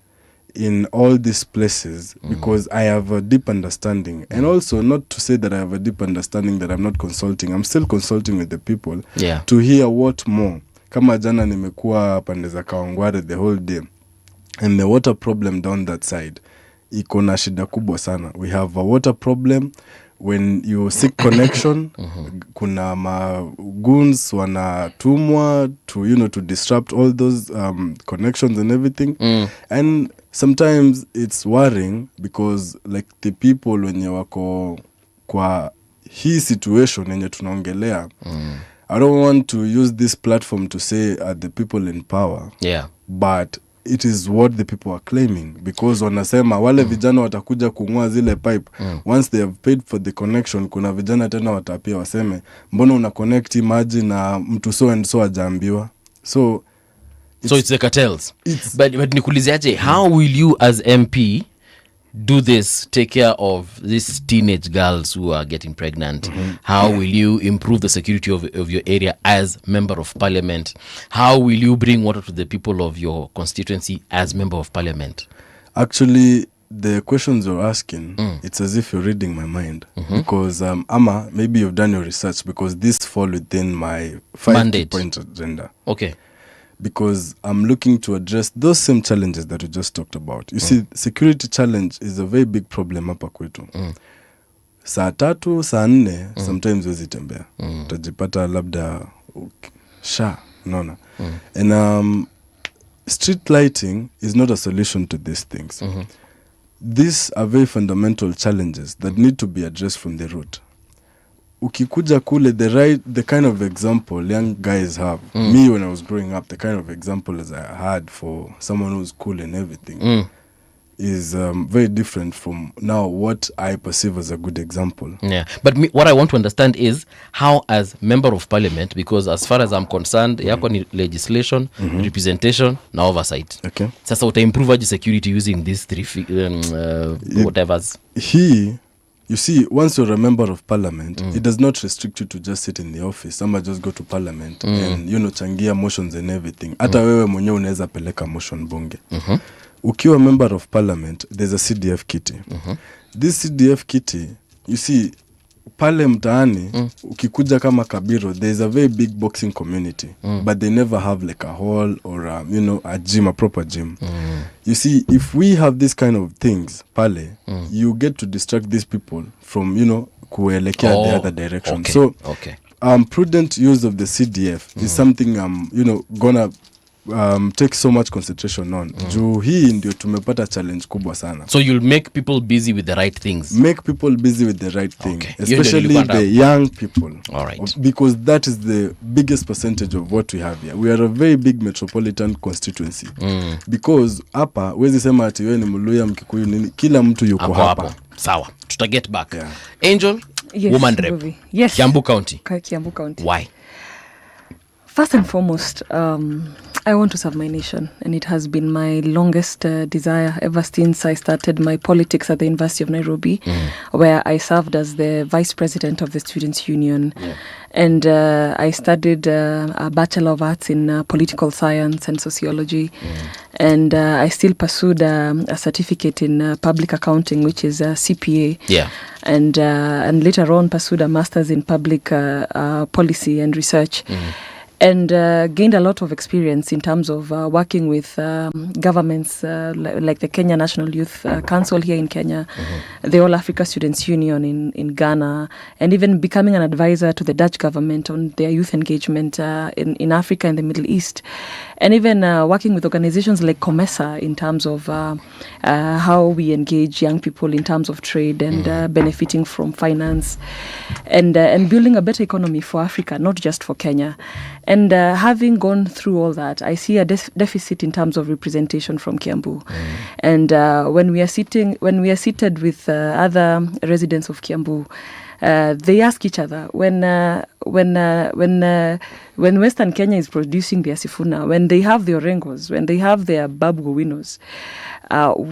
in all these places because I have a deep understanding. And also not to say that I have a deep understanding that I'm not consulting. I'm still consulting with the people to hear what more. Kama jana nimekuwa pande za Kawangware the whole day. And the water problem down that side, iko na shida kubwa sana. We have a water problem. When you seek connection, kuna goons wanatumwa to to disrupt all those connections and everything. And sometimes it's worrying because like the people wenye wako kwa hii situation yenye tunaongelea, I don't want to use this platform to say the people in power. But it is what the people are claiming because wanasema wale vijana watakuja kung'oa zile pipe once they have paid for the connection. Kuna vijana tena watapia waseme mbona una connect maji na mtu so and so ajaambiwa. So it's the cartels. But nikuulizaje, how will you as MP do this, take care of these teenage girls who are getting pregnant? How will you improve the security of your area as member of parliament? How will you bring water to the people of your constituency as member of parliament? Actually, the questions you're asking, it's as if you're reading my mind. Because Ama, maybe you've done your research because this fall within my 5-point agenda. Okay. Because I'm looking to address those same challenges that we just talked about. You see, security challenge is a very big problem hapa kwetu. Saa 3, saa 4, sometimes wezi tembea. Utajipata labda nona. And street lighting is not a solution to these things. These are very fundamental challenges that need to be addressed from the root. Ukikuja kule, the kind of example young guys have, me when I was growing up, the kind of example as I had for someone who's cool and everything is very different from now what I perceive as a good example. But what I want to understand is how as member of parliament, because as far as I'm concerned, yako ni legislation, representation na oversight. Okay. Sasa uta improve aje security using these three whatevers. You see, once you're a member of parliament, it does not restrict you to just sit in the office. Ama just go to parliament and, changia motions and everything. Hata wewe mwenyewe unaweza peleka motion bunge. Ukiwa member of parliament, there's a CDF kitty. This CDF kitty, you see, pale mtaani, ukikuja kama Kabiro, there's a very big boxing community. But they never have like a hall or, a gym, a proper gym. You see, if we have this kind of things, pale, you get to distract these people from, kuelekea the other direction. Okay. So, prudent use of the CDF is something I'm, gonna take so much concentration on. Juu hii ndio tumepata challenge kubwa sana. So you'll make people busy with the right things. Make people busy with the right thing. Especially the young people. All right. Because that is the biggest percentage of what we have here. We are a very big metropolitan constituency. Because hapa, wezi sema ati wewe ni Mluya, Mkikuyu, nini, kila mtu yuko hapa. Sawa. Tuta get back. Angel, yes, woman rep. Mbuvi. Yes. Kiambu County. Kiambu County. Why? First and foremost, I want to serve my nation, and it has been my longest desire ever since I started my politics at the University of Nairobi, where I served as the vice president of the Students' Union. And I studied a Bachelor of Arts in Political Science and Sociology. And I still pursued a certificate in Public Accounting, which is a CPA. And later on pursued a Master's in Public Policy and Research. And gained a lot of experience in terms of working with governments like the Kenya National Youth Council here in Kenya, the All Africa Students Union in Ghana, and even becoming an advisor to the Dutch government on their youth engagement in Africa and the Middle East. And even working with organizations like COMESA in terms of how we engage young people in terms of trade and benefiting from finance and building a better economy for Africa, not just for Kenya. And having gone through all that, I see a deficit in terms of representation from Kiambu. And when we are seated with other residents of Kiambu, they ask each other when when Western Kenya is producing their Sifuna, when they have their Orengos, when they have their Babu Winos,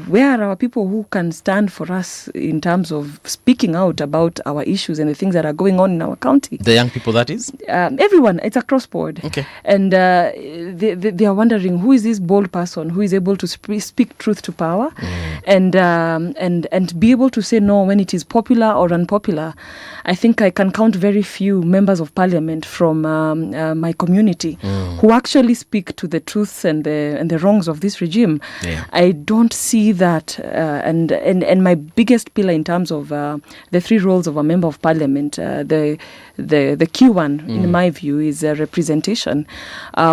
where are our people who can stand for us in terms of speaking out about our issues and the things that are going on in our county? The young people, that is? Everyone. It's across board. Okay. And they are wondering, who is this bold person who is able to speak truth to power and be able to say no when it is popular or unpopular. I think I can count very few members of parliament from my community who actually speak to the truths and the wrongs of this regime. Yeah. I don't see that, and my biggest pillar in terms of the three roles of a member of parliament, the key one in my view is representation.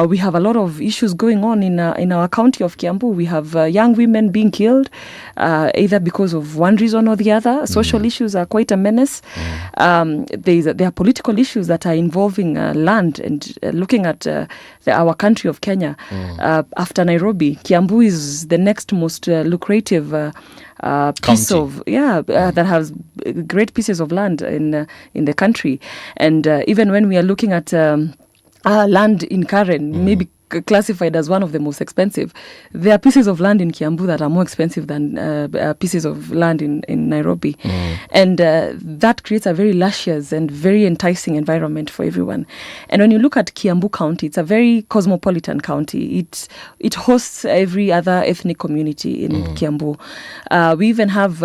We have a lot of issues going on in our county of Kiambu. We have young women being killed, either because of one reason or the other. Social issues are quite a menace. There are political issues that are involving land, and looking at our country of Kenya, after Nairobi, Kiambu is the next most lucrative piece of that has great pieces of land in the country. And even when we are looking at land in Karen, maybe classified as one of the most expensive, there are pieces of land in Kiambu that are more expensive than pieces of land in Nairobi. And that creates a very luscious and very enticing environment for everyone. And when you look at Kiambu County, it's a very cosmopolitan county. It hosts every other ethnic community in Kiambu. We even have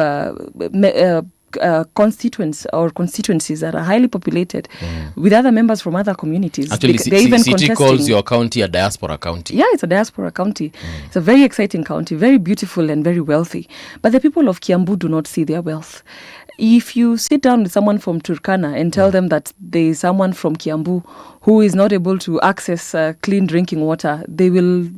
constituencies that are highly populated with other members from other communities. Actually, city calls your county a diaspora county. Yeah, it's a diaspora county. It's a very exciting county, very beautiful and very wealthy. But the people of Kiambu do not see their wealth. If you sit down with someone from Turkana and tell them that there is someone from Kiambu who is not able to access clean drinking water, they will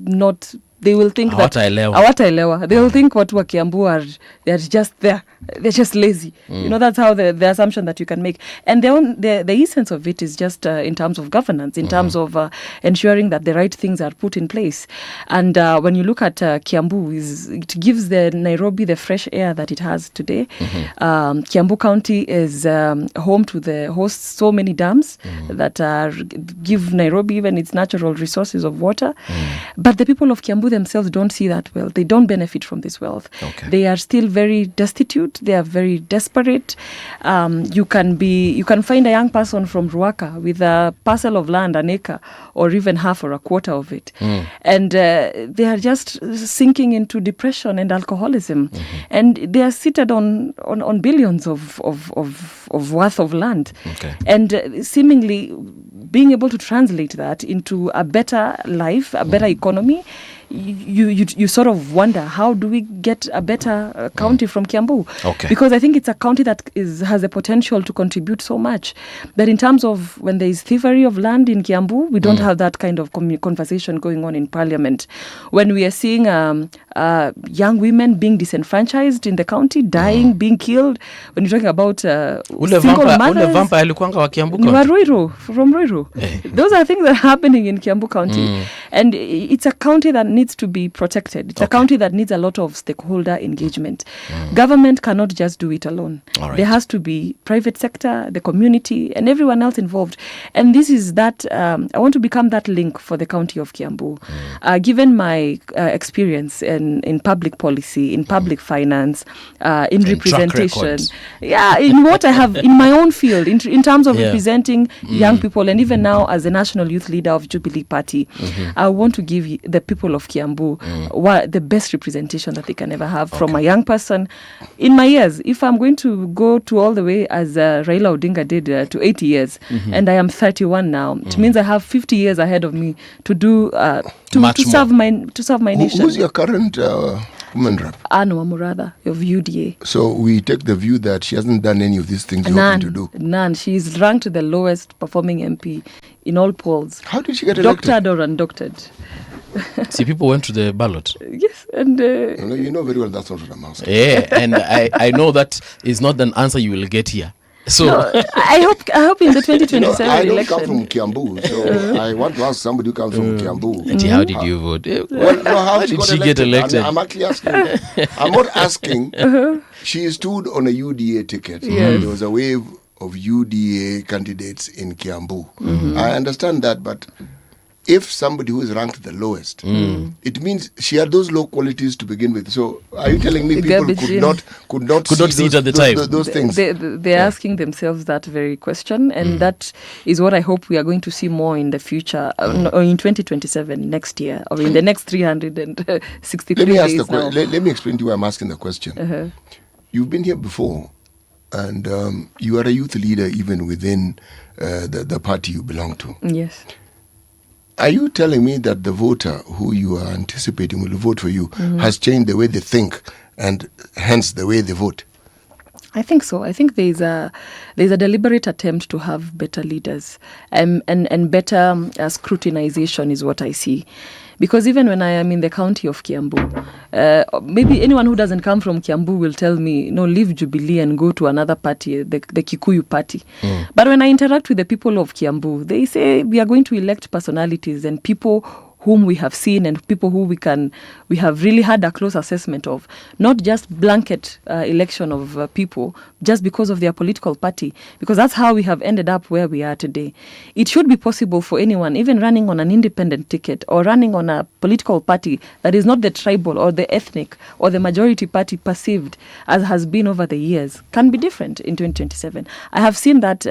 think that Hawataelewa. They will think watu wa Kiambu they're just there. They're just lazy. That's how the assumption that you can make. And the essence of it is just in terms of governance, in terms of ensuring that the right things are put in place. And when you look at Kiambu, it gives the Nairobi the fresh air that it has today. Kiambu County is hosts so many dams that give Nairobi even its natural resources of water. But the people of Kiambu themselves don't see that wealth. They don't benefit from this wealth. Okay. They are still very destitute. They are very desperate. You can find a young person from Ruaka with a parcel of land, an acre, or even half or a quarter of it. And they are just sinking into depression and alcoholism. And they are seated on billions of worth of land. Okay. And seemingly being able to translate that into a better life, a better economy, you sort of wonder, how do we get a better county from Kiambu? Okay. Because I think it's a county that has the potential to contribute so much. But in terms of when there is thievery of land in Kiambu, we don't have that kind of conversation going on in parliament. When we are seeing young women being disenfranchised in the county, dying, being killed, when you're talking about single mothers, from Ruiru. Those are things that are happening in Kiambu County. And it's a county that needs to be protected. It's a county that needs a lot of stakeholder engagement. Government cannot just do it alone. Right. There has to be private sector, the community, and everyone else involved. And this is that, I want to become that link for the county of Kiambu. Given my experience in public policy, in public finance, in representation, in what I have in my own field, in terms of representing young people, and even now as the national youth leader of Jubilee Party, I want to give the people of Kiambu the best representation that they can ever have from a young person. In my years, if I'm going to go to all the way as Raila Odinga did to 80 years, and I am 31 now, it means I have 50 years ahead of me to do to serve my nation. Who's your current woman rep? Anu Amuratha of UDA. So we take the view that she hasn't done any of these things you want to do. None. She's ranked the lowest performing MP in all polls. How did she get elected? Doctored or undoctored. See, people went to the ballot. Yes, and you know very well that's not what I'm asking. Yeah, and I know that is not an answer you will get here. So no, I hope in the 2027 I don't election. come from Kiambu, so I want to ask somebody who comes from Kiambu. And how did you vote? Well, no, how did she get elected? I'm actually asking. I'm not asking. She stood on a UDA ticket. There was a wave of UDA candidates in Kiambu. I understand that, but if somebody who is ranked the lowest, it means she had those low qualities to begin with. So are you telling me people could not see it at the time? Those things? They're asking themselves that very question, and that is what I hope we are going to see more in the future, or in 2027, next year, or in the next 363 Let me ask days the now. let me explain to you why I'm asking the question. You've been here before, and you are a youth leader even within the party you belong to. Yes. Are you telling me that the voter who you are anticipating will vote for you has changed the way they think and hence the way they vote? I think so. I think there's a deliberate attempt to have better leaders, and better scrutinization is what I see. Because even when I am in the county of Kiambu, maybe anyone who doesn't come from Kiambu will tell me, no, leave Jubilee and go to another party, the Kikuyu party. But when I interact with the people of Kiambu, they say we are going to elect personalities and people whom we have seen and people who we have really had a close assessment of, not just blanket election of people just because of their political party, because that's how we have ended up where we are today. It should be possible for anyone, even running on an independent ticket or running on a political party that is not the tribal or the ethnic or the majority party perceived as has been over the years, can be different in 2027. I have seen that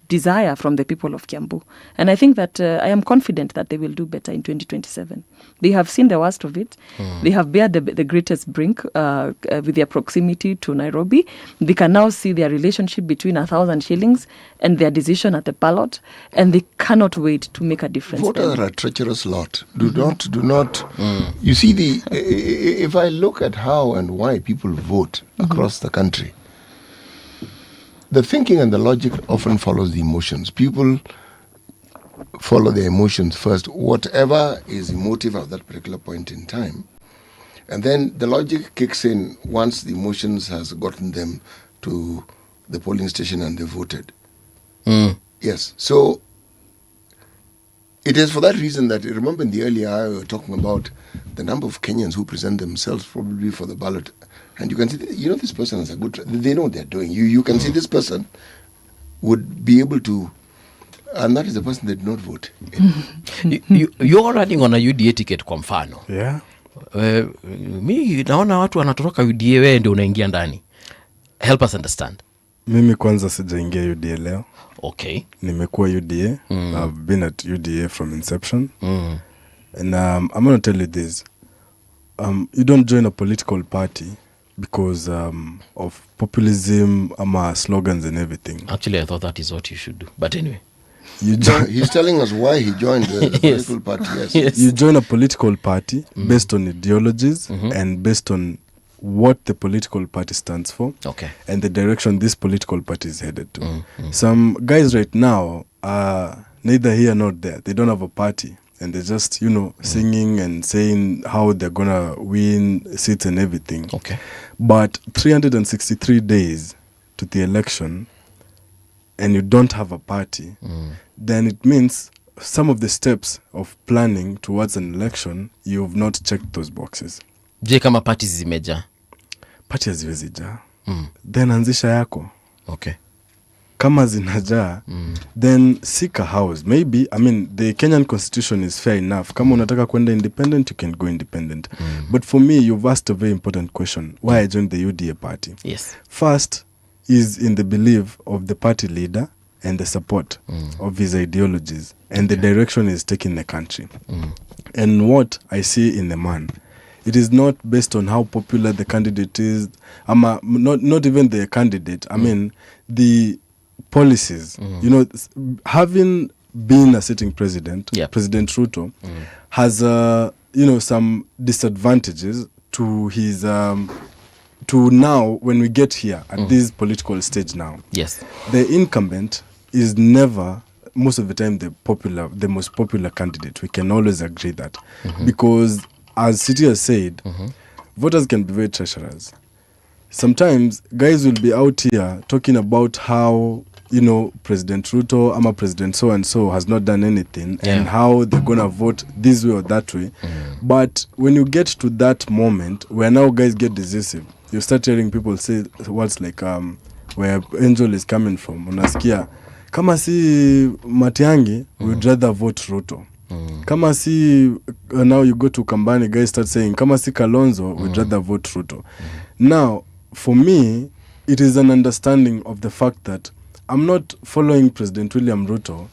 desire from the people of Kiambu, and I think that I am confident that they will do better in 2027. They have seen the worst of it. They have bared the greatest brink with their proximity to Nairobi. They can now see their relationship between 1,000 shillings and their decision at the ballot, and they cannot wait to make a difference. Voters are a treacherous lot. Do not. You see, if I look at how and why people vote across the country, the thinking and the logic often follows the emotions. People follow their emotions first, whatever is emotive at that particular point in time. And then the logic kicks in once the emotions has gotten them to the polling station and they voted. Yes. So it is for that reason that, remember in the earlier hour we were talking about the number of Kenyans who present themselves probably for the ballot. And you can see, this person is a good, they know what they're doing. You can see this person would be able to, and that is the person that did not vote. You're running on a UDA ticket kwa mfano. Yeah. Mi naona watu wanatoroka UDA, wewe ndio unaingia ndani. Help us understand. Mimi kwanza sijaingia UDA leo. Okay. Nimekuwa UDA. I've been at UDA from inception. And I'm going to tell you this. You don't join a political party because of populism, slogans and everything. Actually, I thought that is what you should do. But anyway. He's telling us why he joined the political party. Yes. You join a political party based on ideologies and based on what the political party stands for, and the direction this political party is headed to. Some guys right now are neither here nor there. They don't have a party, and they're just singing and saying how they're gonna win seats and everything. But 363 days to the election, and you don't have a party, then it means some of the steps of planning towards an election, you've not checked those boxes. Je, kama parties zimeja? Party haziwezi jaa. Then anzisha yako. Okay. Kama zinajaa, then seek a house. Maybe, the Kenyan constitution is fair enough. Kama unataka kwenda independent, you can go independent. But for me, you've asked a very important question. Why I joined the UDA party? Yes. First is in the belief of the party leader and the support of his ideologies and the direction he's taking the country. And what I see in the man, it is not based on how popular the candidate is. Not even the candidate. The policies. Having been a sitting president, President Ruto has some disadvantages to his to now when we get here at this political stage now. Yes. The incumbent is never, most of the time, the most popular candidate. We can always agree that. Because as City has said, voters can be very treacherous. Sometimes guys will be out here talking about how President Ruto, President so-and-so has not done anything and how they're going to vote this way or that way. But when you get to that moment where now guys get decisive, you start hearing people say words like, where Angel is coming from. Unasikia kama si Matiangi, we'd rather vote Ruto. Kama si now you go to Kambani, guys start saying kama si Kalonzo, we'd rather vote Ruto. Now, for me, it is an understanding of the fact that I'm not following President William Ruto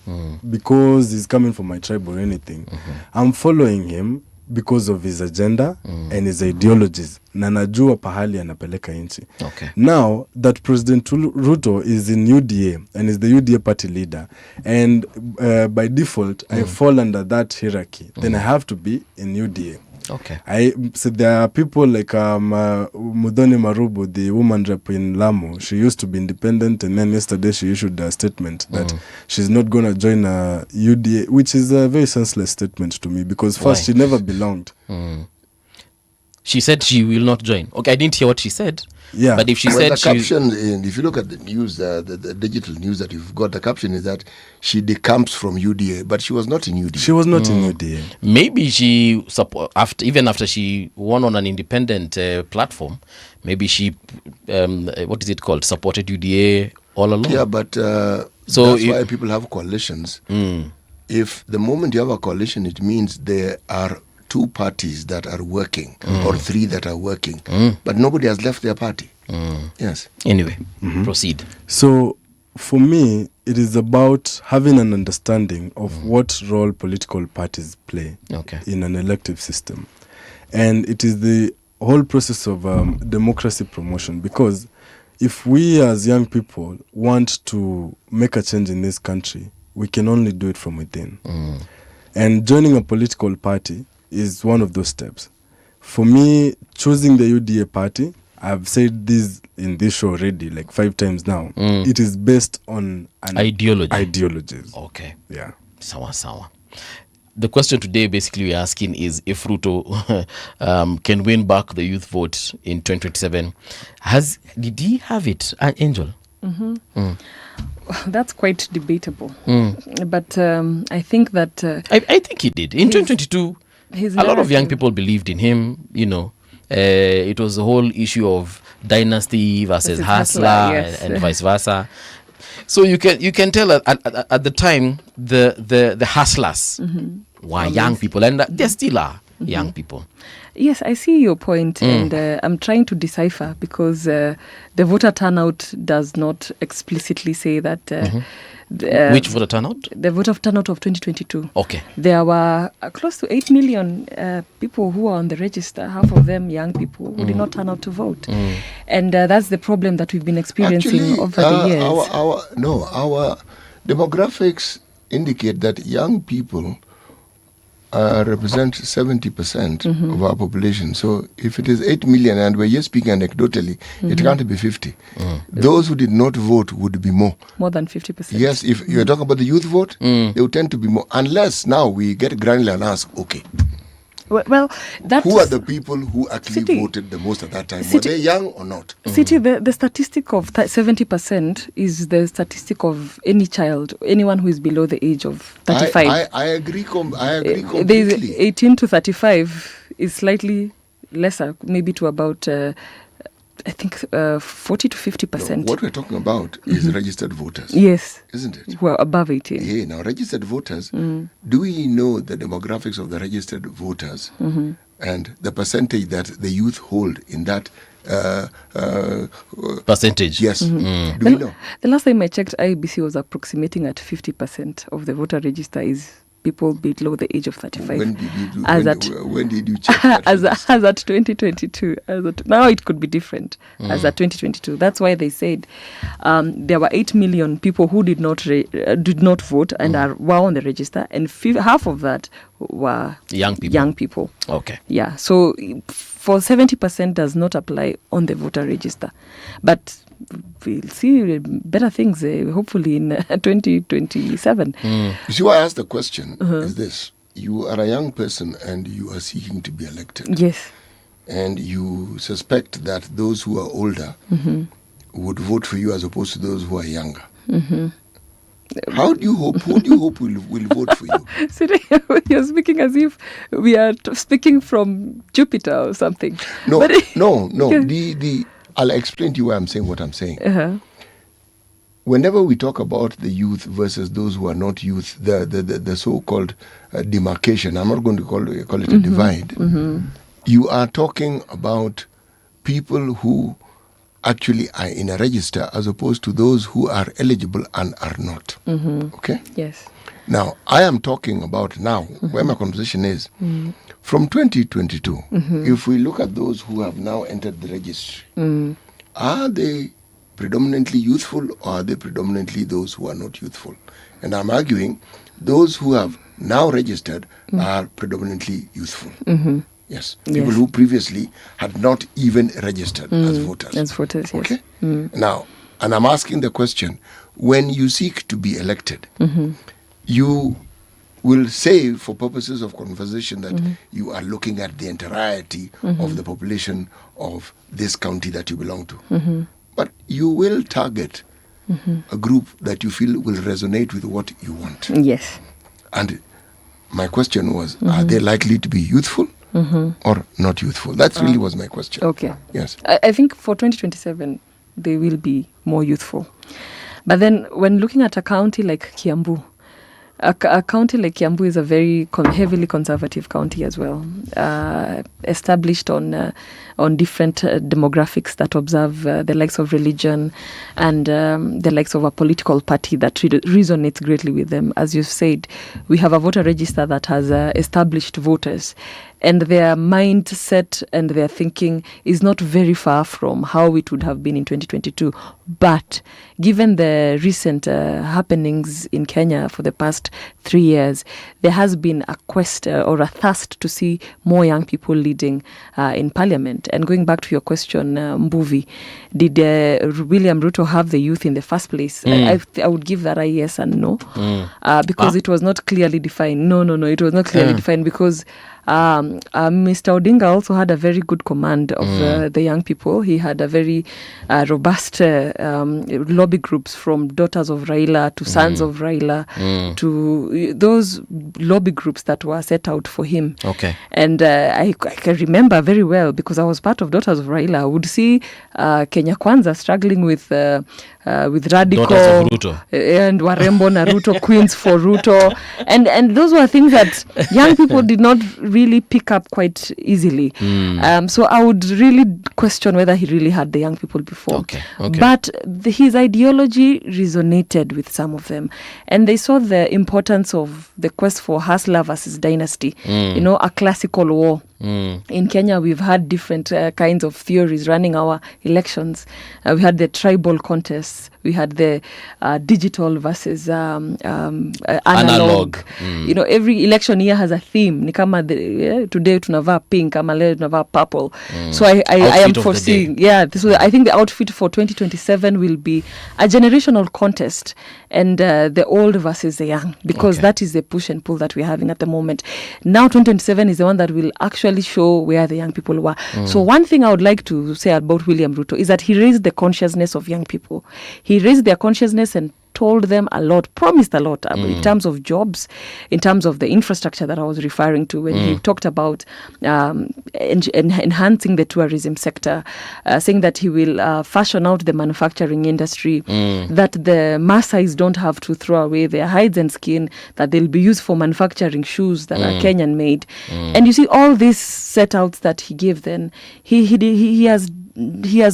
because he's coming from my tribe or anything. I'm following him because of his agenda and his ideologies. Na najua pahali anapeleka nchi. Okay. Now that President Ruto is in UDA and is the UDA party leader, and by default I fall under that hierarchy, then I have to be in UDA. Okay. So there are people like Mudhoni Marubu, the woman rep in Lamu. She used to be independent, and then yesterday she issued a statement that she's not going to join a UDA, which is a very senseless statement to me, because first, she never belonged. She said she will not join. Okay, I didn't hear what she said. Yeah. But if she Well, said the she... caption, and if you look at the news, the digital news that you've got, the caption is that she decamps from UDA, but she was not in UDA. She was not in UDA. Maybe she after she won on an independent platform, maybe she what is it called, supported UDA all along. Yeah, but so that's why people have coalitions. If the moment you have a coalition, it means there are 2 parties that are working or 3 that are working, but nobody has left their party. Yes. Anyway, proceed. So for me, it is about having an understanding of what role political parties play in an elective system. And it is the whole process of democracy promotion, because if we as young people want to make a change in this country, we can only do it from within. And joining a political party is one of those steps. For me, choosing the UDA party, I've said this in this show already like 5 times now. It is based on an ideologies. Okay. Yeah. Sawa. The question today basically we're asking is if Ruto can win back the youth vote in 2027. Did he have it, Angel? That's quite debatable. But I think that... I think he did. In 2022, a lot of young people believed in him, you know. It was the whole issue of dynasty versus hustler, yes. and vice versa. So you can tell at the time the hustlers were young people, and they still are young people. Yes, I see your point, and I'm trying to decipher, because the voter turnout does not explicitly say that. Which voter turnout? The voter turnout of 2022. Okay. There were close to 8 million people who are on the register, half of them young people who did not turn out to vote. And that's the problem that we've been experiencing over the years. Our demographics indicate that young people represent 70% of our population. So if it is 8 million, and we're just speaking anecdotally, it can't be 50. Those who did not vote would be more. More than 50%. Yes, if you're talking about the youth vote, they will tend to be more. Unless now we get granular and ask, okay, well, who are the people who actually voted the most at that time? Were they young or not? City, the statistic of 70% is the statistic of any child, anyone who is below the age of 35. I agree completely. There's 18 to 35 is slightly lesser, maybe to about, I think, 40 to 50%. No, what we're talking about is registered voters. Yes. Isn't it? Who are above 18. Yeah, now registered voters, do we know the demographics of the registered voters and the percentage that the youth hold in that percentage? Yes. Do we know? The last time I checked, IEBC was approximating at 50% of the voter register is people below the age of 35. When did you do? When did you check that? as at 2022. Now it could be different. As at 2022. That's why they said there were 8 million people who did not vote and were on the register, and half of that were young people. Okay. Yeah. So for 70% does not apply on the voter register, but we'll see better things hopefully in 2027. You see why I asked the question is this: you are a young person and you are seeking to be elected. Yes. And you suspect that those who are older would vote for you as opposed to those who are younger. Who do you hope will vote for you? You're speaking as if we are speaking from Jupiter or something. No. I'll explain to you why I'm saying what I'm saying. whenever we talk about the youth versus those who are not youth, the so-called demarcation, I'm not going to call it a divide. You are talking about people who actually are in a register as opposed to those who are eligible and are not. Okay? Yes. Now, I am talking about now, where my conversation is, from 2022, if we look at those who have now entered the registry, are they predominantly youthful or are they predominantly those who are not youthful? And I'm arguing those who have now registered are predominantly youthful. Yes. People who previously had not even registered as voters. As voters, yes. Okay? Now, and I'm asking the question, when you seek to be elected, you will say, for purposes of conversation, that you are looking at the entirety of the population of this county that you belong to. But you will target a group that you feel will resonate with what you want. Yes. And my question was, are they likely to be youthful or not youthful? That really was my question. Okay. Yes. I think for 2027, they will be more youthful. But then when looking at a county like Kiambu, a county like Kiambu is a very heavily conservative county as well, established on different demographics that observe the likes of religion and the likes of a political party that resonates greatly with them. As you've said, we have a voter register that has established voters, and their mindset and their thinking is not very far from how it would have been in 2022. But given the recent happenings in Kenya for the past 3 years, there has been a quest or a thirst to see more young people leading in parliament. And going back to your question, Mbuvi, did William Ruto have the youth in the first place? I would give that a yes and no, because it was not clearly defined. No, it was not clearly defined because Mr. Odinga also had a very good command of the young people. He had a very robust lobby groups, from Daughters of Raila to Sons of Raila to those lobby groups that were set out for him. Okay. And I can remember very well, because I was part of Daughters of Raila. I would see Kenya Kwanza struggling with Radical Daughters of Ruto. And Warembo na Ruto, Queens for Ruto, and those were things that young people did not really pick up quite easily. So I would really question whether he really had the young people before. Okay. But his ideology resonated with some of them, and they saw the importance of the quest for hustler versus dynasty. You know, a classical war. In Kenya, we've had different kinds of theories running our elections. We had the tribal contests. We had the digital versus analog. You know, every election year has a theme. Ni kama today tunavaa pink, ama leo tunavaa purple. So I am foreseeing, so I think the outfit for 2027 will be a generational contest, and the old versus the young, because that is the push and pull that we're having at the moment. Now 2027 is the one that will actually show where the young people were. So one thing I would like to say about William Ruto is that he raised the consciousness of young people. He raised their consciousness and told them a lot, promised a lot in terms of jobs, in terms of the infrastructure that I was referring to when he talked about enhancing the tourism sector, saying that he will fashion out the manufacturing industry, that the Maasais don't have to throw away their hides and skin, that they'll be used for manufacturing shoes that are Kenyan made. And you see all these setouts that he gave then, he has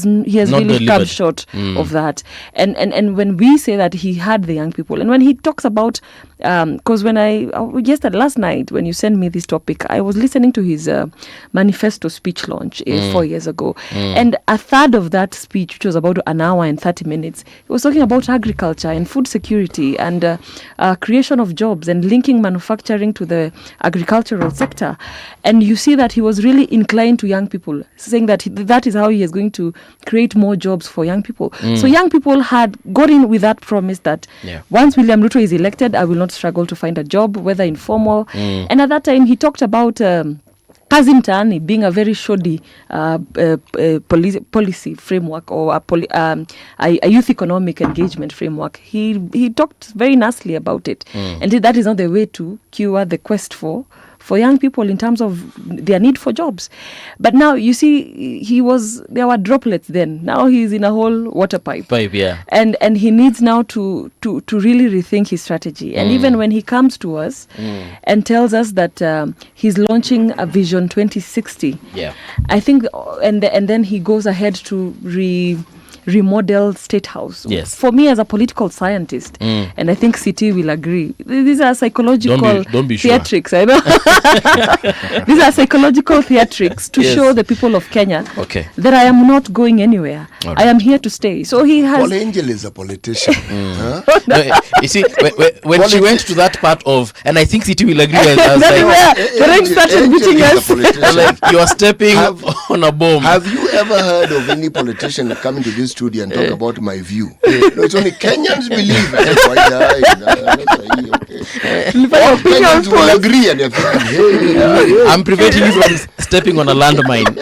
really come short of that. And when we say that he had the young people, and when he talks about, because when last night when you sent me this topic, I was listening to his manifesto speech launch 4 years ago, and a third of that speech, which was about an hour and 30 minutes, he was talking about agriculture and food security and creation of jobs and linking manufacturing to the agricultural sector. And you see that he was really inclined to young people, saying that that is how he is going to create more jobs for young people. So young people had got in with that promise that once William Ruto is elected, I will not struggle to find a job, whether informal. And at that time, he talked about Kazi Mtaani being a very shoddy policy framework, or a youth economic engagement framework. He talked very nicely about it, and that is not the way to cure the quest for for young people in terms of their need for jobs. But now you see, there were droplets then. Now he's in a whole water pipe. And he needs now to really rethink his strategy. And even when he comes to us and tells us that he's launching a Vision 2060, I think, and then he goes ahead to remodel State House. Yes. For me as a political scientist, and I think CT will agree, these are psychological don't be sure. theatrics. I know. These are psychological theatrics to show the people of Kenya that I am not going anywhere. Right. I am here to stay. So he has... Paul Angel is a politician. No, you see, when she went to that part of, and I think CT will agree, I was the ring started beating us. like, you are stepping on a bomb. Have you ever heard of any politician coming to this studio and talk about my view? No, it's only Kenyans believe it. All Kenyans will agree and they're thinking, hey. I'm preventing you from stepping on a landmine.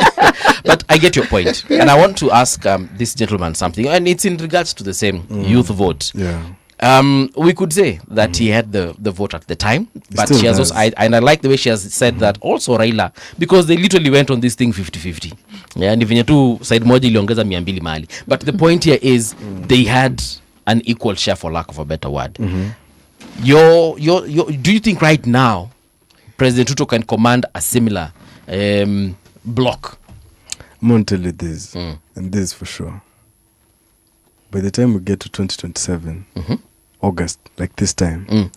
But I get your point. And I want to ask this gentleman something, and it's in regards to the same youth vote. We could say that he had the vote at the time, but she has also, and I like the way she has said that also Raila, because they literally went on this thing 50-50. Yeah, ni venye tu side moja iliongeza 200 mahali. But the point here is they had an equal share, for lack of a better word. Do you think right now President Ruto can command a similar block? I'm going to tell you this, and this for sure. By the time we get to 2027, August, like this time,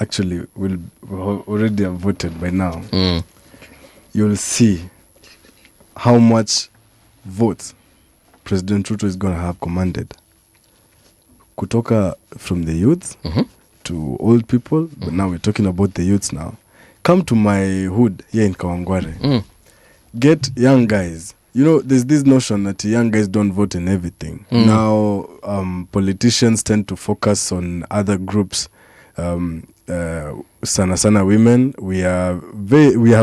actually, we'll already have voted by now. You'll see how much votes President Ruto is going to have commanded. Kutoka from the youth to old people, but now we're talking about the youths now. Come to my hood here in Kawangware. Get young guys. You know, there's this notion that young guys don't vote in everything. Now, politicians tend to focus on other groups. Sana women. We have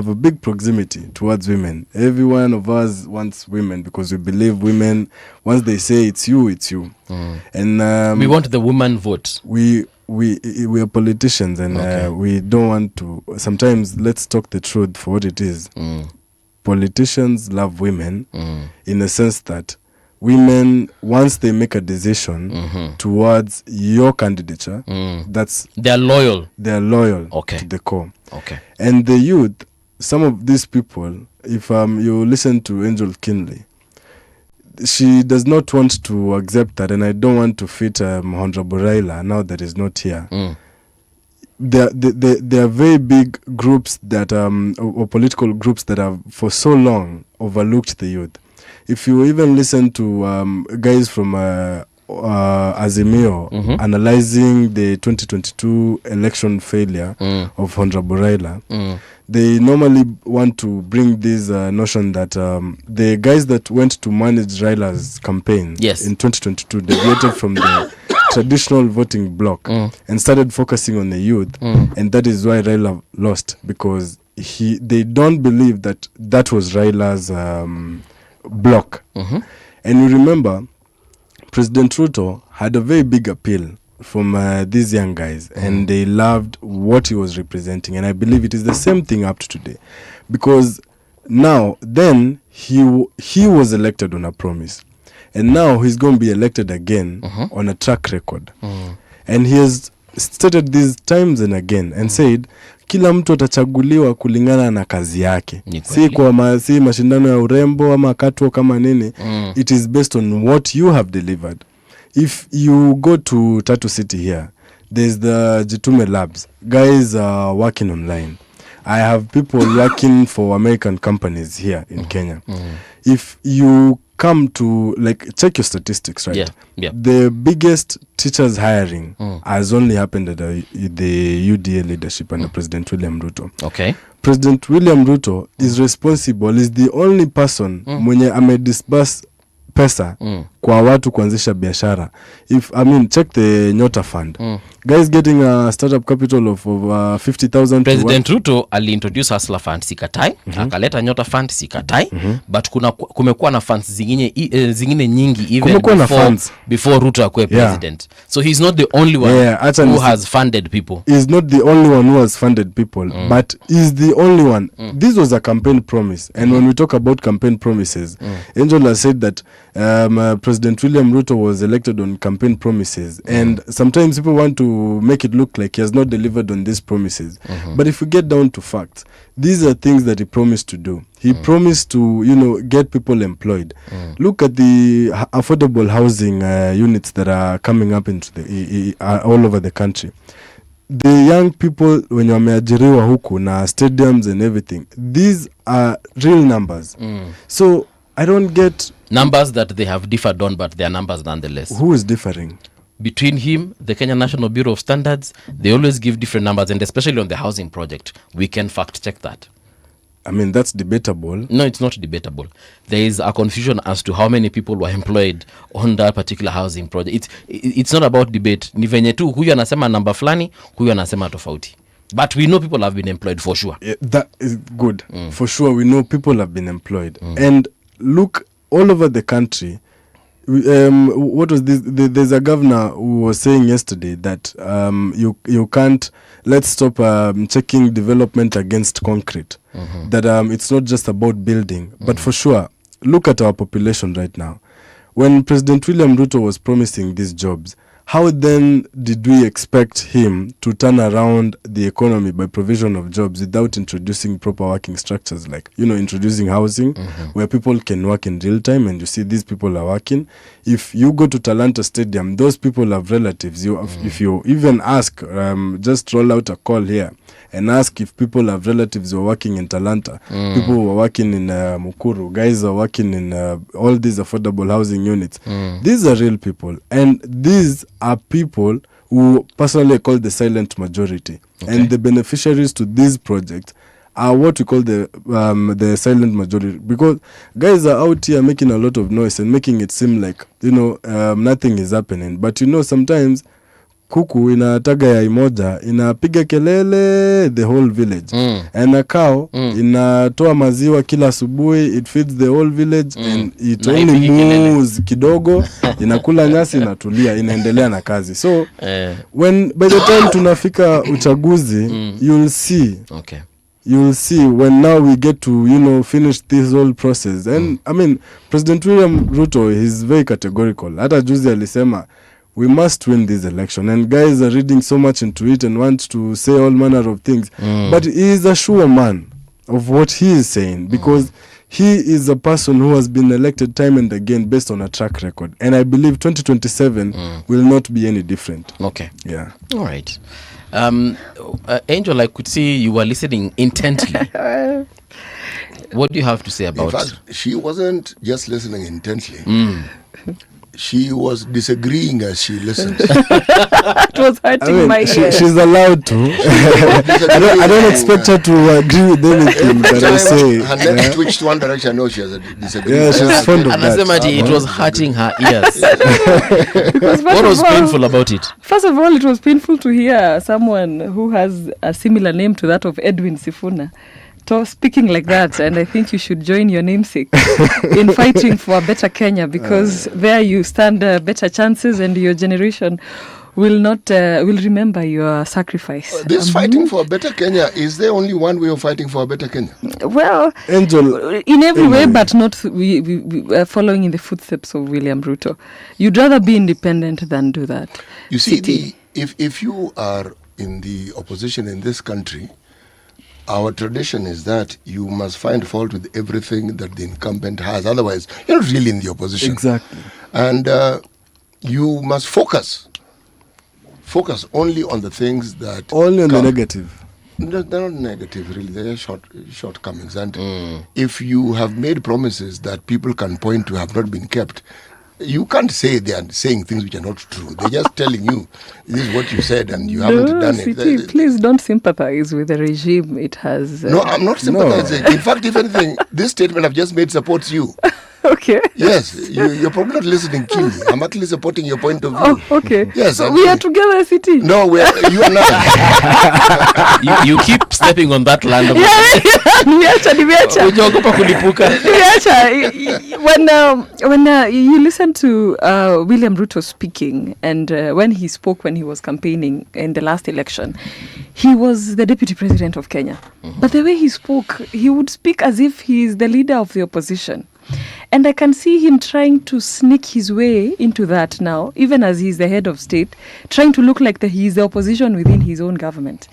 a big proximity towards women. Every one of us wants women because we believe women. Once they say it's you, it's you. And we want the woman vote. We are politicians, and we don't want to. Sometimes let's talk the truth for what it is. Politicians love women in the sense that women, once they make a decision towards your candidature, they're loyal. They're loyal to the core. And the youth, some of these people, if you listen to Angel Kinley, she does not want to accept that, and I don't want to fit Honorable Raila now that is not here. There are very big groups that or political groups that have for so long overlooked the youth. If you even listen to guys from Azimio analyzing the 2022 election failure of Honorable Raila, they normally want to bring this notion that the guys that went to manage Raila's campaign in 2022 deviated from the traditional voting block and started focusing on the youth, and that is why Raila lost, because they don't believe that was Raila's block. And you remember President Ruto had a very big appeal from these young guys, and they loved what he was representing, and I believe it is the same thing up to today, because then he was elected on a promise. And now he's going to be elected again on a track record. And he has stated these times and again and said, kila mtu atachaguliwa kulingana na kazi yake. Si mashindano ya urembo ama katwa kama nini. It is based on what you have delivered. If you go to Tatu City here, there's the Jitume Labs. Guys are working online. I have people working for American companies here in Kenya. If you come to, check your statistics, right? The biggest teachers hiring has only happened at the UDA leadership under President William Ruto. President William Ruto is responsible, is the only person mwenye amedisburse pesa kwa watu kuanzisha biashara. Check the Nyota Fund. guys getting a startup capital of 50,000. President Ruto aliintroduce Hustler Fund, sikatai, akaleta Nyota Fund, sikatai, but kumekuwa na funds zingine nyingi even before Ruto akue president. So he's not the only one who has funded people. He's not the only one who has funded people, but he's the only one. This was a campaign promise, and when we talk about campaign promises, Angel has said that President William Ruto was elected on campaign promises, and sometimes people want to make it look like he has not delivered on these promises. But if we get down to facts, these are things that he promised to do. He promised to, get people employed. Look at the affordable housing units that are coming up into all over the country. The young people when wameajiriwa huku na stadiums and everything, these are real numbers. So I don't get numbers that they have differed on, but they are numbers nonetheless. Who is differing? Between him, the Kenya National Bureau of Standards, they always give different numbers, and especially on the housing project, we can fact check that. I mean, that's debatable. No, it's not debatable. There is a confusion as to how many people were employed on that particular housing project. It's not about debate. Ni venye tu huyu anasema namba fulani, huyu anasema tofauti. But we know people have been employed for sure. Yeah, that is good. For sure, we know people have been employed. And look, all over the country, what was this? There's a governor who was saying yesterday that you can't, let's stop checking development against concrete. That it's not just about building, but for sure, look at our population right now. When President William Ruto was promising these jobs, how then did we expect him to turn around the economy by provision of jobs without introducing proper working structures, like, introducing housing where people can work in real time and you see these people are working? If you go to Talanta Stadium, those people have relatives. If you even ask, just roll out a call here and ask if people have relatives who are working in Talanta, people who are working in Mukuru, guys who are working in all these affordable housing units. These are real people, and these are people who personally call the silent majority. And the beneficiaries to these projects are what we call the silent majority, because guys are out here making a lot of noise and making it seem like nothing is happening. But sometimes kuku inataga yai moja inapiga kelele the whole village, and a cow inatoa maziwa kila asubuhi, it feeds the whole village, and it only moves kidogo, inakula nyasi, inatulia, inaendelea na kazi. So when by the time tunafika uchaguzi, you'll see when now we get to finish this whole process. And I mean, President William Ruto is very categorical. Hata juzi alisema we must win this election, and guys are reading so much into it and want to say all manner of things, but he is a sure man of what he is saying, because he is a person who has been elected time and again based on a track record, and I believe 2027 will not be any different. Yeah. All right. Angel, I could see you were listening intently. What do you have to say about it? In fact, she wasn't just listening intently. She was disagreeing as she listened. It was hurting my ears. She's allowed to. I don't expect her to agree with anything that I say. Her neck twitched one direction. I know she has a disagreement. Yeah, she's fond of that. It was hurting her ears. What was painful about it? First of all, it was painful to hear someone who has a similar name to that of Edwin Sifuna speaking like that, and I think you should join your namesake in fighting for a better Kenya, because there you stand better chances, and your generation will remember your sacrifice. This fighting for a better Kenya, is there only one way of fighting for a better Kenya? Well, Angel, in every way, but not we are following in the footsteps of William Ruto. You'd rather be independent than do that. You see, if you are in the opposition in this country, our tradition is that you must find fault with everything that the incumbent has. Otherwise, you're not really in the opposition. Exactly. And you must focus only on the things that... Only on the negative. They're not negative, really. They're shortcomings. And if you have made promises that people can point to have not been kept, you can't say they are saying things which are not true. They're just telling you, this is what you said and you haven't done it. Please don't sympathize with the regime. It has... No, I'm not sympathizing. In fact, if anything, this statement I've just made supports you. Okay. Yes, you're probably not listening keenly. I'm actually supporting your point of view. Oh, okay. Yes, So I'm we are saying- together, City. No, you are not. you keep stepping on that land. Nimeacha. Ujaogopa kulipuka. When you listen to William Ruto speaking, and when he spoke when he was campaigning in the last election, he was the deputy president of Kenya. But the way he spoke, he would speak as if he is the leader of the opposition. And I can see him trying to sneak his way into that now, even as he's the head of state, trying to look like he's the opposition within his own government.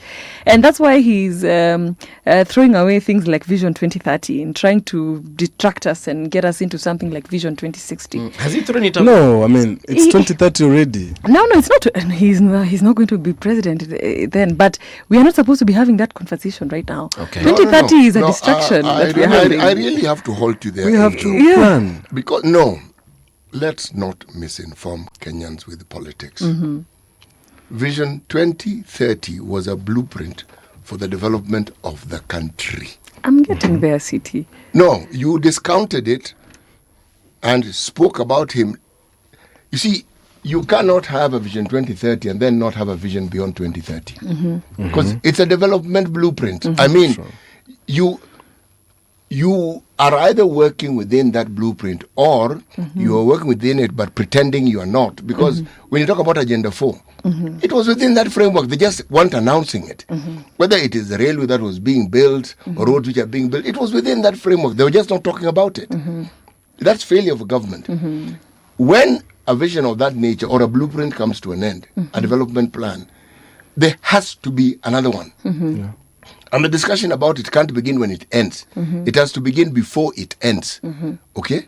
And that's why he's throwing away things like Vision 2030 and trying to detract us and get us into something like Vision 2060. Has he thrown it up? No, I mean, it's 2030 already. No, it's not. And he's not going to be president then. But we are not supposed to be having that conversation right now. Okay. 2030 is a distraction that we are having. I really have to halt you there. We have Angel. to plan. Because, no, let's not misinform Kenyans with politics. Vision 2030 was a blueprint for the development of the country. I'm getting there, City. No, you discounted it and spoke about him. You see, you cannot have a Vision 2030 and then not have a vision beyond 2030. Because it's a development blueprint. I mean, you are either working within that blueprint or you are working within it but pretending you are not. Because when you talk about Agenda 4, it was within that framework. They just weren't announcing it. Whether it is the railway that was being built or roads which are being built, it was within that framework. They were just not talking about it. That's failure of a government. When a vision of that nature or a blueprint comes to an end, a development plan, there has to be another one. And the discussion about it can't begin when it ends. It has to begin before it ends. Okay?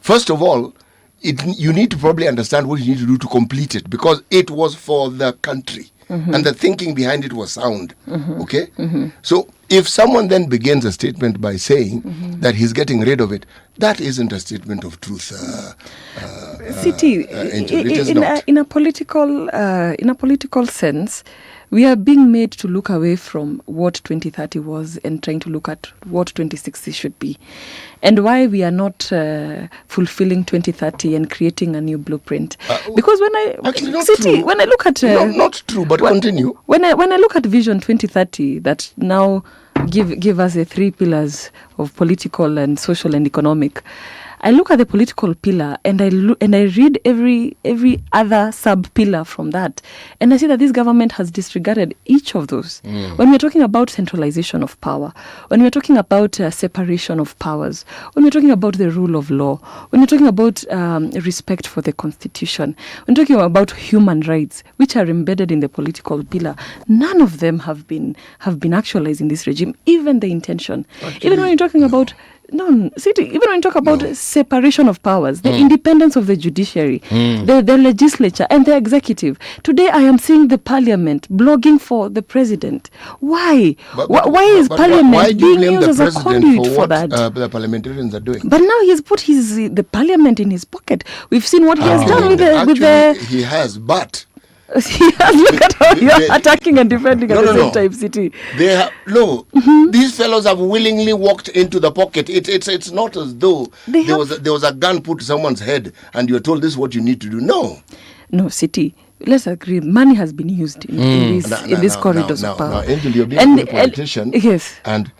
First of all, you need to probably understand what you need to do to complete it, because it was for the country. And the thinking behind it was sound. Okay? So if someone then begins a statement by saying that he's getting rid of it, that isn't a statement of truth. City, Angel. It is not. in a political sense, we are being made to look away from what 2030 was and trying to look at what 2060 should be, and why we are not fulfilling 2030 and creating a new blueprint. Because when I when I look at not true, but continue. When I look at Vision 2030, that now give us the 3 pillars of political and social and economic. I look at the political pillar and I read every other sub pillar from that, and I see that this government has disregarded each of those. When we're talking about centralization of power, when we're talking about separation of powers, when we're talking about the rule of law, when we're talking about respect for the constitution, when we're talking about human rights, which are embedded in the political pillar, none of them have been actualized in this regime. Even the intention, even when you're talking about even when you talk about separation of powers, the independence of the judiciary, the legislature and the executive. Today I am seeing the parliament blogging for the president. Why? Why is parliament being used as a conduit for that? The parliamentarians are doing. But now he's put the parliament in his pocket. We've seen what he has done with the... He has, but... Look at how you're attacking and defending at the same time, City. These fellows have willingly walked into the pocket. It's not as though there was a gun put to someone's head and you're told this is what you need to do. No, City. Let's agree. Money has been used in these corridors of power. Now, Angel, you're being a politician. Yes. And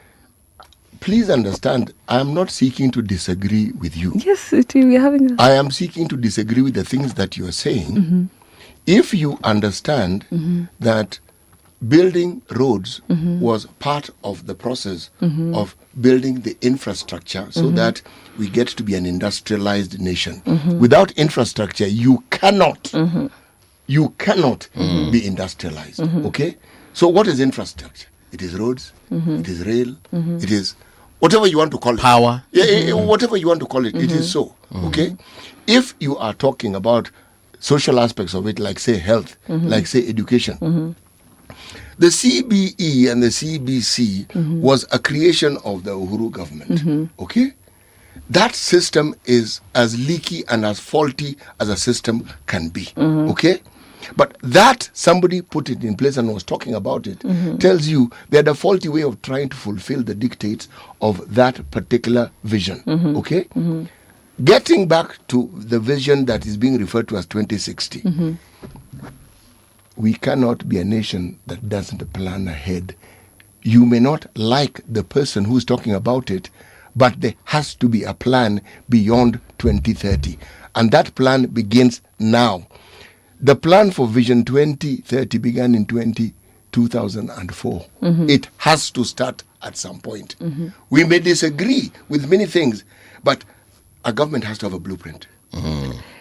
please understand, I am not seeking to disagree with you. Yes, City. We're having. I am seeking to disagree with the things that you are saying. If you understand that building roads was part of the process of building the infrastructure so that we get to be an industrialized nation. Without infrastructure, you cannot be industrialized. Okay? So what is infrastructure? It is roads, it is rail, it is whatever you want to call it. Power. Whatever you want to call it, it is so. Okay? If you are talking about social aspects of it, like say health, like say education. The CBE and the CBC was a creation of the Uhuru government. Okay? That system is as leaky and as faulty as a system can be. Okay? But that somebody put it in place and was talking about it tells you they had a faulty way of trying to fulfill the dictates of that particular vision. Okay? Getting back to the vision that is being referred to as 2060, we cannot be a nation that doesn't plan ahead. You may not like the person who's talking about it, but there has to be a plan beyond 2030. And that plan begins now. The plan for Vision 2030 began in 2004. It has to start at some point. We may disagree with many things, but a government has to have a blueprint.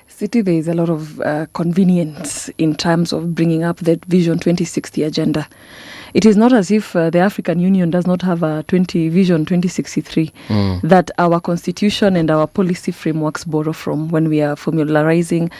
City, there is a lot of convenience in terms of bringing up that Vision 2060 agenda. It is not as if the African Union does not have a Vision 2063 that our constitution and our policy frameworks borrow from when we are formularizing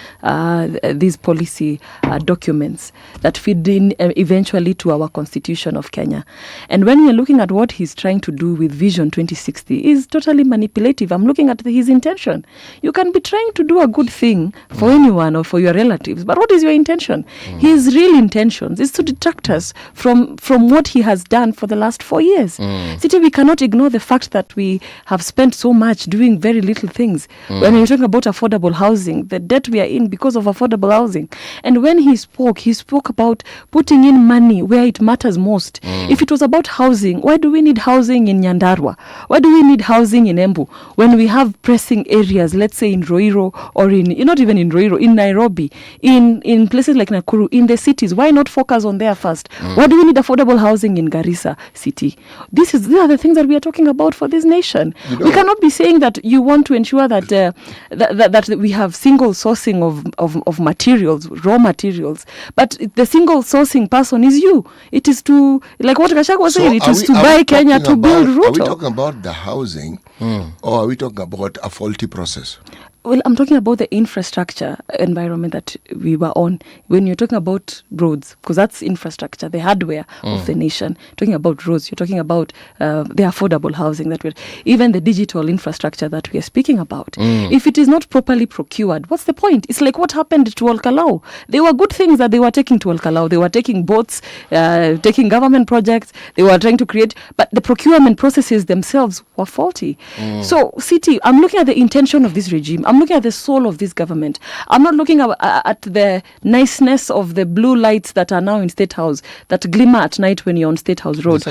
these policy documents that feed in eventually to our constitution of Kenya. And when we are looking at what he's trying to do with Vision 2060, is totally manipulative. I'm looking at his intention. You can be trying to do a good thing for anyone or for your relatives, but what is your intention? His real intentions is to detract us from what he has done for the last 4 years. City, we cannot ignore the fact that we have spent so much doing very little things. When we're talking about affordable housing, the debt we are in because of affordable housing. And when he spoke about putting in money where it matters most. If it was about housing, why do we need housing in Nyandarua? Why do we need housing in Embu when we have pressing areas, let's say in Roiro or not even in Roiro, in Nairobi, in places like Nakuru, in the cities? Why not focus on there first? Why do we need affordable housing in Garissa city? These are the things that we are talking about for this nation. We cannot be saying that you want to ensure that that we have single sourcing of materials, raw materials, but the single sourcing person is you. It is to, like what Gachagua was saying, it is to buy Kenya to build Ruto. Are we talking about the housing or are we talking about a faulty process? Well, I'm talking about the infrastructure environment that we were on. When you're talking about roads, because that's infrastructure, the hardware of the nation. Talking about roads, you're talking about the affordable housing that even the digital infrastructure that we are speaking about. If it is not properly procured, what's the point? It's like what happened to Olkalau. They were good things that they were taking to Olkalau. They were taking boats, taking government projects. They were trying to create, but the procurement processes themselves were faulty. So, City, I'm looking at the intention of this regime. I'm looking at the soul of this government. I'm not looking at the niceness of the blue lights that are now in State House, that glimmer at night when you're on State House Road.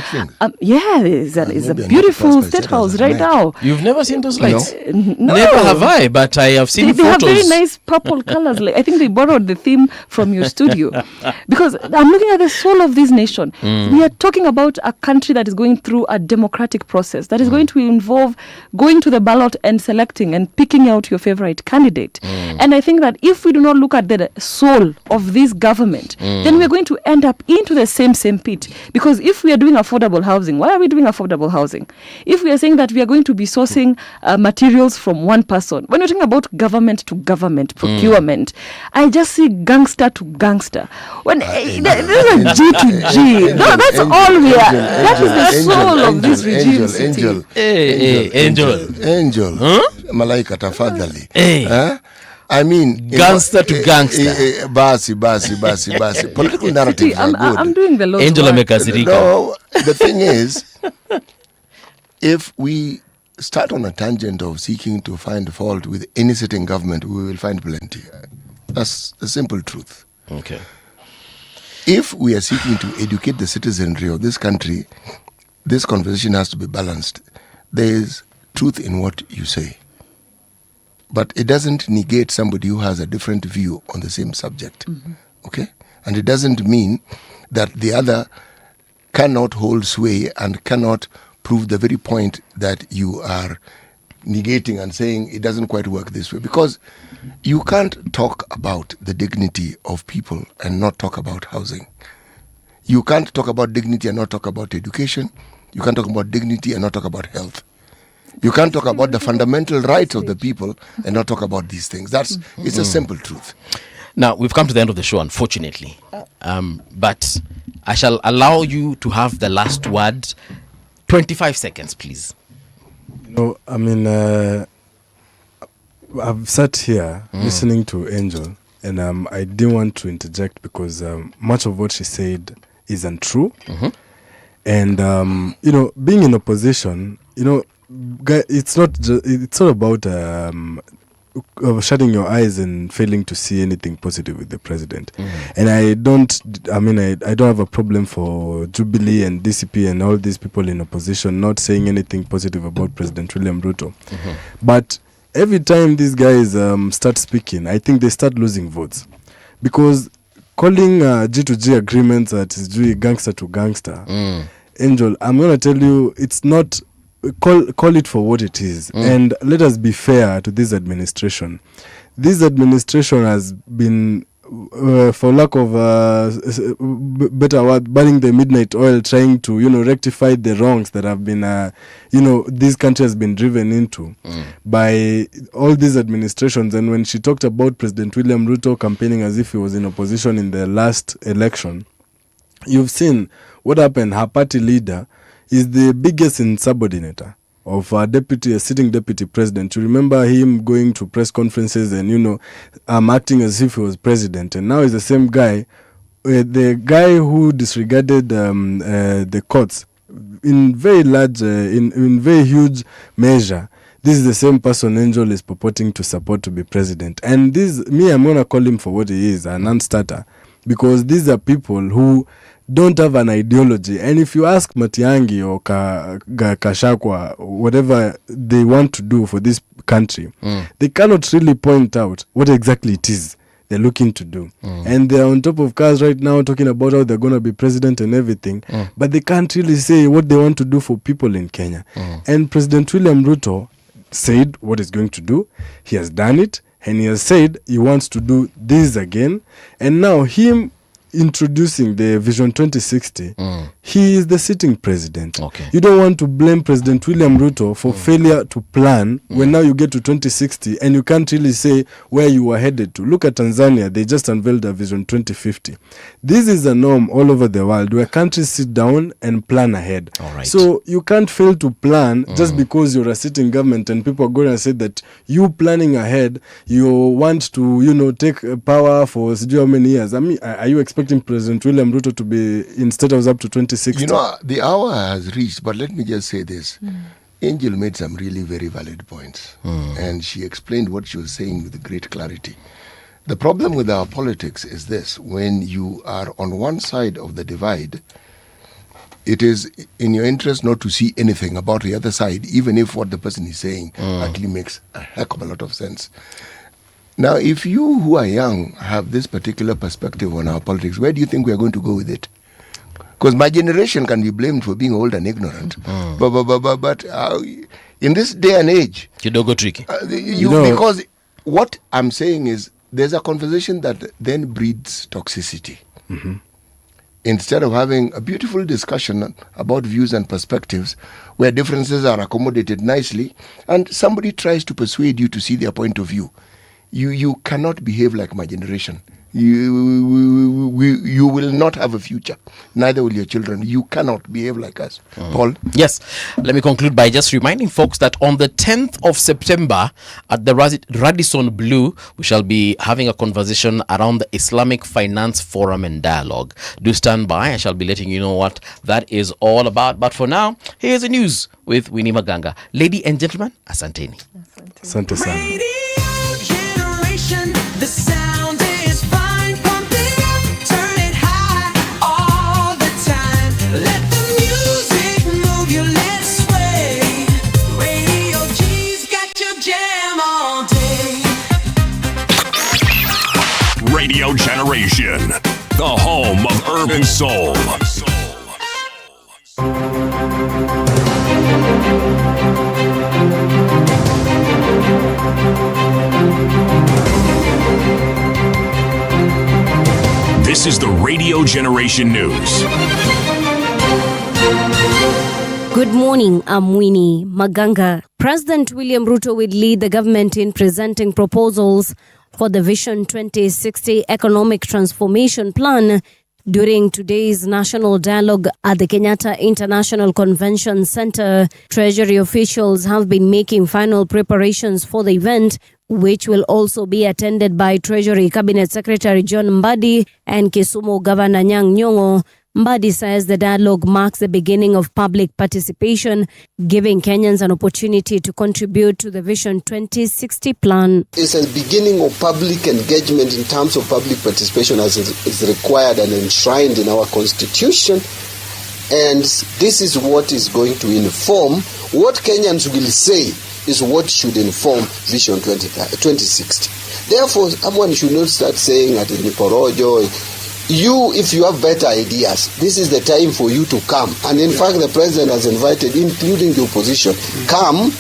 Yeah, it's a beautiful State House right now. You've never seen those lights? No. Never have I, but I have seen they photos. They have very nice purple colors. I think they borrowed the theme from your studio. Because I'm looking at the soul of this nation. We are talking about a country that is going through a democratic process that is going to involve going to the ballot and selecting and picking out your favorite candidate. And I think that if we do not look at the soul of this government, then we're going to end up into the same pit. Because if we are doing affordable housing, why are we doing affordable housing? If we are saying that we are going to be sourcing materials from one person, when you're talking about government to government procurement, I just see gangster to gangster. When there's a G to G. No, that's all we are. That is the soul of this regime. Angel. Malaika tafadhali. I mean, gangster to gangster. Basi. Political narratives are good. I'm doing the Lord's Angel work. No, the thing is, if we start on a tangent of seeking to find fault with any sitting government, we will find plenty. That's the simple truth. Okay. If we are seeking to educate the citizenry of this country, this conversation has to be balanced. There is truth in what you say, but it doesn't negate somebody who has a different view on the same subject. Okay? And it doesn't mean that the other cannot hold sway and cannot prove the very point that you are negating and saying it doesn't quite work this way. Because you can't talk about the dignity of people and not talk about housing. You can't talk about dignity and not talk about education. You can't talk about dignity and not talk about health. You can't talk about the fundamental rights of the people and not talk about these things. It's a simple truth. Now, we've come to the end of the show, unfortunately. But I shall allow you to have the last word. 25 seconds, please. No, I mean, I've sat here listening to Angel, and I didn't want to interject because much of what she said isn't true. And, being in opposition, it's not about shutting your eyes and failing to see anything positive with the president. And I don't have a problem for Jubilee and DCP and all these people in opposition not saying anything positive about President William Ruto. But every time these guys start speaking, I think they start losing votes, because calling G2G agreements that is doing gangster to gangster, Angel, I'm going to tell you, it's not. Call it for what it is, and let us be fair to this administration. This administration has been, for lack of better word, burning the midnight oil, trying to rectify the wrongs that have been this country has been driven into by all these administrations. And when she talked about President William Ruto campaigning as if he was in opposition in the last election, you've seen what happened. Her party leader is the biggest insubordinator of a sitting deputy president. You remember him going to press conferences and acting as if he was president, and now he's the same guy, the guy who disregarded the courts in very large, in very huge measure. This is the same person Angel is purporting to support to be president. And I'm gonna call him for what he is, a non-starter, because these are people who don't have an ideology. And if you ask Matiang'i or Kashakwa, whatever they want to do for this country, they cannot really point out what exactly it is they're looking to do. And they're on top of cars right now talking about how they're going to be president and everything, but they can't really say what they want to do for people in Kenya. And President William Ruto said what he's going to do. He has done it, and he has said he wants to do this again. And now him introducing the Vision 2060, he is the sitting president. You don't want to blame President William Ruto for failure to plan when now you get to 2060 and you can't really say where you are headed to. Look at Tanzania, they just unveiled a Vision 2050. This is a norm all over the world where countries sit down and plan ahead. So you can't fail to plan just because you're a sitting government and people are going to say that you planning ahead, you want to, take power for how many years. I mean, are you expecting President William Ruto to be in State House up to 2060? The hour has reached, but let me just say this. Angel made some really very valid points, and she explained what she was saying with great clarity. The problem with our politics is this: when you are on one side of the divide, it is in your interest not to see anything about the other side, even if what the person is saying actually makes a heck of a lot of sense. Now, if you who are young have this particular perspective on our politics, where do you think we are going to go with it? Because my generation can be blamed for being old and ignorant. But in this day and age, you don't go tricky. Because what I'm saying is there's a conversation that then breeds toxicity. Instead of having a beautiful discussion about views and perspectives where differences are accommodated nicely and somebody tries to persuade you to see their point of view, you cannot behave like my generation. You will not have a future. Neither will your children. You cannot behave like us. Paul? Yes. Let me conclude by just reminding folks that on the 10th of September at the Radisson Blue, we shall be having a conversation around the Islamic Finance Forum and Dialogue. Do stand by. I shall be letting you know what that is all about. But for now, here's the news with Winnie Maganga. Ladies and gentlemen, asanteni. Asante sana. The sound is fine, pump it up, turn it high all the time. Let the music move you, let's sway. Radio G's got your jam all day. Radio Generation, the home of urban soul. This is the Radio Generation News. Good morning, I'm Winnie Maganga. President William Ruto will lead the government in presenting proposals for the Vision 2060 Economic Transformation Plan during today's national dialogue at the Kenyatta International Convention Center. Treasury officials have been making final preparations for the event, which will also be attended by Treasury Cabinet Secretary John Mbadi and Kisumu Governor Nyang' Nyong'o. Mbadi says the dialogue marks the beginning of public participation, giving Kenyans an opportunity to contribute to the Vision 2060 plan. It's a beginning of public engagement in terms of public participation as is required and enshrined in our constitution. And this is what is going to inform what Kenyans will say is what should inform Vision 2060. Therefore, someone should not start saying at Niporojo, if you have better ideas, this is the time for you to come. And in fact, the president has invited, including the opposition, come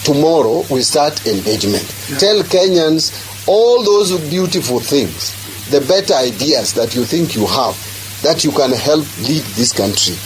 tomorrow, we start engagement. Tell Kenyans all those beautiful things, the better ideas that you think you have, that you can help lead this country.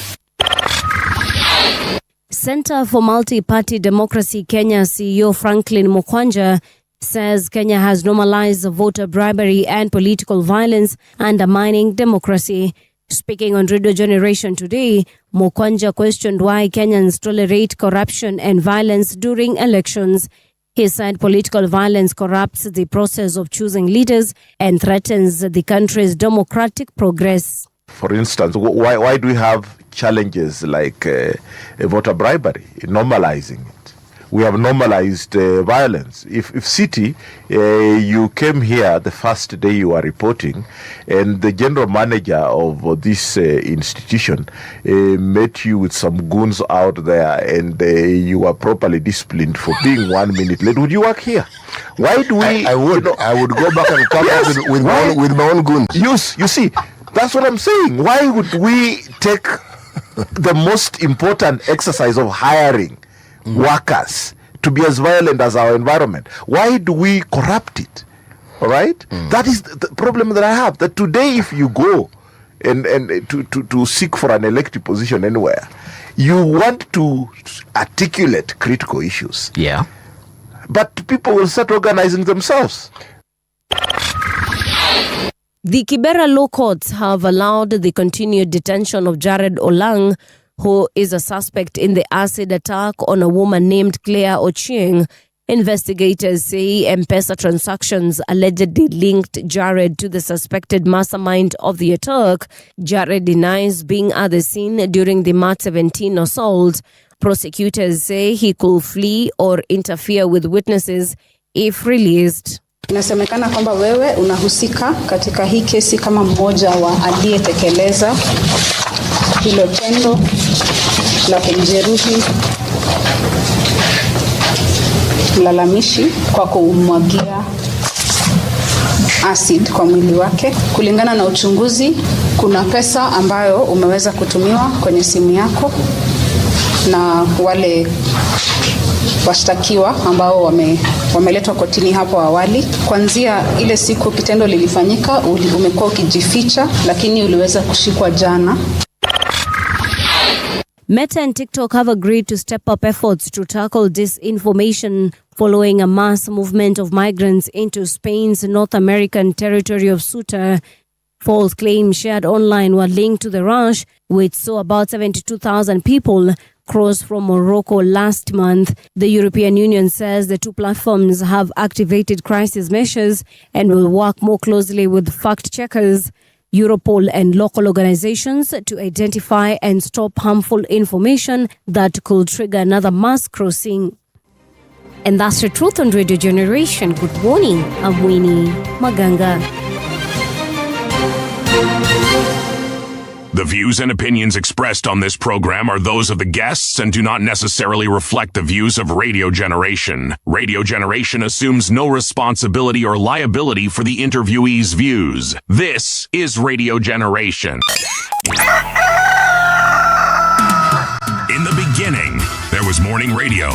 Center for Multi-Party Democracy Kenya CEO Franklin Mukwanja says Kenya has normalized voter bribery and political violence, undermining democracy. Speaking on Radio Generation today, Mukwanja questioned why Kenyans tolerate corruption and violence during elections. He said political violence corrupts the process of choosing leaders and threatens the country's democratic progress. For instance, why do we have challenges like voter bribery, normalizing it? We have normalized violence. If city, you came here the first day you are reporting, and the general manager of this institution met you with some goons out there, and you were properly disciplined for being 1 minute late, would you work here? Why do we? I would go back and come with my own goons. You see, that's what I'm saying. Why would we take the most important exercise of hiring workers to be as violent as our environment? Why do we corrupt it? All right? That is the problem that I have. That today, if you go and to seek for an elected position anywhere, you want to articulate critical issues. Yeah. But people will start organizing themselves. The Kibera law courts have allowed the continued detention of Jared Olang, who is a suspect in the acid attack on a woman named Claire Ochieng. Investigators say M-Pesa transactions allegedly linked Jared to the suspected mastermind of the attack. Jared denies being at the scene during the March 17 assault. Prosecutors say he could flee or interfere with witnesses if released. Inasemekana kwamba wewe unahusika katika hii kesi kama mmoja wa aliyetekeleza hilo tendo la kumjeruhi mlalamishi kwa kumwagia acid kwa mwili wake. Kulingana na uchunguzi, kuna pesa ambayo umeweza kutumiwa kwenye simu yako na wale washtakiwa ambao wameletwa kotini hapo awali. Kuanzia ile siku kitendo lilifanyika, umekuwa ukijificha, lakini uliweza kushikwa jana. Meta and TikTok have agreed to step up efforts to tackle disinformation following a mass movement of migrants into Spain's North American territory of Ceuta. False claims shared online were linked to the rush, which saw about 72,000 people cross from Morocco last month. The European Union says the two platforms have activated crisis measures and will work more closely with fact-checkers, Europol and local organizations to identify and stop harmful information that could trigger another mass crossing. And that's the truth on Radio Generation. Good morning. I'm Winnie Maganga. The views and opinions expressed on this program are those of the guests and do not necessarily reflect the views of Radio Generation. Radio Generation assumes no responsibility or liability for the interviewee's views. This is Radio Generation. In the beginning, there was morning radio.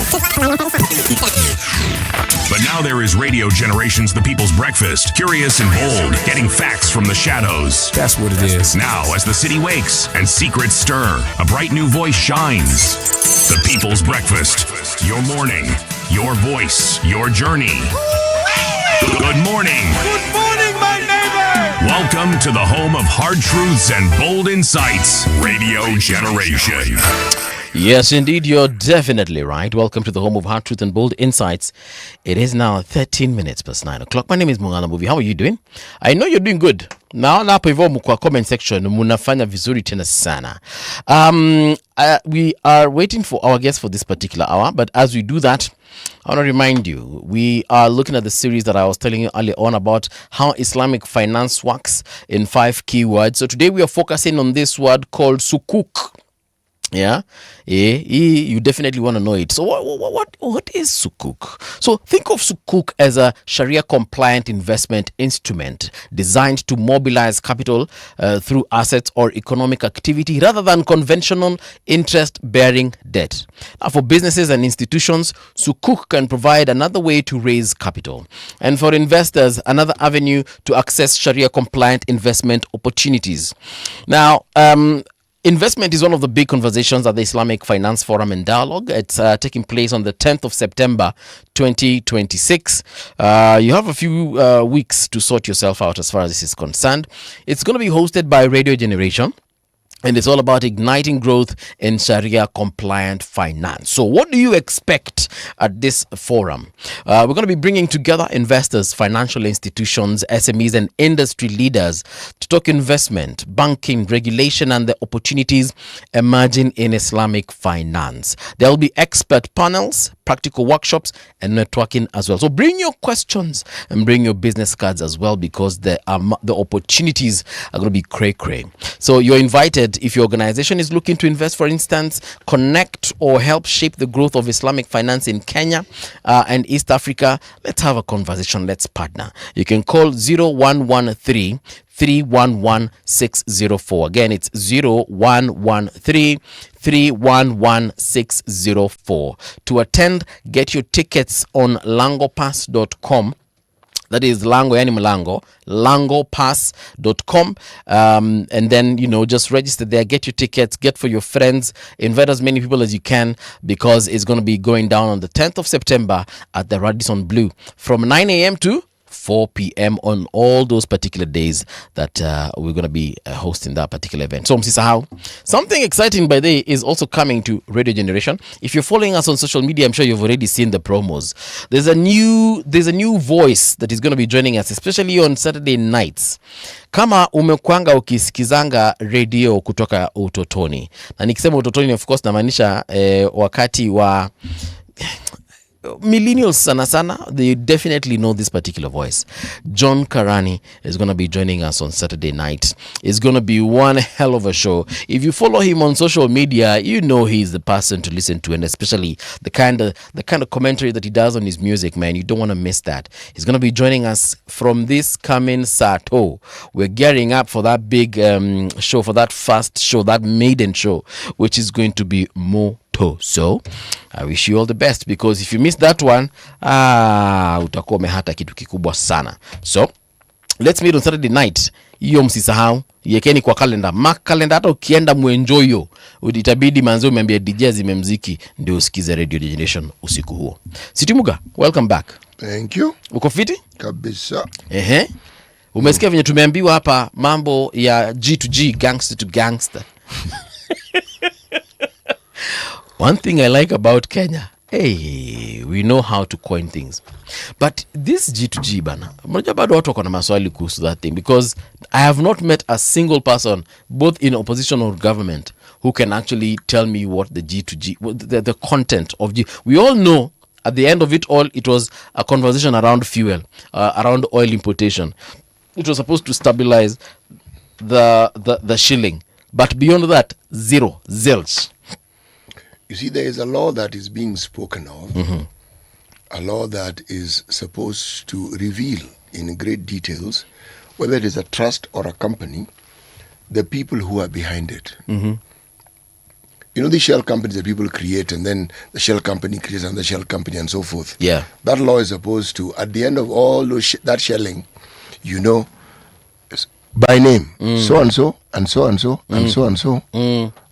But now there is Radio Generation's The People's Breakfast. Curious and bold, getting facts from the shadows. That's what it is. Now, as the city wakes and secrets stir, a bright new voice shines. The People's Breakfast. Your morning, your voice, your journey. Good morning. Good morning, my neighbor. Welcome to the home of hard truths and bold insights. Radio Generation. Yes, indeed, you're definitely right. Welcome to the home of hard truth and bold insights. It is now 13 minutes past 9 o'clock. My name is Mbuvi. How are you doing? I know you're doing good. Now, hapo hivyo mkwa comment section, munafanya vizuri tena sana. We are waiting for our guests for this particular hour, but as we do that, I want to remind you, we are looking at the series that I was telling you earlier on about how Islamic finance works in 5 key words. So today we are focusing on this word called sukuk. Yeah, you definitely want to know it. So what is sukuk? So think of sukuk as a Sharia compliant investment instrument designed to mobilize capital through assets or economic activity rather than conventional interest bearing debt. Now, for businesses and institutions, sukuk can provide another way to raise capital, and for investors, another avenue to access Sharia compliant investment opportunities. Now, investment is one of the big conversations at the Islamic Finance Forum and Dialogue. It's taking place on the 10th of September 2026. You have a few weeks to sort yourself out as far as this is concerned. It's going to be hosted by Radio Generation, and it's all about igniting growth in Sharia compliant finance. So what do you expect at this forum? We're going to be bringing together investors, financial institutions, SMEs, and industry leaders to talk investment, banking, regulation, and the opportunities emerging in Islamic finance. There will be expert panels, practical workshops, and networking as well. So bring your questions and bring your business cards as well, because the opportunities are going to be cray-cray. So you're invited. If your organization is looking to invest, for instance, connect or help shape the growth of Islamic finance in Kenya and East Africa, let's have a conversation. Let's partner. You can call 0113 311 604. Again, it's 0113 311 604. To attend, get your tickets on langopass.com. That is Lango, yani Mlango, langopass.com. And then, just register there, get your tickets, get for your friends, invite as many people as you can, because it's going to be going down on the 10th of September at the Radisson Blu from 9 a.m. to 4 p.m. on all those particular days that we're going to be hosting that particular event. So, msisahau. Something exciting, by the way, is also coming to Radio Generation. If you're following us on social media, I'm sure you've already seen the promos. There's a new voice that is going to be joining us, especially on Saturday nights. Kama umekwanga ukisikizanga radio kutoka utotoni. Na nikisema utotoni, of course, namaanisha wakati wa millennials sana, they definitely know this particular voice. John Karani is going to be joining us on Saturday night. It's going to be one hell of a show. If you follow him on social media, you know he's the person to listen to, and especially the kind of commentary that he does on his music, man. You don't want to miss that. He's going to be joining us from this coming Saturday. We're gearing up for that big show, for that first show, that maiden show, which is going to be So I wish you all the best, because if you miss that one, utakuwa umehata kitu kikubwa sana. So let's meet on Saturday night. Hiyo msisahau, yekeni kwa kalenda, mark kalenda. Hata ukienda muenjoyo, itabidi manzo umeambia DJ zimemziki ndio usikize Radio Generation usiku huo. Siti Muga, welcome back. Thank you. Uko fiti? Kabisa. Umesikia venye tumeambiwa hapa mambo ya G2G, gangster to gangster. One thing I like about Kenya, we know how to coin things. But this G2G bana, mmoja bado watu wako na maswali kuhusu that thing, because I have not met a single person, both in opposition or government, who can actually tell me what the G2G, the content of G. We all know at the end of it all, it was a conversation around fuel, around oil importation. It was supposed to stabilize the shilling. But beyond that, zero, zilch. You see, there is a law that is being spoken of, a law that is supposed to reveal in great details, whether it is a trust or a company, the people who are behind it. You know, the shell companies that people create, and then the shell company creates another shell company and so forth. Yeah. That law is supposed to, at the end of all those that shelling, by name, so and so, and so and so, and so and so,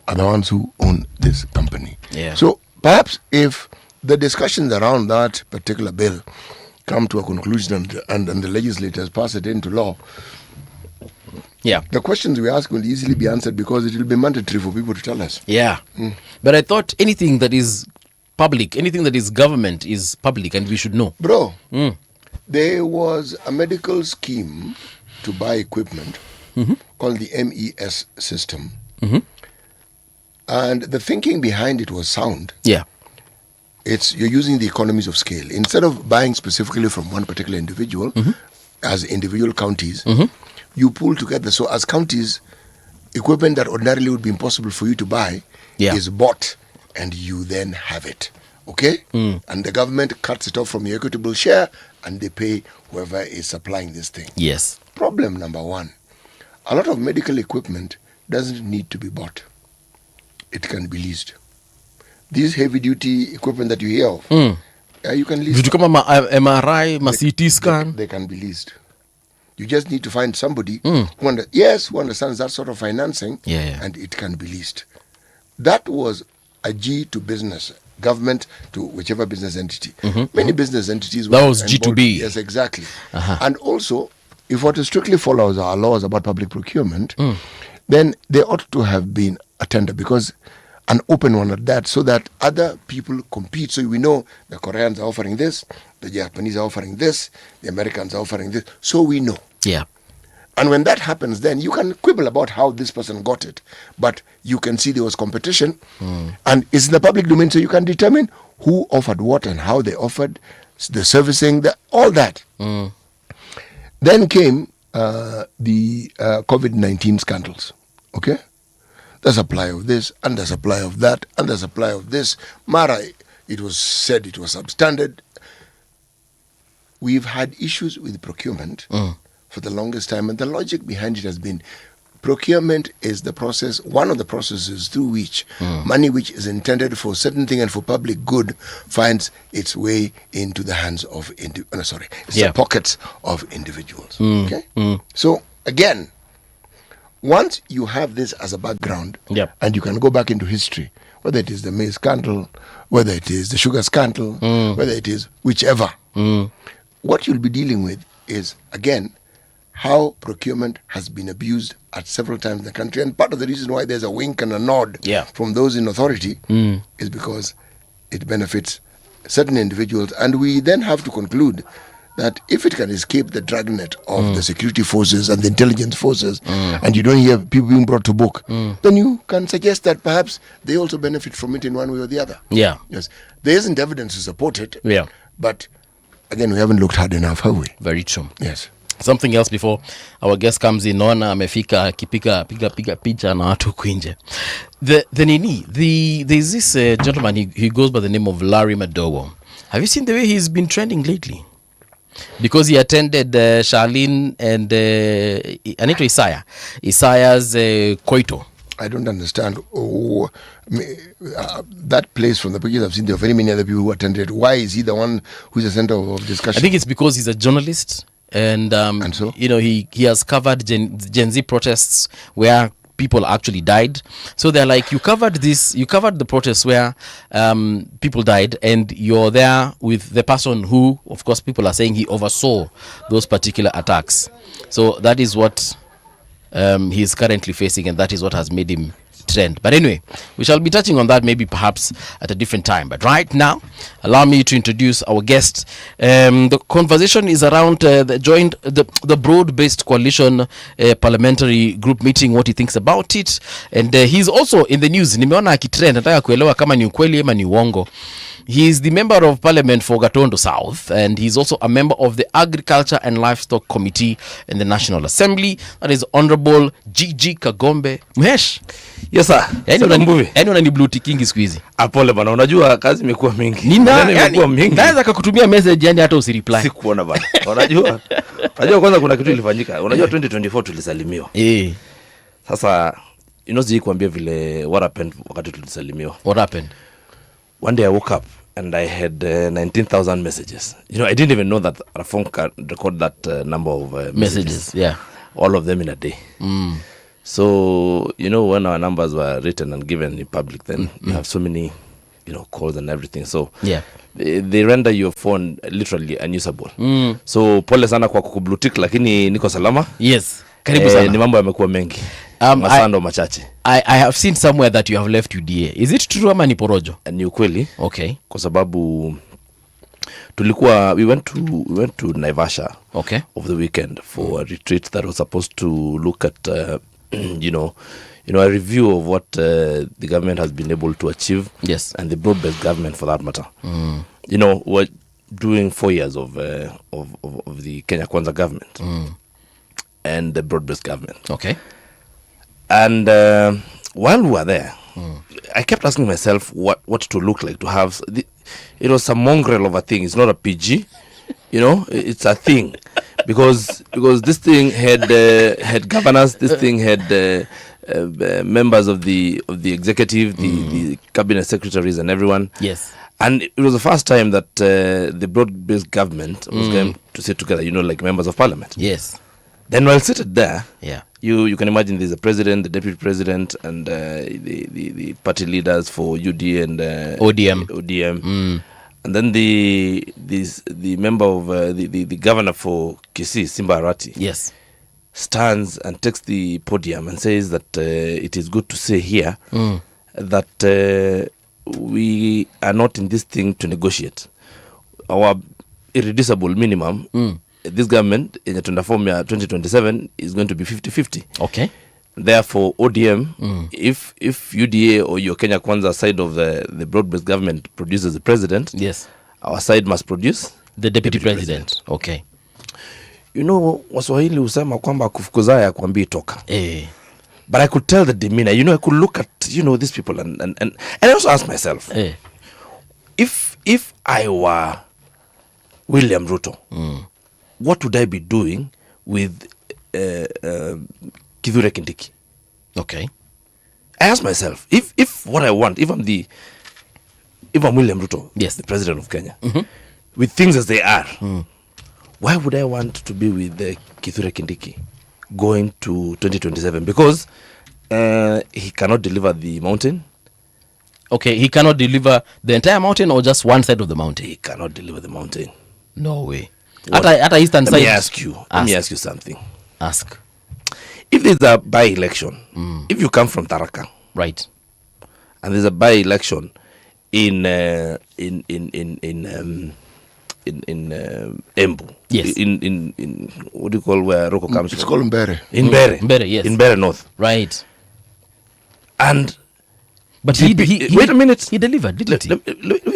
are the ones who own this company. Yeah. So perhaps if the discussions around that particular bill come to a conclusion and the legislators pass it into law, Yeah. The questions we ask will easily be answered because it will be mandatory for people to tell us. Yeah. But I thought anything that is public, anything that is government is public and we should know. Bro, there was a medical scheme to buy equipment called the MES system. And the thinking behind it was sound. Yeah. You're using the economies of scale. Instead of buying specifically from one particular individual, as individual counties, you pull together. So as counties, equipment that ordinarily would be impossible for you to buy is bought and you then have it. Okay? And the government cuts it off from your equitable share and they pay whoever is supplying this thing. Yes. Problem number one, a lot of medical equipment doesn't need to be bought. It can be leased. These heavy duty equipment that you hear of, you can lease. Vitu kama MRI, CT scan. They can be leased. You just need to find somebody who understands that sort of financing, and it can be leased. That was a G to business, government to whichever business entity. Many business entities that was G2B. Yes, exactly. And also, if we were to strictly follow our laws about public procurement, then they ought to have been a tender, because an open one at that, so that other people compete. So we know the Koreans are offering this, the Japanese are offering this, the Americans are offering this. So we know. Yeah. And when that happens, then you can quibble about how this person got it, but you can see there was competition, and it's in the public domain, so you can determine who offered what and how they offered, the servicing, all that. Then came the COVID-19 scandals. Okay, the supply of this and the supply of that and the supply of this. Mara, it was said it was substandard. We've had issues with procurement for the longest time, and the logic behind it has been procurement is the process, one of the processes through which money which is intended for a certain thing and for public good finds its way into the hands of the pockets of individuals. Okay, so again, once you have this as a background, and you can go back into history, whether it is the maize scandal, whether it is the sugar scandal, whether it is whichever, what you'll be dealing with is, again, how procurement has been abused at several times in the country. And part of the reason why there's a wink and a nod from those in authority is because it benefits certain individuals. And we then have to conclude that if it can escape the dragnet of the security forces and the intelligence forces, and you don't hear people being brought to book, then you can suggest that perhaps they also benefit from it in one way or the other. Yeah. Yes. There isn't evidence to support it. Yeah. But again, we haven't looked hard enough, have we? Very true. Yes. Something else before our guest comes in. Naona amefika akipiga picha na watu kwinje. There's this gentleman, he goes by the name of Larry Madowo. Have you seen the way he's been trending lately? Because he attended Charlene and Anito Isaiah's Koito. I don't understand. That place, from the pictures I've seen, there are very many other people who attended. Why is he the one who's the center of discussion? I think it's because he's a journalist, and so? he has covered Gen Z protests where people actually died. So they're like, you covered the protests where people died, and you're there with the person who, of course, people are saying he oversaw those particular attacks. So that is what he's currently facing, and that is what has made him trend. But anyway, we shall be touching on that maybe perhaps at a different time. But right now, allow me to introduce our guest. The conversation is around the broad-based coalition parliamentary group meeting, what he thinks about it, and he's also in the news. Nimeona akitrend, nataka kuelewa kama ni ukweli ama ni uongo. He is the member of parliament for Gatondo South, and he's also a member of the Agriculture and Livestock Committee in the National Assembly. That is Honorable Gigi Kagombe Mhesh. Yes sir. Yani unani blue ticking siku hizi. Apole bana, unajua kazi imekuwa mingi. Imekuwa mingi. Naweza kukutumia message yani hata usireply. Sikuona bana. Unajua kwanza kuna kitu ilifanyika. Unajua 2024 tulisalimiwa. Sasa inozi kuambia vile what happened wakati tulisalimiwa. What happened? One day I woke up and I had 19,000 messages. I didn't even know that a phone can record that number of messages. Yeah. All of them in a day. So, when our numbers were written and given in public, then you have so many, calls and everything. So, they render your phone literally unusable. So, pole sana kwa kukublutik, lakini niko salama. Yes. Karibu sana. Ni mambo yamekuwa mengi. Masando machache. I have seen somewhere that you have left UDA. Is it true ama ni porojo? Ni ukweli. Okay. Kwa sababu tulikuwa we went to Naivasha over the weekend for a retreat that was supposed to look at you know a review of what the government has been able to achieve, and the broad-based government for that matter. You know, we're doing 4 years of the Kenya Kwanza government and the broad-based government. Okay. And while we were there, I kept asking myself what to look like to have. It was a mongrel of a thing. It's not a PG, you know. It's a thing, because this thing had governors. This thing had members of the executive, the cabinet secretaries, and everyone. Yes. And it was the first time that the broad-based government was going to sit together. You know, like members of parliament. Yes. Then while seated there, yeah, you can imagine there's a president, the deputy president, and the party leaders for UD and ODM. And then the member of the governor for Kisii, Simba Arati, yes, stands and takes the podium and says that it is good to say here that we are not in this thing to negotiate. Our irreducible minimum, this government in the 2027 is going to be 50-50. Okay. Therefore, ODM, if UDA or your Kenya Kwanza side of the broad-based government produces the president, yes, our side must produce the deputy president. Okay. You know, Waswahili husema kwamba kufukuzaya kuambii toka. But I could tell the demeanor. You know, I could look at, you know, these people and I also ask myself, if I were William Ruto, what would I be doing with Kithure Kindiki? Okay. I ask myself, if what I want, if I'm William Ruto, yes, the president of Kenya, with things as they are, why would I want to be with Kithure Kindiki going to 2027? Because he cannot deliver the mountain. Okay, he cannot deliver the entire mountain or just one side of the mountain? He cannot deliver the mountain. No way. At a eastern side. Let me ask you something. Ask. If there's a by-election, if you come from Tharaka, right, and there's a by-election in Embu, yes, in what do you call where Roko comes it's from? called Mbere. In Mbere. Mbere, yes. In Mbere North. Right. And but he wait a minute. He delivered, didn't he?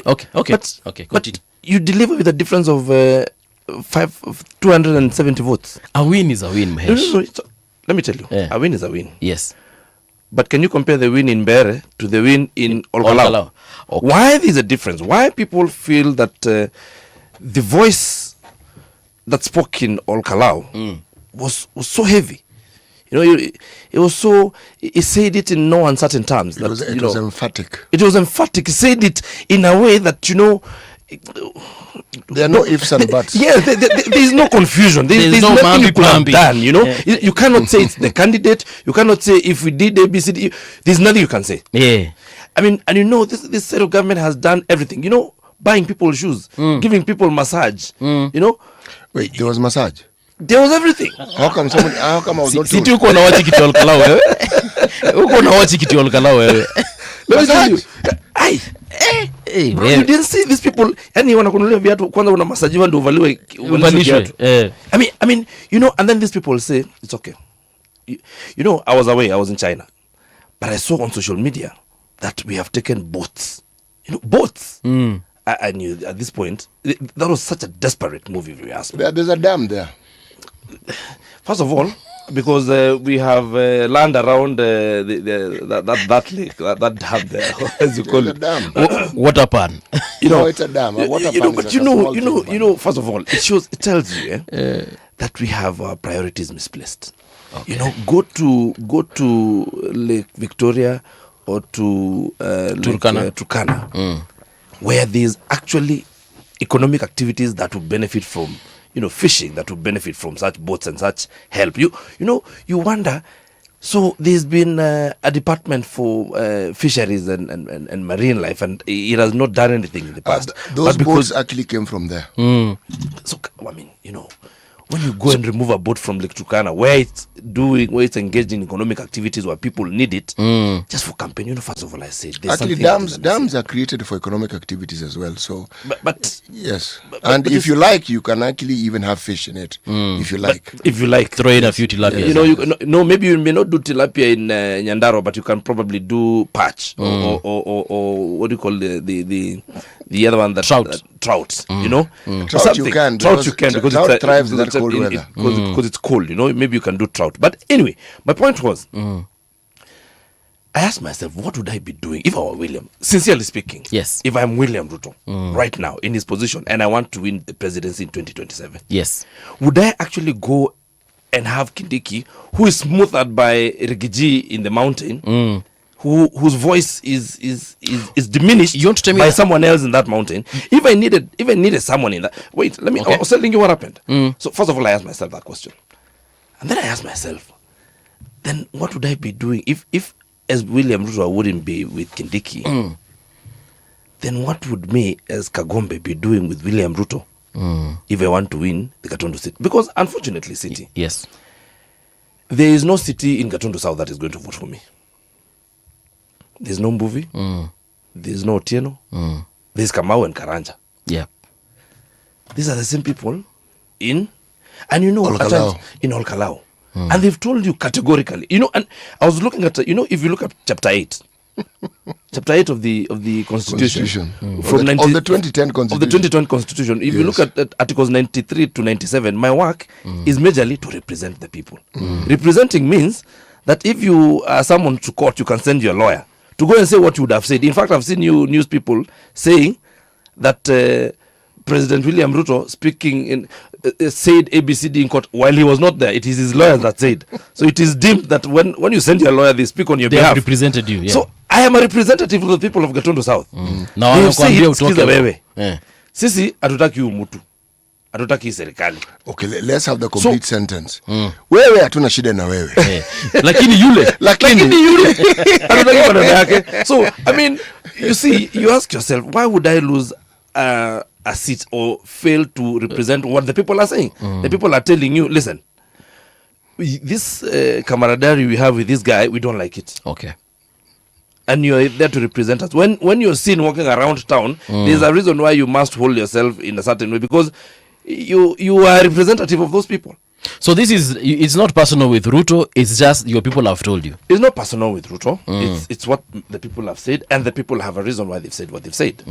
Okay. But you deliver with a difference of 270 votes. A win is a win, Mahesh. No, let me tell you, a win is a win. Yes. But can you compare the win in Mbere to the win in Olkalau? Okay. Why there's a difference? Why people feel that the voice that spoke in Olkalau was so heavy? You know, it was so. He said it in no uncertain terms. It was emphatic. It was emphatic. He said it in a way that, you know, there are no ifs and buts. Yeah, there is no confusion. There's no nothing you could have done. You know, yeah. You cannot say it's the candidate. You cannot say if we did ABCD. There's nothing you can say. Yeah. I mean, and you know, this set of government has done everything. You know, buying people shoes, giving people massage. You know. Wait, there was massage. There was everything. How come I was not told? Uko na wachi kitu Olkalau wewe. Uko na wachi kitu Olkalau wewe. Let me tell you. Bro, you didn't see these people. Yani wanakunulia viatu kwanza una masajiwa ndio uvaliwe viatu. I mean, you know, and then these people say it's okay. You know, I was away. I was in China. But I saw on social media that we have taken boats. You know, boats. I knew at this point that was such a desperate move, if you ask me. There's a dam there. First of all, because we have land around that lake, that dam there, as you call it, dam. Water pan. You know, it's a dam. A water pan but you know. First of all, it tells you that we have our priorities misplaced. Okay. You know, go to Lake Victoria or to Turkana, where there's actually economic activities that would benefit from, you know, fishing, that would benefit from such boats and such help. You know, you wonder. So there's been a department for fisheries and marine life, and it has not done anything in the past. Those boats actually came from there. So I mean, you know, when you go and remove a boat from Lake Turkana, where it's engaged in economic activities where people need it, just for campaign, first of all, I said, actually dams are created for economic activities as well. So, but yes, and if you like, you can actually even have fish in it. If you like, throw in a few tilapia. Maybe you may not do tilapia in Nyandaro, but you can probably do perch or what do you call the other one, that trout. Trout, trout you can because trout thrives in that cold weather because it's cold. Maybe you can do trout. But anyway, my point was, I asked myself, what would I be doing if I were William? Sincerely speaking, yes. If I'm William Ruto right now in his position and I want to win the presidency in 2027, yes, would I actually go and have Kindiki, who is smothered by Rigiji in the mountain? Whose voice is diminished by someone else in that mountain. If I needed someone in that, wait, let me. Okay. I was telling you what happened. So first of all, I asked myself that question, and then I asked myself, then what would I be doing if as William Ruto I wouldn't be with Kindiki? Then what would me as Kagombe be doing with William Ruto if I want to win the Gatundu city? Because unfortunately, yes, there is no city in Gatundu South that is going to vote for me. There's no Mbuvi. There's no Otieno. There's Kamau and Karanja. Yeah. These are the same people in Olkalau. And they've told you categorically. And I was looking at, if you look at chapter 8, chapter 8 of the Constitution. Of the 2010 Constitution. Of the 2010 Constitution. If you look at Articles 93 to 97, my work is majorly to represent the people. Representing means that if you are someone to court, you can send your lawyer to go and say what you would have said. In fact, I've seen news people saying that President William Ruto speaking said ABCD in court while he was not there. It is his lawyers that said. So it is deemed that when you send your lawyer, they speak on your behalf. They have represented you. Yeah. So I am a representative of the people of Gatundu South. Now they say, sikiza wewe. Sisi hatutaki umutu. Hatutaki serikali. Okay, let's have the complete sentence. Wewe hatuna shida na wewe. Lakini yule. Hatutaki maneno yake. So, I mean, you see, you ask yourself, why would I lose a seat or fail to represent what the people are saying? The people are telling you, listen, this camaraderie we have with this guy, we don't like it. Okay. And you're there to represent us. When you're seen walking around town, there's a reason why you must hold yourself in a certain way, because you are a representative of those people. So it's not personal with Ruto, it's just your people have told you. It's not personal with Ruto. It's what the people have said, and the people have a reason why they've said what they've said.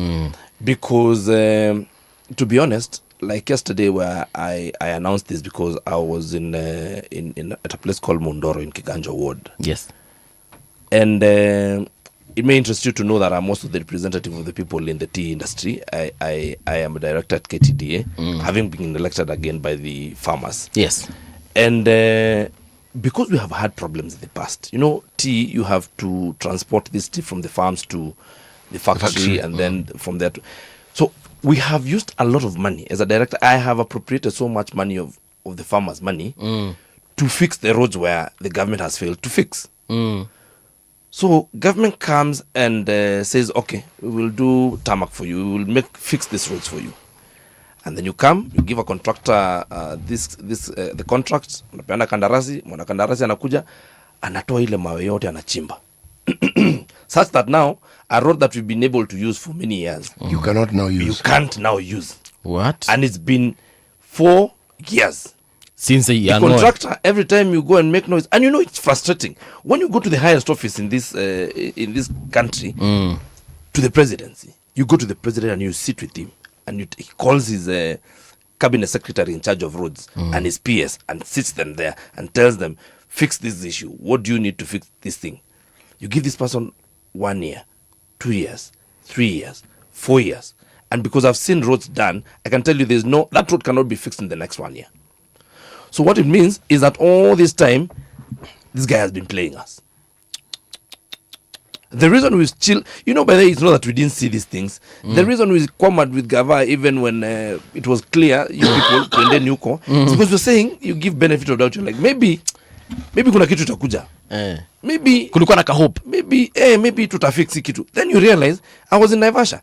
Because to be honest, like yesterday where I announced this, because I was in at a place called Mondoro in Kiganja Ward. Yes. And it may interest you to know that I'm also the representative of the people in the tea industry. I am a director at KTDA, having been elected again by the farmers. Yes. And because we have had problems in the past, tea, you have to transport this tea from the farms to the factory, and then from there so we have used a lot of money. As a director, I have appropriated so much money of the farmers' money to fix the roads where the government has failed to fix. So government comes and says, okay, we will do tarmac for you. We will fix these roads for you. And then you come, you give a contractor the contract, unapeana kandarasi, mwana kandarasi anakuja, anatoa ile mawe yote anachimba. Such that now, a road that we've been able to use for many years, you cannot now use. You can't now use. What? And it's been 4 years. Since the contractor, every time you go and make noise, and it's frustrating when you go to the highest office in this country, to the presidency. You go to the president and you sit with him, and he calls his cabinet secretary in charge of roads and his PS, and sits them there and tells them, fix this issue. What do you need to fix this thing? You give this person 1 year, 2 years, 3 years, 4 years, and because I've seen roads done, I can tell you that road cannot be fixed in the next 1 year. So what it means is that all this time, this guy has been playing us. The reason we still, by the way, it's not that we didn't see these things. The reason we cornered with Gava, even when it was clear, you people, when then you call, is because we're saying you give benefit of doubt. You're like, maybe kuna kitu itakuja. Maybe kulikuwa na hope. Maybe tutafix kitu. Then you realize I was in Naivasha.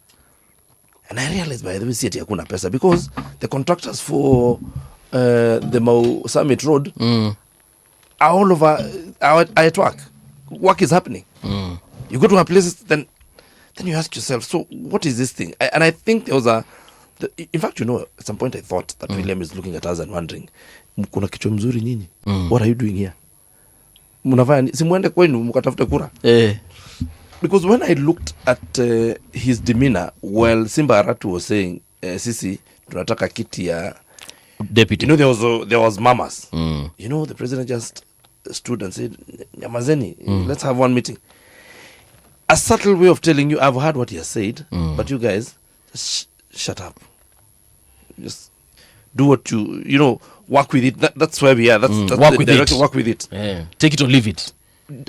And I realized, by the way, si ati hakuna pesa, because the contractors for the Mau Summit Road, are all over are at work. Work is happening. You go to a place, then you ask yourself, so what is this thing? And I think there was in fact, at some point I thought that William is looking at us and wondering, kuna kichwa mzuri nyinyi? What are you doing here? Mnafanya simuende kwenu mkatafute kura? Because when I looked at his demeanor, while Simba Aratu was saying, sisi tunataka kiti ya deputy, there was mamas. The president just stood and said, Nyamazeni, let's have one meeting. A subtle way of telling you, I've heard what he has said, but you guys, just shut up. Just do what work with it. That's where we are. That's work with it. Work with it. Yeah. Take it or leave it.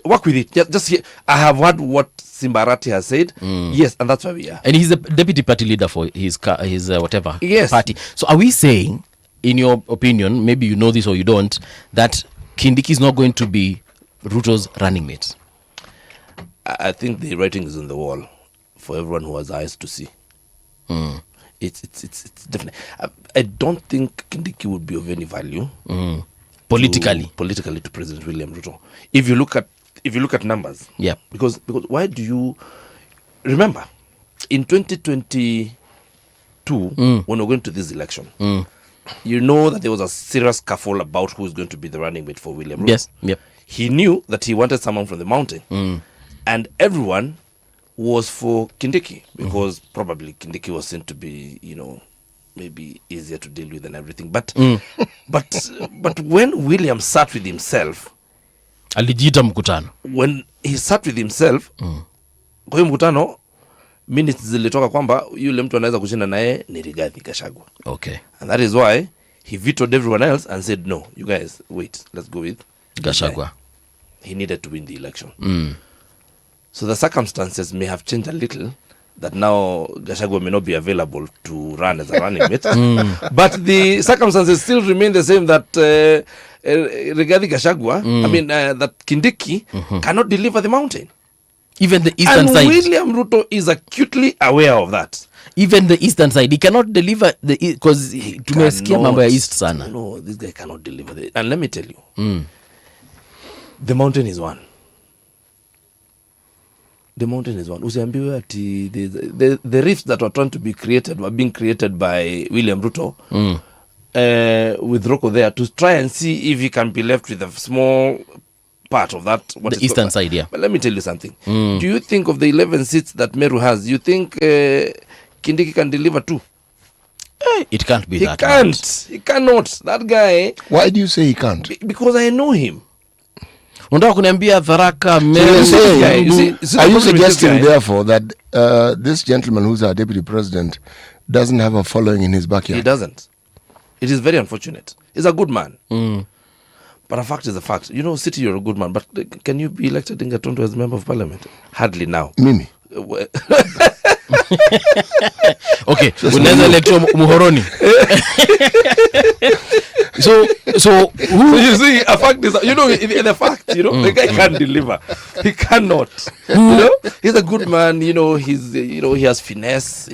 Work with it. Just hear. I have heard what Simbarati has said. Yes, and that's where we are. And he's the deputy party leader for his whatever yes. party. So are we saying, in your opinion, maybe you know this or you don't, that Kindiki is not going to be Ruto's running mate? I think the writing is on the wall for everyone who has eyes to see. It's definitely. I don't think Kindiki would be of any value politically to President William Ruto. If you look at numbers, yeah. Because why do you remember in 2022 when we're going to this election? You know that there was a serious scuffle about who is going to be the running mate for William Ruto. Yes. Yep. He knew that he wanted someone from the mountain. And everyone was for Kindiki because probably Kindiki was seen to be, maybe easier to deal with and everything. But when William sat with himself, alijita mkutano. When he sat with himself, kwa hiyo mkutano minutes zilitoka kwamba yule mtu anaweza kushinda naye ni Rigathi Gachagua. Okay. And that is why he vetoed everyone else and said, no, you guys, wait, let's go with Gachagua. He needed to win the election. So the circumstances may have changed a little, that now Gachagua may not be available to run as a running mate. But the circumstances still remain the same, that Rigathi Gachagua, that Kindiki cannot deliver the mountain. Even the eastern side. And William Ruto is acutely aware of that. Even the eastern side, he cannot deliver because tumesikia mambo ya east sana. No, this guy cannot deliver. And let me tell you, the mountain is one. The mountain is one. Usiambiwe ati the rifts that were trying to be created were being created by William Ruto with Roko there to try and see if he can be left with a small part of that. The eastern side, yeah. But let me tell you something. Do you think of the 11 seats that Meru has, you think Kindiki can deliver 2? It can't be that. He can't. He cannot. That guy. Why do you say he can't? Because I know him. Unataka kuniambia Tharaka Are you suggesting therefore that this gentleman who's our deputy president doesn't have a following in his backyard? He doesn't. It is very unfortunate. He's a good man. But a fact is a fact. City, you're a good man, but can you be elected in Gatundu as member of parliament? Hardly now. Mimi. Okay, unaweza electwa Muhoroni. So you see, a fact is, the fact, the guy can't deliver. He cannot. He's a good man. He has finesse.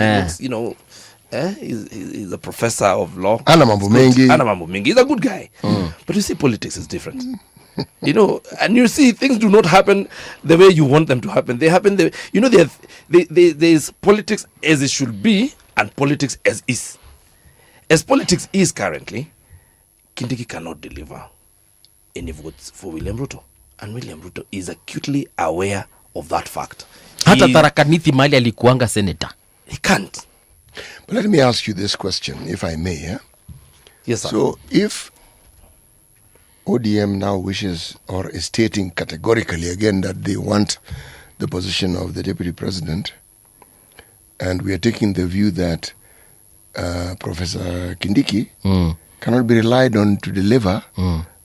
He's a professor of law. Ana mambo mengi. He's a good guy. But you see, politics is different. And you see, things do not happen the way you want them to happen. They happen there's politics as it should be and politics as is. As politics is currently, Kindiki cannot deliver any votes for William Ruto. And William Ruto is acutely aware of that fact. Hata Tharaka Nithi mali alikuanga senator. He can't. But let me ask you this question, if I may. Yeah? Yes, sir. So if ODM now wishes or is stating categorically again that they want the position of the deputy president, and we are taking the view that Professor Kindiki cannot be relied on to deliver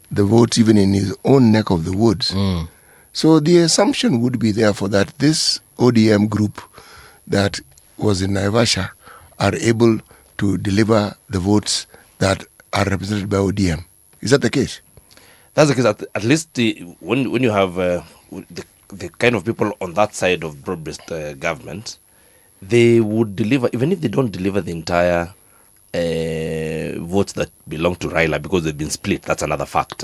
the votes even in his own neck of the woods. So the assumption would be therefore that this ODM group that was in Naivasha are able to deliver the votes that are represented by ODM. Is that the case? That's the case. At least when you have the kind of people on that side of broad-based government, they would deliver, even if they don't deliver the entire votes that belong to Raila because they've been split. That's another fact.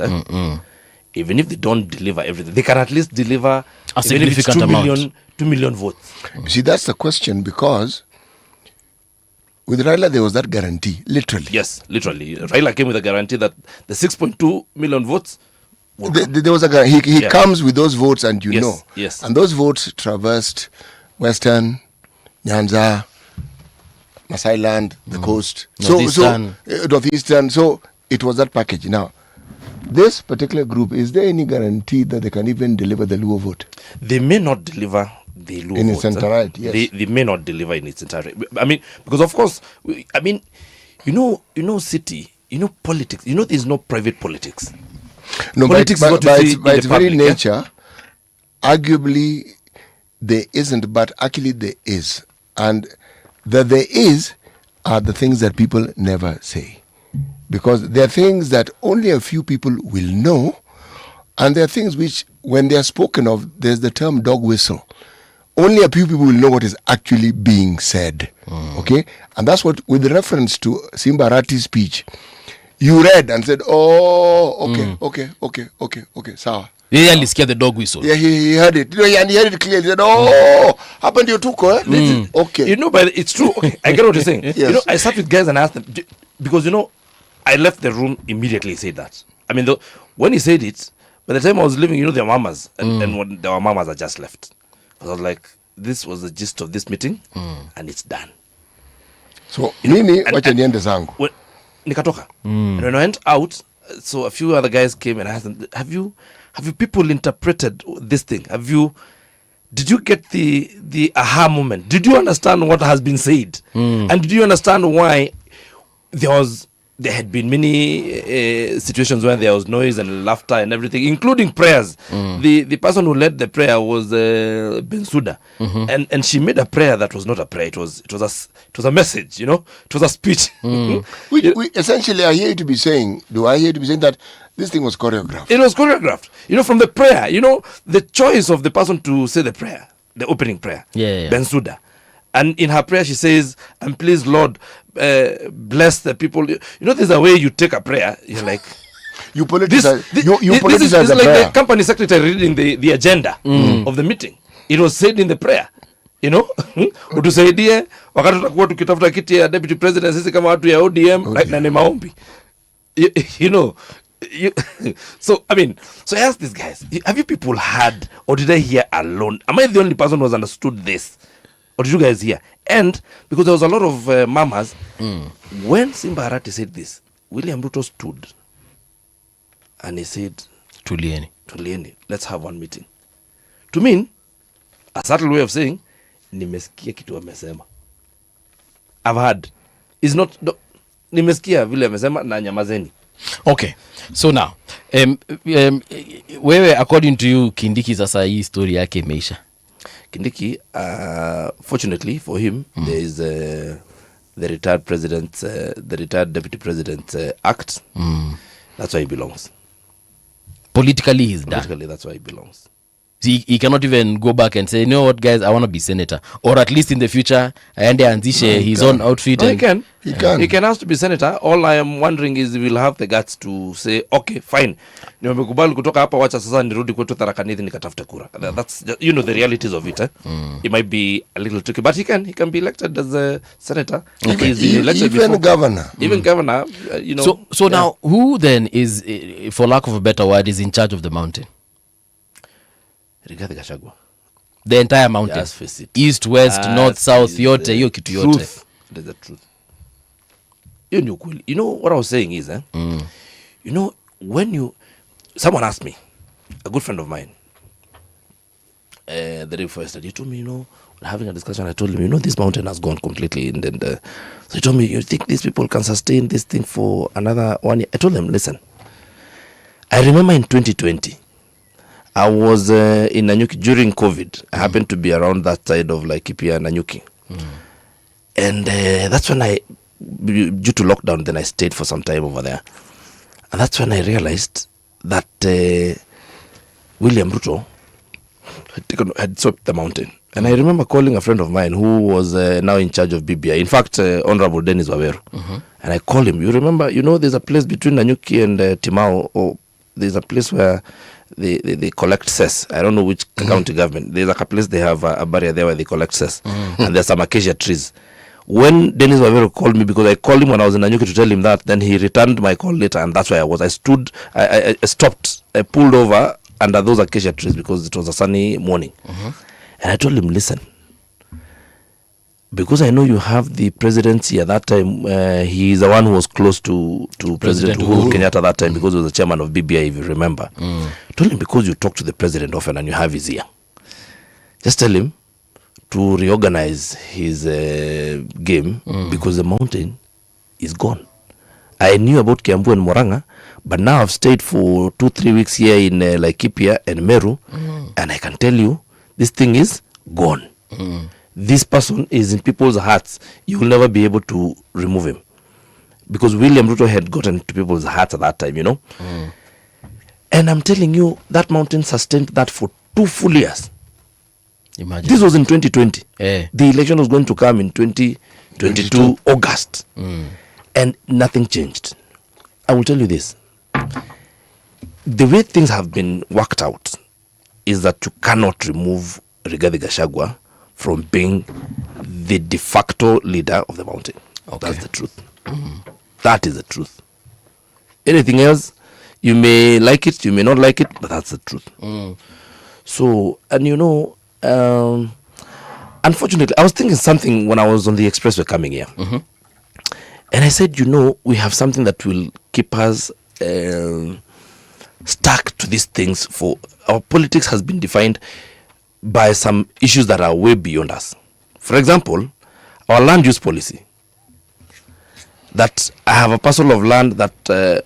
Even if they don't deliver everything, they can at least deliver a significant amount. 2 million votes. You see, that's the question, because with Raila there was that guarantee, literally. Yes, literally. Raila came with a guarantee that the 6.2 million votes. There was a he comes with those votes, and you know. Yes. And those votes traversed Western, Nyanza, Masai Land, the coast, Northeastern. So it was that package. Now, this particular group, is there any guarantee that they can even deliver the Luo vote? They may not deliver the Luo in vote, its entirety. Yes. They may not deliver in its entirety. I mean, because of course, I mean, you know, city, you know, politics. You know, there's no private politics. No, politics by its very public, nature, arguably there isn't, but actually there is, and the there is are the things that people never say. Because there are things that only a few people will know, and there are things which, when they are spoken of, there's the term dog whistle. Only a few people will know what is actually being said. Okay? And that's what, with reference to Simba Arati's speech, you read and said, oh, okay, sawa. He alisikia the dog whistle. Yeah, he heard it. And he heard it clearly. He said, oh, happened to you too, eh? Okay. You know, but it's true. Okay, I get what you're saying. Yes. You know, I sat with guys and asked them, because, you know, I left the room immediately. He said that. I mean, when he said it, by the time I was leaving, you know, their mamas, and when their mamas had just left. I was like, this was the gist of this meeting, and it's done. So, mimi, wacha niende zangu. Nikatoka. And when I went out, so a few other guys came and asked them, have you people interpreted this thing? Did you get the aha moment? Did you understand what has been said? And did you understand why there had been many situations where there was noise and laughter and everything, including prayers. The person who led the prayer was Bensouda, and she made a prayer that was not a prayer. It was a message, you know. It was a speech. We essentially, I hear you to be saying that this thing was choreographed. It was choreographed, you know, from the prayer. You know, the choice of the person to say the prayer, the opening prayer, Bensouda. And in her prayer, she says, and please, Lord, bless the people. You know, there's a way you take a prayer. You're like, you politicize. This is like the company secretary reading the agenda of the meeting. It was said in the prayer. You know, utusaidie wakati tutakuwa tukitafuta kiti ya deputy president sisi kama watu ya ODM na ni maombi. You know, so I mean, so I asked these guys, have you people heard, or did I hear alone? Am I the only person who has understood this? Or did you guys hear? And because there was a lot of mamas, when Simba Arati said this, William Ruto stood and he said, Tulieni, let's have one meeting. To mean, a subtle way of saying, nimesikia kitu amesema. I've heard. It's not, nimesikia vile amesema na nyamazeni. Okay, so now, wewe, according to you, Kindiki sasa hii story yake imeisha? Kindiki, fortunately for him, there is the retired deputy president act. That's why he belongs. Politically, he's done. Politically, that's why he belongs. He cannot even go back and say, you know what, guys, I want to be senator, or at least in the future, and anzishe his own outfit. No, he can. He can ask to be senator. All I am wondering is, he will have the guts to say, okay, fine, nimekubali kutoka hapa, wacha sasa nirudi kwetu Tharaka Nithi nikatafute kura. That's, you know, the realities of it. It might be a little tricky, but he can be elected as a senator. Okay. Even governor. Even governor, you know. So now, who then is, for lack of a better word, is in charge of the mountain? Rigathi Gachagua. The entire mountain. Just face it. East, west, north, south, yote, hiyo kitu yote. That's the truth. You know what I was saying is, you know, someone asked me, a good friend of mine, the day before yesterday, he told me, you know, we're having a discussion. I told him, you know, this mountain has gone completely. And then, so he told me, you think these people can sustain this thing for another 1 year? I told him, listen, I remember in 2020, I was in Nanyuki during COVID. I happened to be around that side of Laikipia and Nanyuki. And that's when due to lockdown, then I stayed for some time over there. And that's when I realized that William Ruto had swept the mountain. And I remember calling a friend of mine who was now in charge of BBI. In fact, Honorable Dennis Waweru. And I called him. You remember, there's a place between Nanyuki and Timao, or there's a place where they collect cess. I don't know which county government. There's like a place they have a barrier there where they collect cess. And there's some acacia trees. When Dennis Waweru called me, because I called him when I was in Nanyuki to tell him that, then he returned my call later, and that's where I was. I stopped, I pulled over under those acacia trees because it was a sunny morning. And I told him, listen, because I know you have the presidency at that time, he is the one who was close to President Uhuru Kenyatta at that time, because he was the chairman of BBI, if you remember. I told him, because you talk to the president often and you have his ear, just tell him to reorganize his game, because the mountain is gone. I knew about Kiambu and Moranga, but now I've stayed for 2-3 weeks here in Laikipia and Meru, and I can tell you, this thing is gone. This person is in people's hearts. You will never be able to remove him. Because William Ruto had gotten to people's hearts at that time, And I'm telling you, that mountain sustained that for 2 full years. Imagine. This was in 2020. The election was going to come in 2022 August. And nothing changed. I will tell you this. The way things have been worked out is that you cannot remove Rigathi Gachagua from being the de facto leader of the mountain. That's the truth. That is the truth. Anything else, you may like it, you may not like it, but that's the truth. So, and unfortunately, I was thinking something when I was on the expressway coming here. And I said, we have something that will keep us stuck to these things. For our politics has been defined by some issues that are way beyond us. For example, our land use policy. That I have a parcel of land that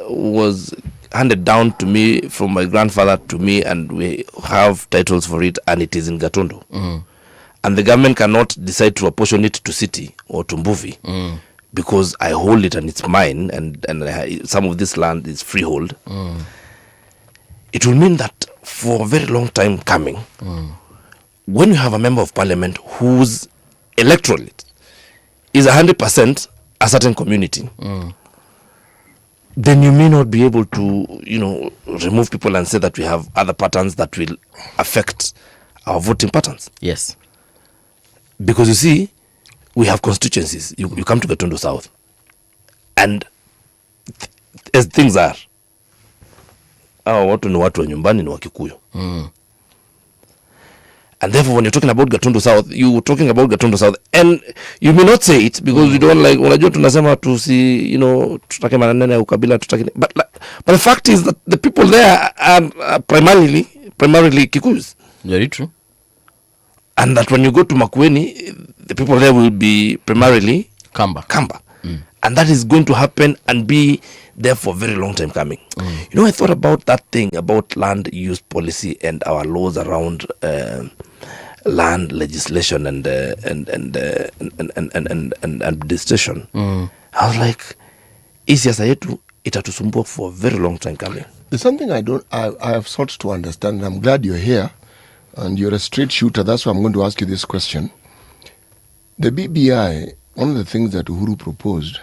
was handed down to me from my grandfather to me, and we have titles for it, and it is in Gatundu. And the government cannot decide to apportion it to city or to Mbuvi, because I hold it and it's mine, and some of this land is freehold. It will mean that for a very long time coming, when you have a member of parliament whose electorate is 100% a certain community, then you may not be able to, remove people and say that we have other patterns that will affect our voting patterns. Yes. Because you see, we have constituencies. You come to Gatundu South, and as things are, watu ni watu wa nyumbani ni Wakikuyu. And therefore, when you're talking about Gatundu South, you're talking about Gatundu South, and you may not say it because you don't like. Unajua tunasema tusi, tutake maneno ya ukabila tutake. But the fact is that the people there are primarily Kikuyus. Very true. And that when you go to Makueni, the people there will be primarily Kamba. And that is going to happen and be there for a very long time coming. I thought about that thing about land use policy and our laws around land legislation and administration. I was like, siasa yetu itatusumbua for a very long time coming. There's something I have sought to understand, and I'm glad you're here, and you're a straight shooter. That's why I'm going to ask you this question. The BBI, one of the things that Uhuru proposed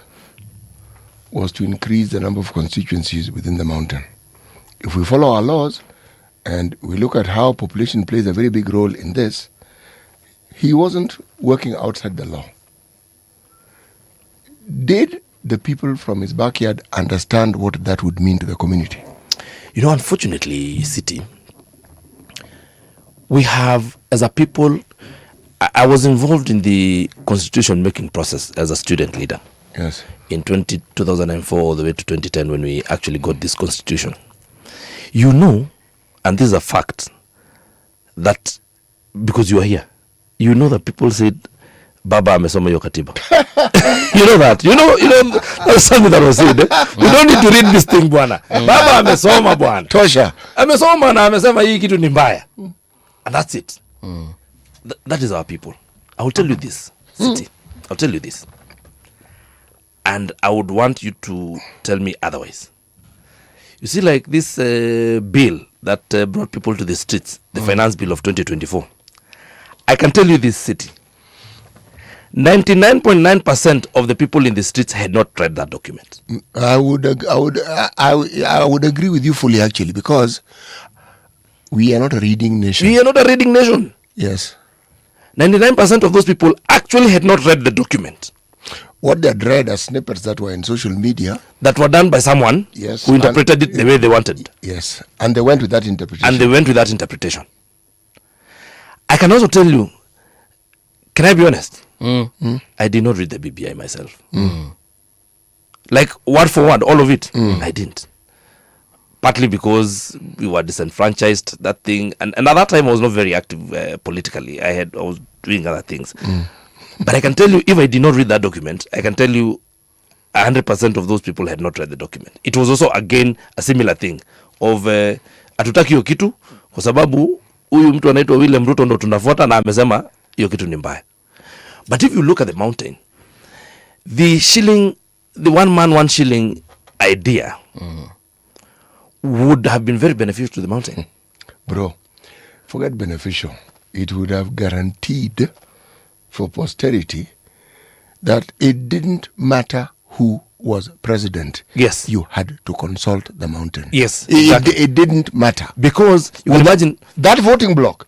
was to increase the number of constituencies within the mountain. If we follow our laws and we look at how population plays a very big role in this, he wasn't working outside the law. Did the people from his backyard understand what that would mean to the community? Unfortunately, City, we have, as a people, I was involved in the constitution making process as a student leader. Yes. In 2004 all the way to 2010 when we actually got this constitution. And this is a fact, that because you are here, that people said, Baba amesoma hiyo katiba. You know that. That's something that was said. We don't need to read this thing, bwana. Baba amesoma, bwana. Tosha. Amesoma na amesema hii kitu ni mbaya. And that's it. That is our people. I will tell you this, City. I'll tell you this. And I would want you to tell me otherwise. You see, like this bill that brought people to the streets, the finance bill of 2024, I can tell you this city. 99.9% of the people in the streets had not read that document. I would agree with you fully, actually, because we are not a reading nation. We are not a reading nation. Yes. 99% of those people actually had not read the document. What they had read are snippets that were in social media. That were done by someone yes, who interpreted it the way they wanted. Yes. And they went with that interpretation. I can also tell you, can I be honest? I did not read the BBI myself. Like word for word, all of it. I didn't. Partly because we were disenfranchised, that thing. And at that time, I was not very active politically. I was doing other things. But I can tell you, if I did not read that document, I can tell you 100% of those people had not read the document. It was also, again, a similar thing of hatutaki hiyo kitu kwa sababu huyu mtu anaitwa William Ruto ndo tunafuata na amesema hiyo kitu ni mbaya. But if you look at the mountain, the 1 man 1 shilling idea would have been very beneficial to the mountain. Bro, forget beneficial. It would have guaranteed for posterity that it didn't matter who was president. Yes. You had to consult the mountain. Yes. Exactly. It didn't matter. Because you can imagine that voting block.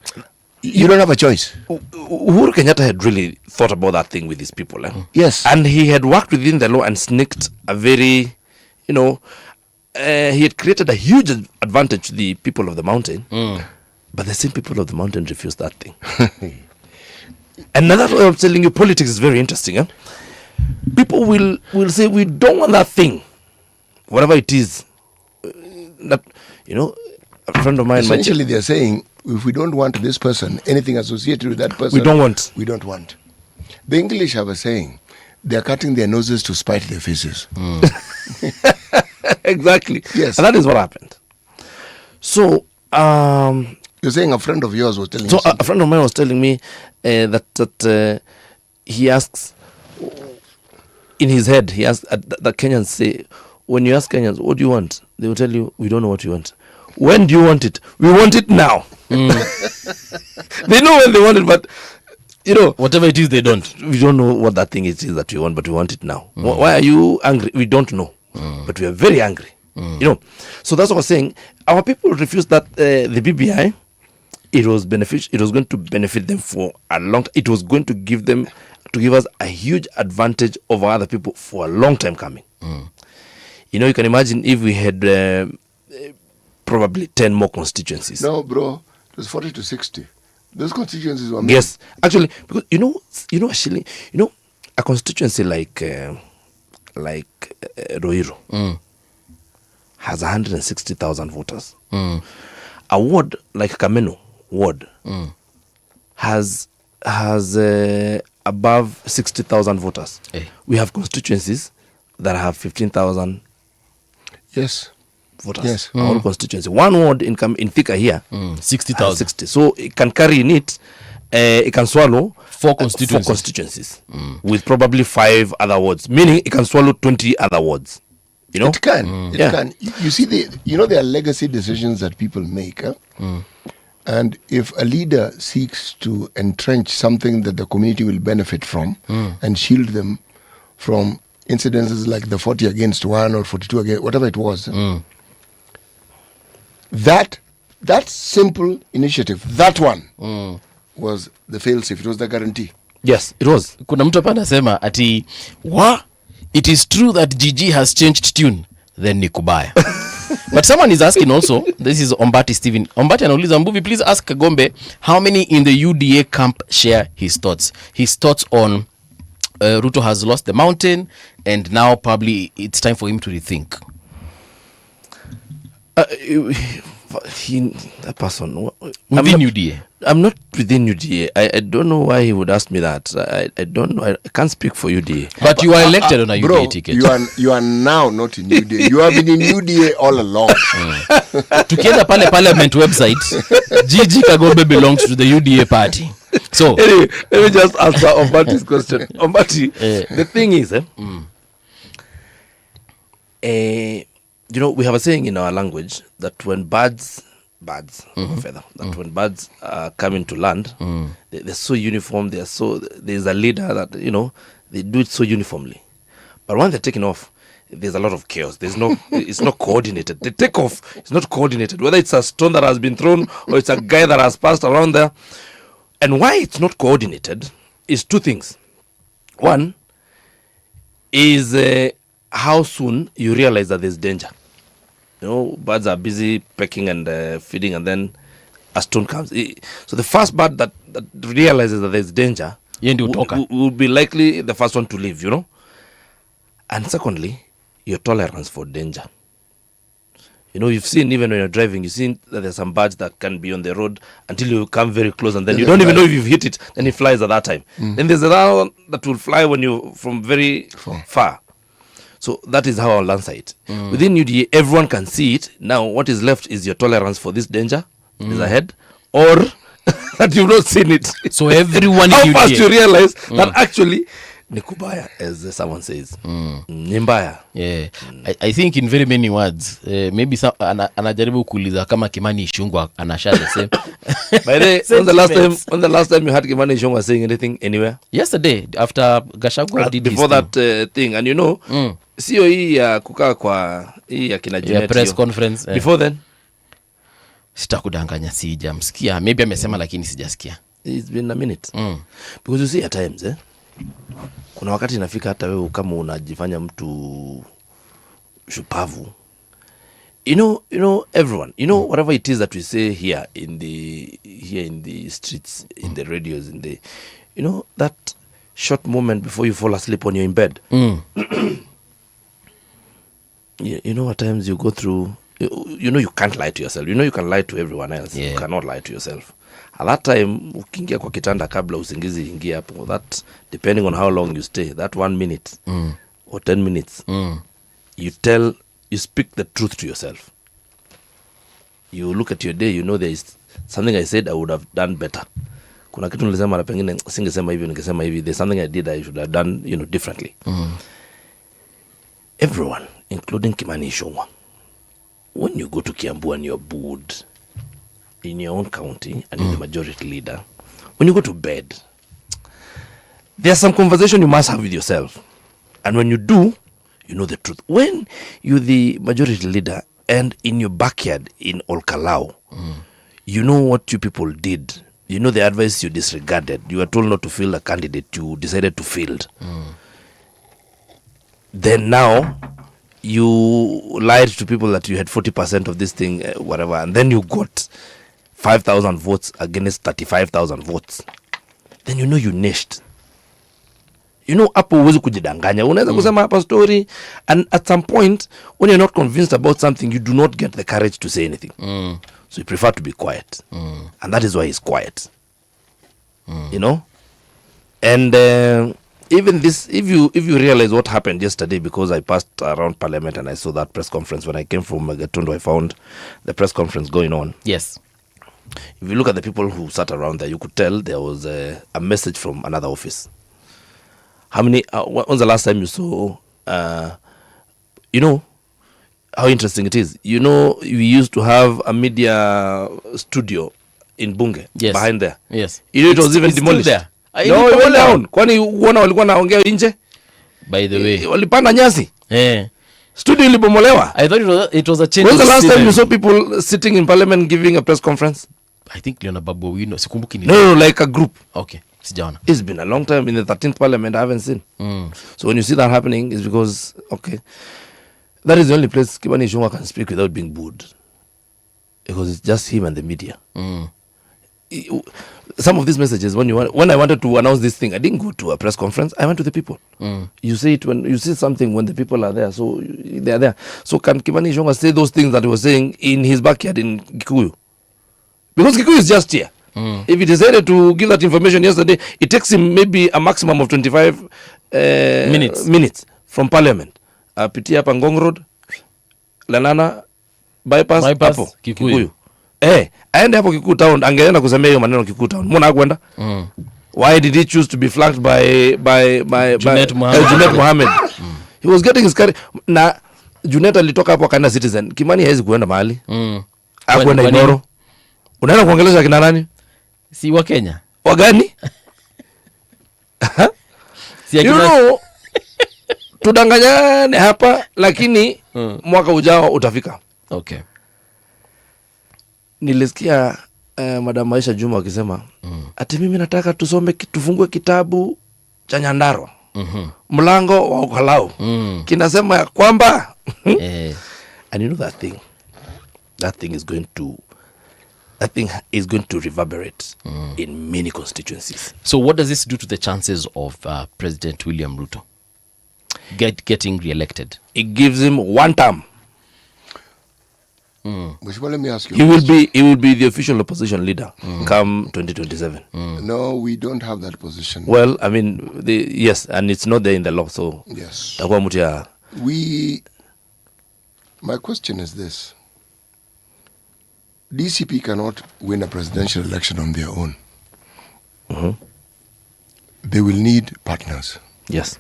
You don't have a choice. Uhuru Kenyatta had really thought about that thing with his people. Yes. And he had worked within the law and sneaked a very, he had created a huge advantage to the people of the mountain. But the same people of the mountain refused that thing. And that's why I'm telling you, politics is very interesting. People will say, we don't want that thing. Whatever it is. That, a friend of mine... Essentially, they're saying, if we don't want this person, anything associated with that person... We don't want. We don't want. The English have a saying, they're cutting their noses to spite their faces. Exactly. Yes. And that is what happened. So... You're saying a friend of yours was telling you a friend of mine was telling me that he asks, in his head, he asks, the Kenyans say, when you ask Kenyans, what do you want? They will tell you, we don't know what you want. When do you want it? We want it now. They know when they want it, but whatever it is, they don't. We don't know what that thing is that we want, but we want it now. Why are you angry? We don't know, but we are very angry. So that's what I was saying. Our people refused that the BBI. It was beneficial. It was going to benefit them for a long time. It was going to give us a huge advantage over other people for a long time coming. You can imagine if we had probably 10 more constituencies. No, bro, it was 40 to 60. Those constituencies were... Yes, actually, because actually, a constituency like Ruiru has 160,000 voters. A ward like Kameno ward has above 60,000 voters. We have constituencies that have 15,000 yes voters. Yes. Our constituency. One ward in Thika here 60,000. 60. So it can carry in it it can swallow 4 constituencies, with probably 5 other wards, meaning it can swallow 20 other wards. It can. It can. You see, there are legacy decisions that people make. And if a leader seeks to entrench something that the community will benefit from and shield them from incidences like the 40 against 1 or 42 against, whatever it was, that simple initiative, that one was the fail-safe. It was the guarantee. Yes, it was. Kuna mtu hapa anasema ati it is true that Gigi has changed tune, then ni kubaya. But someone is asking also, this is Ombati Steven. Ombati anauliza, Mbuvi, please ask Kagombe how many in the UDA camp share his thoughts. His thoughts on Ruto has lost the mountain and now probably it's time for him to rethink. That person within UDA. I'm not within UDA. I don't know why he would ask me that. I don't know. I can't speak for UDA. But you are elected on a bro, UDA ticket. You are now not in UDA. You have been in UDA all along. Tukienda pale parliament website, Gigi Kagombe belongs to the UDA party. So anyway, let me just answer Ombati's question. Ombati, the thing is, we have a saying in our language that when birds birds of feather. That when birds come into land, they're so uniform. There's a leader that they do it so uniformly. But when they're taking off, there's a lot of chaos. It's not coordinated. The takeoff is not coordinated. Whether it's a stone that has been thrown or it's a guy that has passed around there. And why it's not coordinated is two things. One is how soon you realize that there's danger. Birds are busy pecking and feeding, and then a stone comes. So the first bird that realizes that there's danger will be likely the first one to leave, And secondly, your tolerance for danger. You've seen, even when you're driving, you've seen that there's some birds that can be on the road until you come very close, and then you don't even know if you've hit it, then it flies at that time. Then there's another one that will fly when you're from very far. So that is how I'll answer it. Within UDA, everyone can see it. Now, what is left is your tolerance for this danger is ahead, or that you've not seen it. So everyone how fast you realize that actually Nikubaya, as someone says. Nimbaya. Yeah. I think in very many words, maybe anajaribu kuuliza kama Kimani Ichung'wah anashare the same. By the when the last time you had Kimani Ichung'wah saying anything anywhere? Yesterday, after Gachagua did before that thing, and sio hii ya kukaa kwa hii ya kina Junet press conference. Before then, sitakudanganya sijamsikia. Maybe amesema lakini sijasikia. It's been a minute. Because you see at times, kuna wakati inafika hata wewe kama unajifanya mtu shupavu. Everyone, whatever it is that we say here in the streets, in the radios, that short moment before you fall asleep when you're in bed. At times you go through, you can't lie to yourself. You can lie to everyone else. You cannot lie to yourself. At that time, ukiingia kwa kitanda kabla usingizi ingia hapo, that depending on how long you stay, that 1 minute or 10 minutes, you speak the truth to yourself. You look at your day, there is something I said I would have done better. Kuna kitu nilisema na pengine singesema hivi, ningesema hivi. There's something I did I should have done, differently. Everyone, including Kimani Ichung'wah, when you go to Kiambu and you're booed in your own county and you're the majority leader, when you go to bed, there's some conversation you must have with yourself. And when you do, you know the truth. When you're the majority leader and in your backyard in Olkalau, you know what you people did. You know the advice you disregarded. You were told not to field a candidate. You decided to field. Then now, you lied to people that you had 40% of this thing, whatever, and then you got 5,000 votes against 35,000 votes. Then you niched. Hapo uwezi kujidanganya. Unaweza kusema hapa story, and at some point, when you're not convinced about something, you do not get the courage to say anything. So you prefer to be quiet. And that is why he's quiet. And even this, if you realize what happened yesterday, because I passed around Parliament and I saw that press conference. When I came from Gatondo, I found the press conference going on. Yes. If you look at the people who sat around there, you could tell there was a message from another office. How many? When's the last time you saw? How interesting it is. We used to have a media studio in Bunge. Yes. Behind there. Yes. It was even demolished. There. No, it went down. Kwani uona walikuwa naongea nje? By the way, walipanda nyasi. Studio ilibomolewa. I thought it was a change. When's the last time you saw people sitting in Parliament giving a press conference? I think Leona Babu Wino. Sikumbuki ni. No, like a group. Okay. Sijaona. It's been a long time. In the 13th Parliament, I haven't seen. So when you see that happening, it's because, that is the only place Kimani Ichung'wah can speak without being booed. Because it's just him and the media. Some of these messages, when I wanted to announce this thing, I didn't go to a press conference. I went to the people. You say it when you see something when the people are there, so they are there. So can Kimani Ichung'wah say those things that he was saying in his backyard in Kikuyu? Because Kikuyu is just here. If he decided to give that information yesterday, it takes him maybe a maximum of 25 minutes from Parliament. Pitia hapa Ngong Road, Lanana, bypass hapo Kikuyu. Aende hapo Kikuyu town, angeenda kusemea hiyo maneno Kikuyu town. Mbona hakwenda? Why did he choose to be flanked by Junet Mohammed? He was getting his courage. Na Junet alitoka hapo akaenda Citizen. Kimani hawezi kuenda mahali. Hakwenda Inoro. Unaenda kuongelesha kina nani? Si wa Kenya. Wagani? Si You akina know, tudanganyane hapa lakini mwaka ujao utafika. Okay. Nilisikia Madam Aisha Juma akisema ati mimi nataka tufungue kitabu cha Nyandarua. Mlango wa Ukalau. Kinasema ya kwamba and you know that thing is going to reverberate in many constituencies. So what does this do to the chances of President William Ruto getting re-elected? It gives him one term. Mheshimiwa, let me ask you. He will be the official opposition leader come 2027. No, we don't have that position. Well, I mean, yes, and it's not there in the law, so Yes. takuwa mtu ya My question is this. DCP cannot win a presidential election on their own. They will need partners. Yes.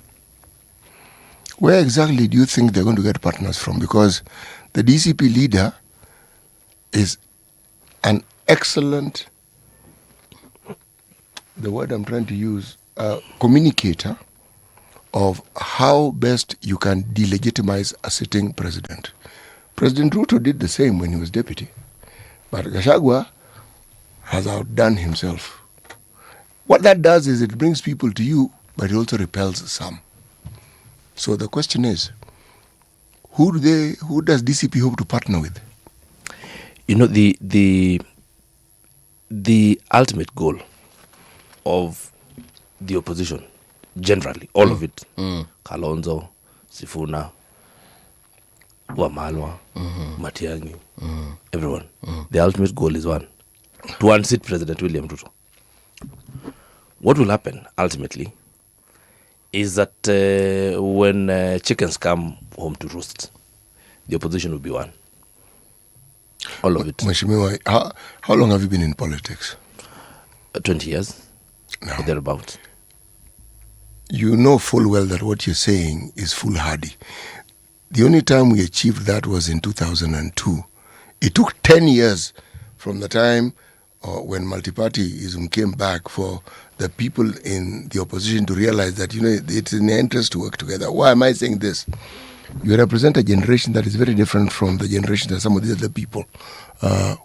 Where exactly do you think they're going to get partners from? Because the DCP leader is an excellent, the word I'm trying to use, communicator of how best you can delegitimize a sitting president. President Ruto did the same when he was deputy. But Gachagua has outdone himself. What that does is it brings people to you, but it also repels some. So the question is, who does DCP hope to partner with? You know, the ultimate goal of the opposition, generally, all of it, Kalonzo, Sifuna, Wamalwa, Matiang'i, everyone, the ultimate goal is one, to unseat President William Ruto. What will happen ultimately is that when chickens come home to roost, the opposition will be one. All of it. Mheshimiwa, how long have you been in politics? 20 years, No. thereabout. You know full well that what you're saying is foolhardy. The only time we achieved that was in 2002. It took 10 years from the time when multipartyism came back for the people in the opposition to realize that, you know, it's in their interest to work together. Why am I saying this? You represent a generation that is very different from the generation that some of the other people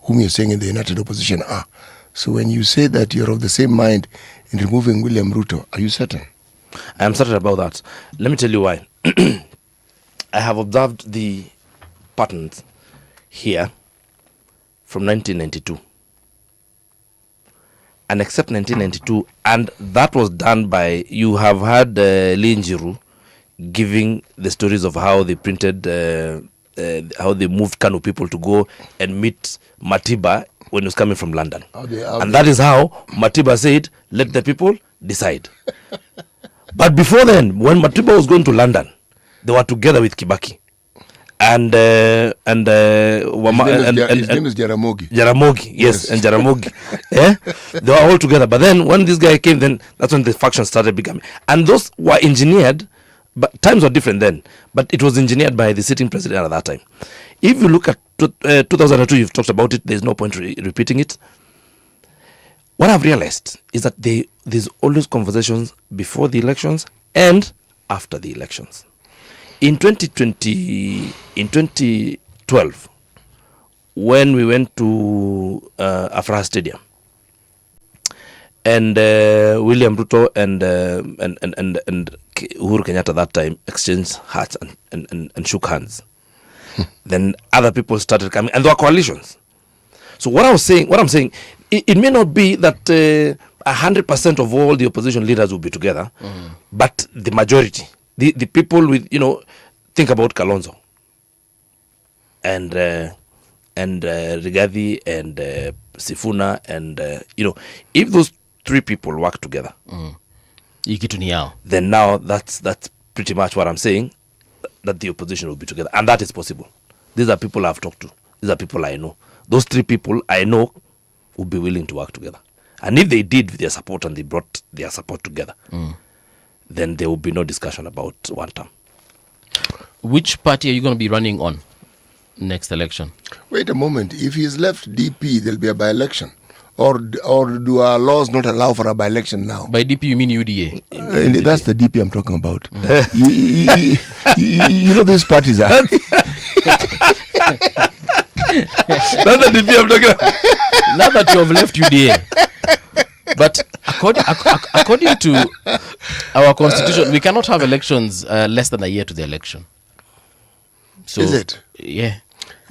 whom you're saying in the united opposition are. So when you say that you're of the same mind in removing William Ruto, are you certain? I am certain about that. Let me tell you why. I have observed the patterns here from 1992. And except 1992, and that was done by, you have had Lee Njiru giving the stories of how they printed, how they moved Kanu people to go and meet Matiba when he was coming from London. And that is how Matiba said, let the people decide. But before then, when Matiba was going to London, they were together with Kibaki. And his name is Jaramogi. Jaramogi, yes, and Jaramogi. They were all together. But then when this guy came, then that's when the faction started becoming. And those were engineered, but times were different then. But it was engineered by the sitting president at that time. If you look at 2002, you've talked about it, there's no point repeating it. What I've realized is that there's always conversations before the elections and after the elections. In 2012, when we went to Afraha Stadium, and William Ruto and Uhuru Kenyatta at that time exchanged hats and shook hands. Then other people started coming, and there were coalitions. So what I'm saying, it may not be that 100% of all the opposition leaders will be together, but the majority. The people with, think about Kalonzo and Rigathi and Sifuna and if those three people work together, then now that's pretty much what I'm saying, that the opposition will be together, and that is possible. These are people I've talked to. These are people I know. Those three people I know would be willing to work together, and if they did with their support and they brought their support together, then there will be no discussion about one term. Which party are you going to be running on? next election. Wait a moment. If he's left DP, there'll be a by-election. Or do our laws not allow for a by-election now? By DP, you mean UDA? That's the DP I'm talking about. You know these parties are... That's the DP I'm talking about. Now that you have left UDA. But according to our constitution, we cannot have elections less than a year to the election. So, is it? Yeah.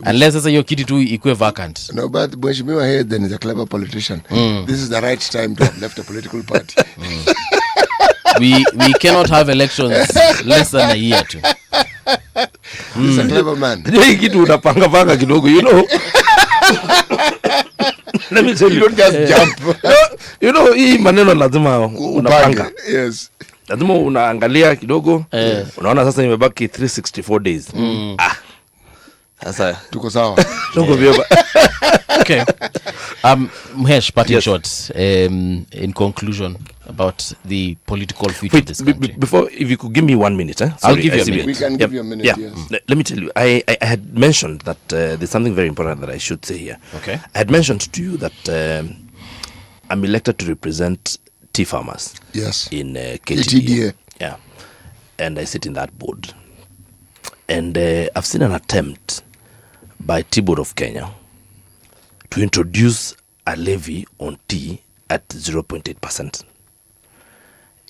Unless sasa hiyo kiti tu ikuwe vacant. No, but Mheshimiwa here then is a clever politician. This is the right time to have left a political party. We cannot have elections less than a year too. He's a clever man. Hii kitu unapanga kidogo, you know. Let me tell you. You don't just jump. You know, hii maneno lazima unapanga. Yes. Lazima unaangalia kidogo. Unaona sasa imebaki 364 days. Sasa tuko sawa. Tuko vyema. Okay. Mhesh, parting shots in conclusion about the political future of this country. Before, if you could give me 1 minute, I'll give you a minute. We can give you a minute, yes. Let me tell you, I had mentioned that there's something very important that I should say here. Okay. I had mentioned to you that I'm elected to represent tea farmers. Yes. In KTDA. Yeah. And I sit in that board. And I've seen an attempt by Tea Board of Kenya to introduce a levy on tea at 0.8%.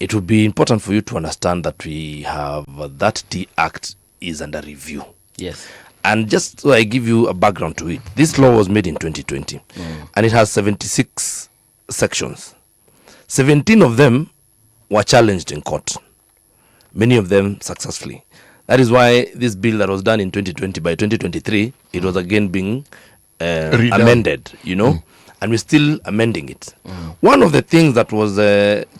It would be important for you to understand that we have that Tea Act is under review. Yes. And just so I give you a background to it, this law was made in 2020 and it has 76 sections. 17 of them were challenged in court, many of them successfully. That is why this bill that was done in 2020, by 2023, it was again being amended, you know, and we're still amending it. One of the things that was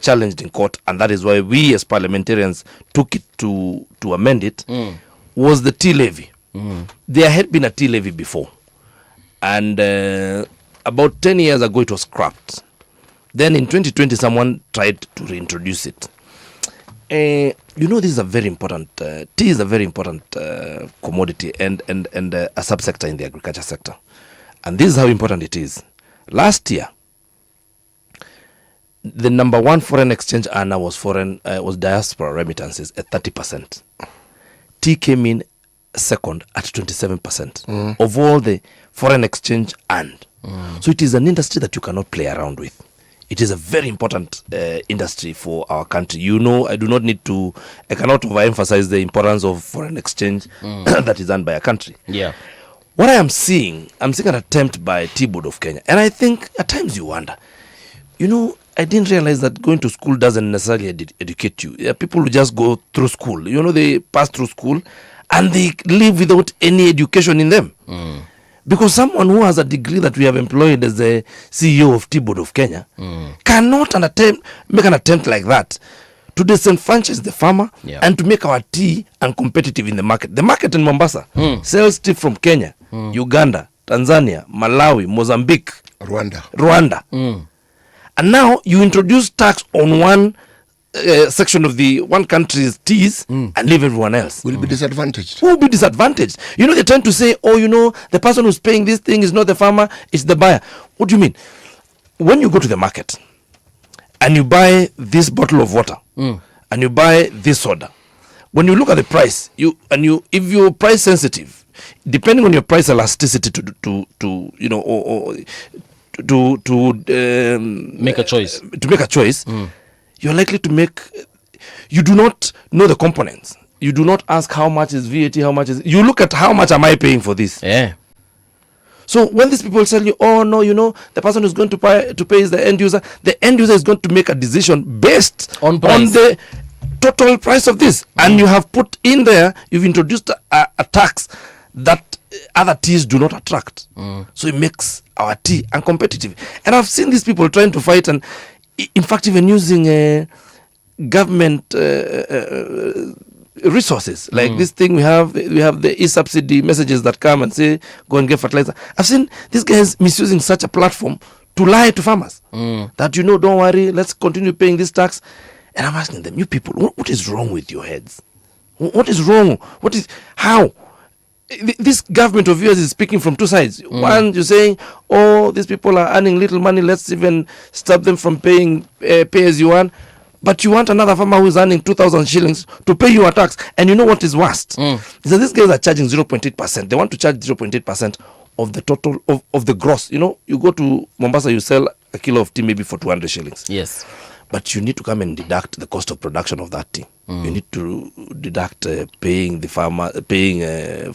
challenged in court, and that is why we as parliamentarians took it to amend it, was the tea levy. There had been a tea levy before, and about 10 years ago it was scrapped. Then in 2020, someone tried to reintroduce it. You know, this is a very important, tea is a very important commodity and a subsector in the agriculture sector. And this is how important it is. Last year, the number one foreign exchange earner was diaspora remittances at 30%. Tea came in second at 27% of all the foreign exchange earned. So it is an industry that you cannot play around with. It is a very important industry for our country. You know, I cannot overemphasize the importance of foreign exchange that is done by a country. Yeah. What I'm seeing an attempt by Tea Board of Kenya. And I think at times you wonder, you know, I didn't realize that going to school doesn't necessarily educate you. People who just go through school. You know, they pass through school and they live without any education in them. Because someone who has a degree that we have employed as the CEO of Tea Board of Kenya cannot make an attempt like that to disenfranchise the farmer and to make our tea uncompetitive in the market. The market in Mombasa sells tea from Kenya, Uganda, Tanzania, Malawi, Mozambique, Rwanda. And now you introduce tax on one section of the one country's teas and leave everyone else. Will be disadvantaged. Who will be disadvantaged? You know, they tend to say, oh, you know, the person who's paying this thing is not the farmer, it's the buyer. What do you mean? When you go to the market and you buy this bottle of water and you buy this soda, when you look at the price, if you're price sensitive, depending on your price elasticity to make a choice. You're likely to make. You do not know the components. You do not ask how much is VAT, how much is. You look at how much am I paying for this. Yeah. So when these people tell you, oh no, you know, the person who's going to pay is the end user. The end user is going to make a decision based on the total price of this, and you have put in there. You've introduced a tax that other teas do not attract. So it makes our tea uncompetitive. And I've seen these people trying to fight, and in fact, even using government resources like this thing we have the e-subsidy messages that come and say go and get fertilizer. I've seen these guys misusing such a platform to lie to farmers that, you know, don't worry, let's continue paying this tax. And I'm asking them, you people, what is wrong with your heads? What is wrong? How? this government of yours is speaking from two sides. One, you're saying, oh, these people are earning little money, let's even stop them from paying pay as you earn. But you want another farmer who is earning 2,000 shillings to pay you a tax. And you know what is worst? So these guys are charging 0.8%. They want to charge 0.8% of the total of the gross. You know, you go to Mombasa, you sell a kilo of tea maybe for 200 shillings. Yes. But you need to come and deduct the cost of production of that tea. You need to deduct paying the farmer, paying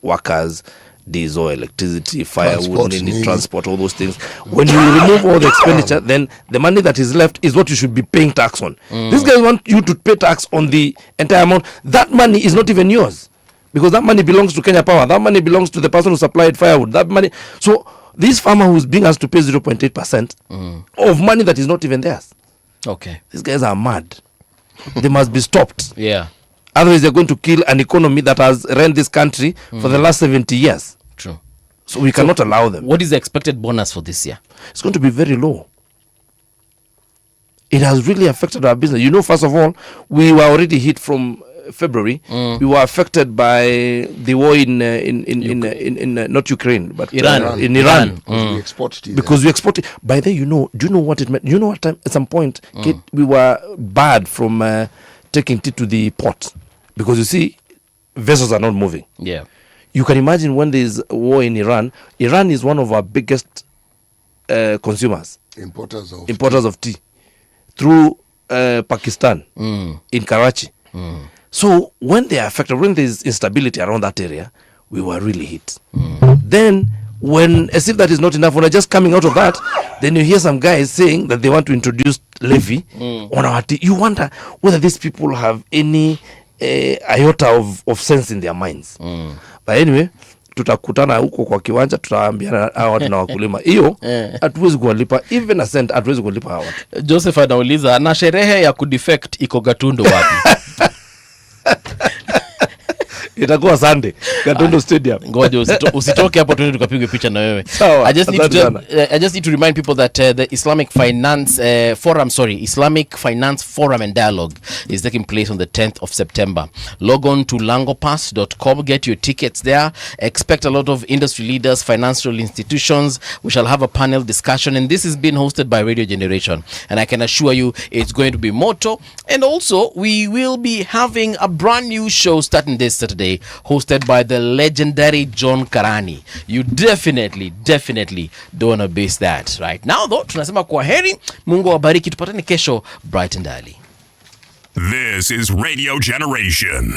workers, diesel, electricity, firewood, transport, all those things. When you remove all the expenditure, then the money that is left is what you should be paying tax on. These guys want you to pay tax on the entire amount. That money is not even yours, because that money belongs to Kenya Power. That money belongs to the person who supplied firewood. That money. So this farmer who's being asked to pay 0.8% of money that is not even theirs. Okay. These guys are mad. They must be stopped. Yeah. Otherwise, they're going to kill an economy that has run this country for the last 70 years. True. So we cannot allow them. What is the expected bonus for this year? It's going to be very low. It has really affected our business. You know, first of all, we were already hit from February. We were affected by the war in not Ukraine, but Iran. In Iran. We export tea Because we export it. By then, do you know what it meant? You know what time? At some point, we were barred from taking tea to the port, because you see, vessels are not moving. Yeah. You can imagine when there is war in Iran. Iran is one of our biggest consumers, importers of tea through Pakistan in Karachi. So when they are affected, when there is instability around that area, we were really hit. Then, when, as if that is not enough, when they're just coming out of that, then you hear some guys saying that they want to introduce levy on our tea. You wonder whether these people have any iota of sense in their minds. But anyway, tutakutana huko kwa kiwanja, tutaambiana hawa watu na wakulima. Hiyo hatuwezi kuwalipa even a cent, hatuwezi kuwalipa hawa watu. Joseph anauliza, na sherehe ya kudefect iko Gatundu wapi? Itakuwa Sunday Gatundu Stadium. Ngoja usitoke hapo, tuende tukapigwe picha na wewe. I just need to remind people that the Islamic Finance Forum and Dialogue is taking place on the 10th of September. Log on to langopass.com, get your tickets there. Expect a lot of industry leaders, financial institutions. We shall have a panel discussion, and this is being hosted by Radio Generation, and I can assure you it's going to be moto. And also, we will be having a brand new show starting this Saturday, hosted by the legendary John Karani. You definitely don't want to miss that. Right now though, tunasema kwa heri, Mungu awabariki, tupatane kesho bright and early. This is Radio Generation.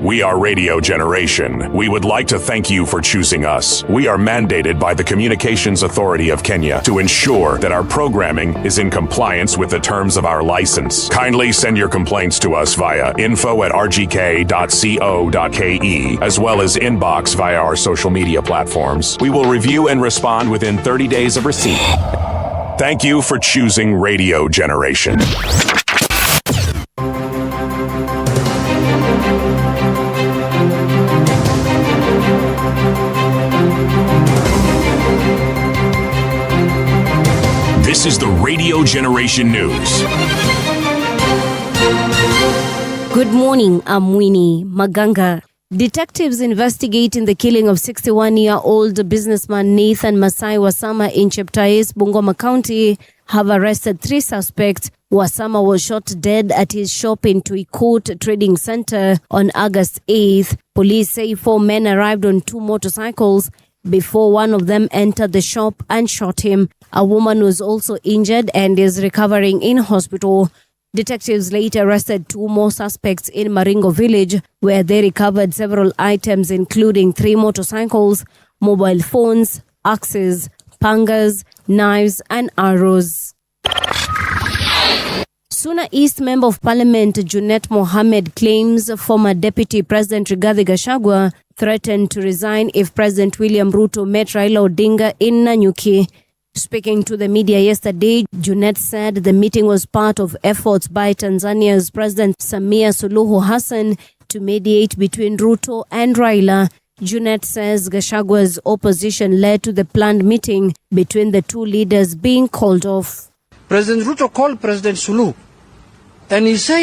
We are Radio Generation. We would like to thank you for choosing us. We are mandated by the Communications Authority of Kenya to ensure that our programming is in compliance with the terms of our license. Kindly send your complaints to us via info@rgk.co.ke, as well as inbox via our social media platforms. We will review and respond within 30 days of receipt. Thank you for choosing Radio Generation. This is the Radio Generation News. Good morning, I'm Winnie Maganga. Detectives investigating the killing of 61-year-old businessman Nathan Masai Wasama in Cheptais, Bungoma County have arrested 3 suspects. Wasama was shot dead at his shop in Tuikot Trading Center on August 8th. Police say 4 men arrived on 2 motorcycles before one of them entered the shop and shot him. A woman was also injured and is recovering in hospital. Detectives later arrested 2 more suspects in Maringo village, where they recovered several items including 3 motorcycles, mobile phones, axes, pangas, knives and arrows. Suna East Member of Parliament Junet Mohammed claims former Deputy President Rigathi Gachagua threatened to resign if President William Ruto met Raila Odinga in Nanyuki. Speaking to the media yesterday, Junet said the meeting was part of efforts by Tanzania's President Samia Suluhu Hassan to mediate between Ruto and Raila. Junet says Gachagua's opposition led to the planned meeting between the 2 leaders being called off. President Ruto called President Suluhu and he said